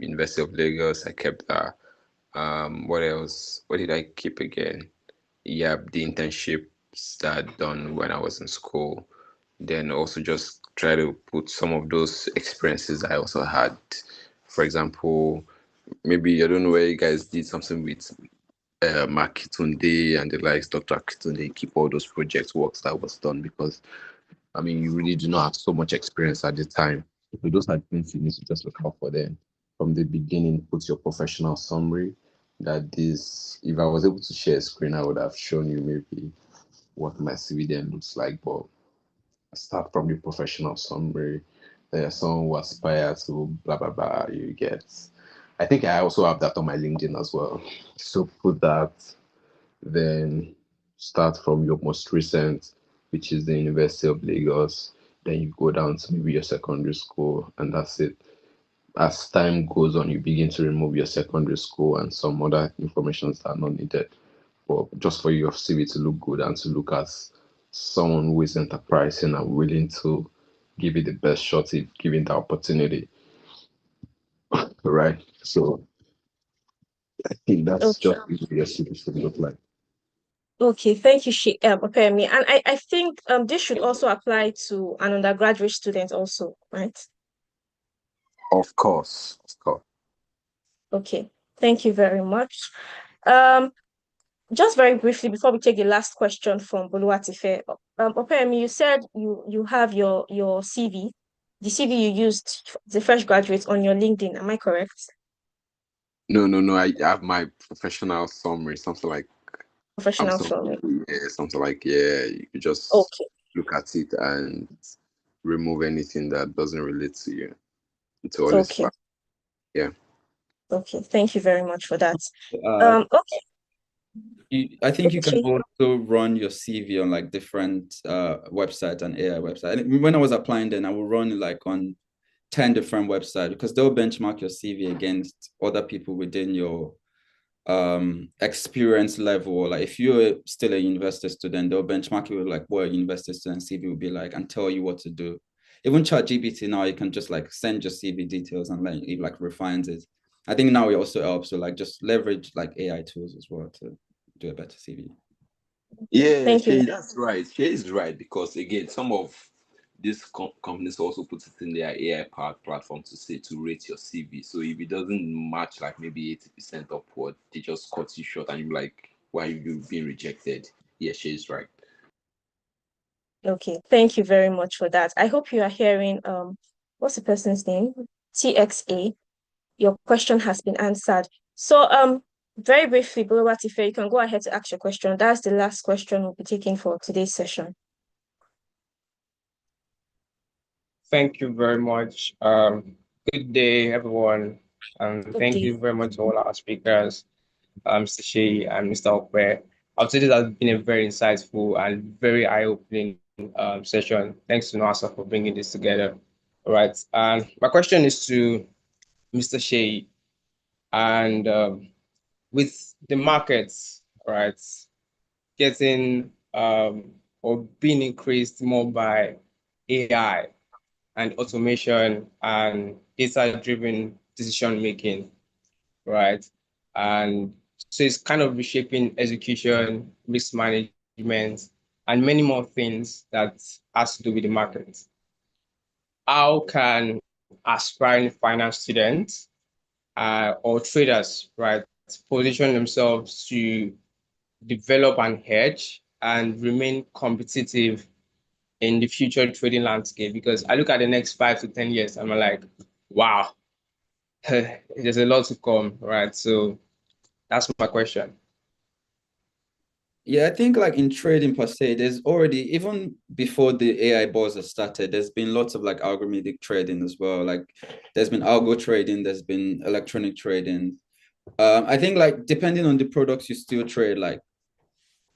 Speaker 3: University of Lagos. I kept that. What else? What did I keep again? Yeah, the internships that I'd done when I was in school. Then also just try to put some of those experiences I also had. For example, maybe I don't know where you guys did something with Mark Kitunde and the likes, Dr. Kitunde, keep all those project works that was done, because I mean you really do not have so much experience at the time. So those are things you need to just look out for them. From the beginning, put your professional summary. That this, if I was able to share a screen, I would have shown you maybe what my CV then looks like. But start from the professional summary. There's someone who aspires to blah blah blah. You get. I think I also have that on my LinkedIn as well. So put that, then start from your most recent, which is the University of Lagos. Then you go down to maybe your secondary school, and that's it. As time goes on, you begin to remove your secondary school and some other information that are not needed, but just for your CV to look good and to look as someone who is enterprising and willing to give it the best shot if given the opportunity, right? So I think that's
Speaker 1: Okay.
Speaker 3: just what your CV should look like.
Speaker 1: Okay, thank you, Opeyemi. And I think this should also apply to an undergraduate student also, right?
Speaker 3: Of course, of course.
Speaker 1: Okay, thank you very much. Um, just very briefly before we take the last question from Boluwatife, Opeyemi, you said you have your CV, the CV you used, the fresh graduate on your LinkedIn. Am I correct?
Speaker 3: No. I have my professional summary, something like
Speaker 1: Professional summary.
Speaker 3: something like you could just
Speaker 1: Okay.
Speaker 3: look at it and remove anything that doesn't relate to you. It's always
Speaker 1: Okay.
Speaker 3: fine. Yeah.
Speaker 1: Okay. Thank you very much for that. Okay.
Speaker 2: I think you can
Speaker 1: Okay.
Speaker 2: also run your CV on like different websites and AI websites. And when I was applying, then I would run it like on 10 different websites because they'll benchmark your CV against other people within your experience level. Like if you're still a university student, they'll benchmark you with like what a university student CV would be like and tell you what to do. Even ChatGPT now, you can just like send your CV details and like it like refines it. I think now it also helps to like just leverage like AI tools as well to do a better CV.
Speaker 3: Yeah,
Speaker 1: Thank you.
Speaker 3: Shay, that's right. Shay is right because again, some of these companies also put it in their AI-powered platform to say to rate your CV. So if it doesn't match like maybe 80% upward, they just cut you short and you're like, why are you being rejected? Yeah, Shay is right.
Speaker 1: Okay, thank you very much for that. I hope you are hearing what's the person's name? TXA. Your question has been answered. So very briefly, Boluwatife, you can go ahead to ask your question. That's the last question we'll be taking for today's session.
Speaker 11: Thank you very much. Good day, everyone. Thank you very much to all our speakers, Mr. Shea and Mr. Okwe. I'll say this has been a very insightful and very eye-opening session. Thanks to NASA for bringing this together. All right. And my question is to Mr. Shea. And with the markets, right, getting or being increased more by AI and automation and data-driven decision making, right? And so it's kind of reshaping execution, risk management, and many more things that has to do with the market. How can aspiring finance students or traders, right, position themselves to develop and hedge and remain competitive in the future trading landscape? Because I look at the next 5 to 10 years and I'm like, wow, there's a lot to come, right? So that's my question.
Speaker 2: Yeah, I think like in trading per se, there's already, even before the AI buzz has started, there's been lots of like algorithmic trading as well. Like there's been algo trading, there's been electronic trading. I think like depending on the products you still trade, like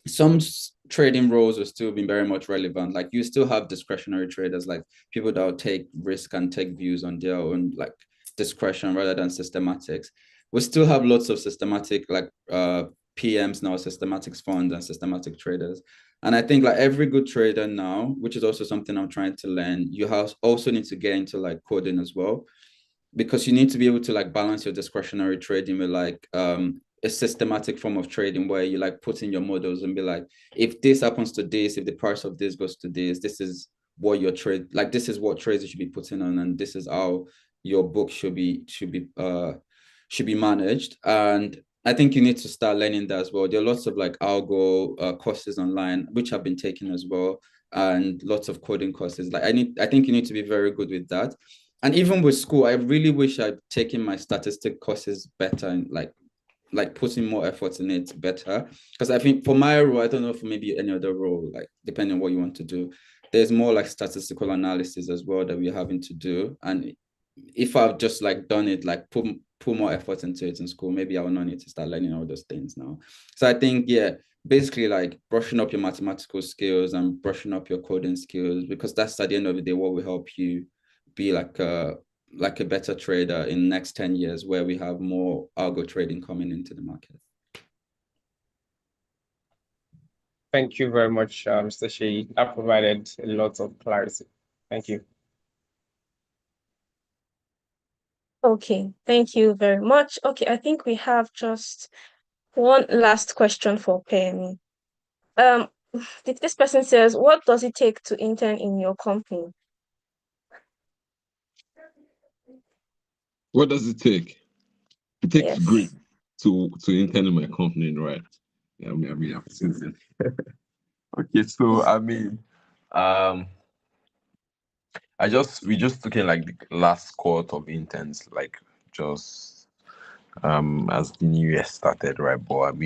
Speaker 2: some trading roles will still be very much relevant. Like you still have discretionary traders, like people that will take risk and take views on their own like discretion rather than systematics. We still have lots of systematic like PMs now, systematics funds and systematic traders. And I think like every good trader now, which is also something I'm trying to learn, you have also need to get into like coding as well, because you need to be able to like balance your discretionary trading with like a systematic form of trading where you like put in your models and be like, if this happens to this, if the price of this goes to this is what your trade, like this is what trades you should be putting on, and this is how your book should be managed. And I think you need to start learning that as well. There are lots of like algo courses online which have been taken as well, and lots of coding courses. Like I think you need to be very good with that. And even with school, I really wish I'd taken my statistic courses better and like putting more effort in it better. Because I think for my role, I don't know for maybe any other role, like depending on what you want to do, there's more like statistical analysis as well that we're having to do. And if I've just like done it, like put more effort into it in school, maybe I will not need to start learning all those things now. So I think, yeah, basically like brushing up your mathematical skills and brushing up your coding skills, because that's at the end of the day what will help you be like a better trader in next 10 years, where we have more algo trading coming into the market.
Speaker 11: Thank you very much, Mr. Shea. That provided a lot of clarity. Thank you.
Speaker 1: Okay, thank you very much. Okay, I think we have just one last question for Penny. This person says, what does it take to intern in your company?
Speaker 3: What does it take? It takes
Speaker 1: Yes.
Speaker 3: grit to intern in my company, right? Yeah, I've seen it. Okay, so we just took in like the last cohort of interns, like just as the new year started, right? But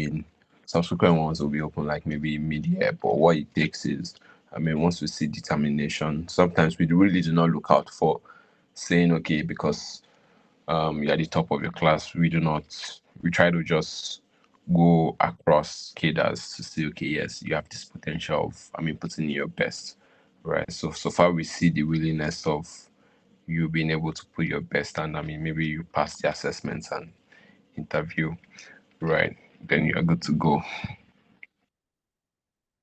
Speaker 3: subsequent ones will be open like maybe mid-year. But what it takes is, once we see determination, sometimes we really do not look out for saying, okay, because you're at the top of your class, we try to just go across cadres to say, okay, yes, you have this potential of, putting in your best, right? So far we see the willingness of you being able to put your best, and maybe you pass the assessments and interview, right? Then you're good to go.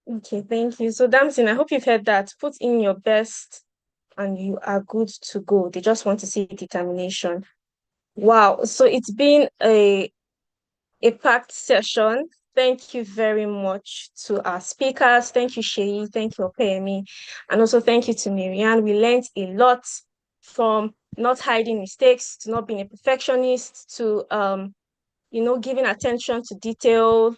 Speaker 1: Okay, thank you. So Damson, I hope you've heard that. Put in your best and you are good to go. They just want to see determination. Wow. So it's been a packed session. Thank you very much to our speakers. Thank you, Shei. Thank you, Opeyemi. And also thank you to Marianne. We learned a lot, from not hiding mistakes to not being a perfectionist to giving attention to detail.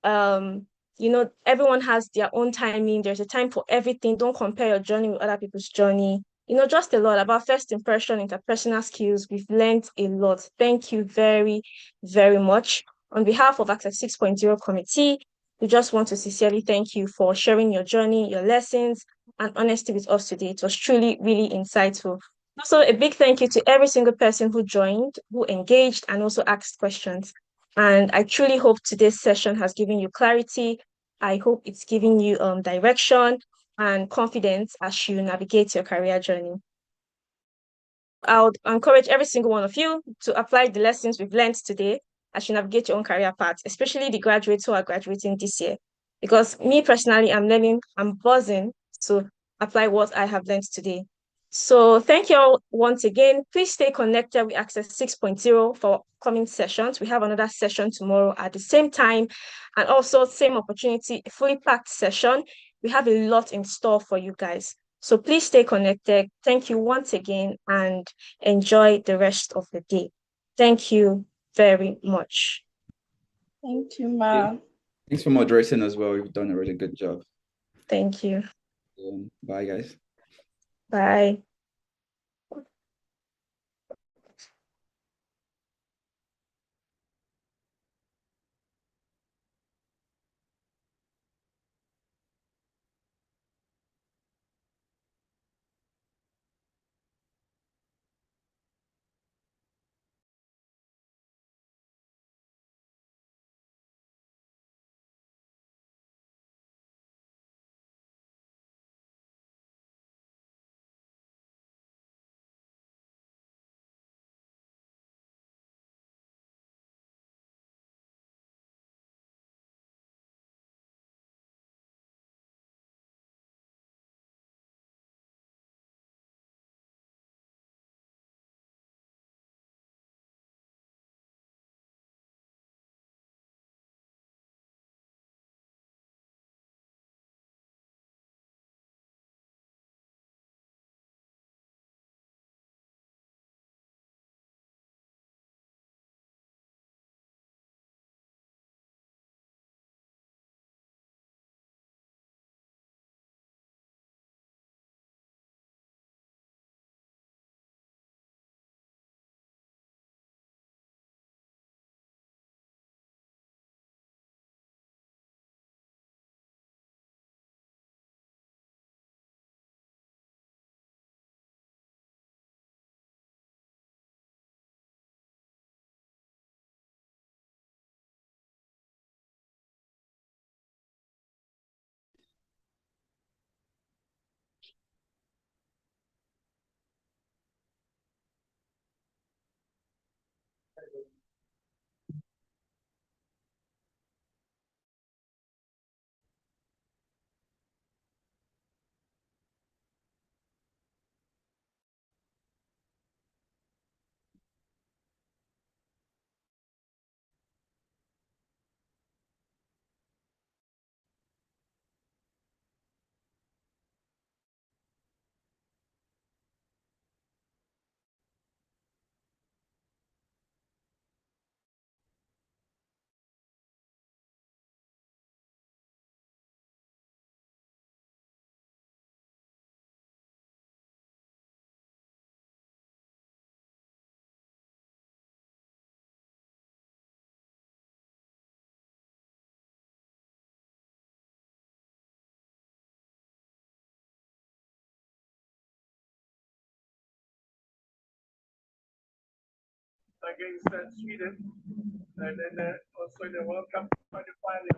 Speaker 1: Everyone has their own timing. There's a time for everything. Don't compare your journey with other people's journey. Just a lot about first impression, interpersonal skills. We've learned a lot. Thank you very, very much. On behalf of Access 6.0 committee, we just want to sincerely thank you for sharing your journey, your lessons, and honesty with us today. It was truly, really insightful. Also, a big thank you to every single person who joined, who engaged, and also asked questions. And I truly hope today's session has given you clarity. I hope it's giving you direction and confidence as you navigate your career journey. I would encourage every single one of you to apply the lessons we've learned today as you navigate your own career path, especially the graduates who are graduating this year. Because me personally, I'm buzzing to apply what I have learned today. So thank you all once again. Please stay connected with Access 6.0 for upcoming sessions. We have another session tomorrow at the same time, and also same opportunity, a fully packed session. We have a lot in store for you guys. So please stay connected. Thank you once again and enjoy the rest of the day. Thank you very much.
Speaker 5: Thank you, Ma.
Speaker 2: Thanks for moderating as well. You've done a really good job.
Speaker 1: Thank you.
Speaker 2: Bye, guys.
Speaker 1: Bye.
Speaker 12: against Sweden, and then also in the World Cup qualifying.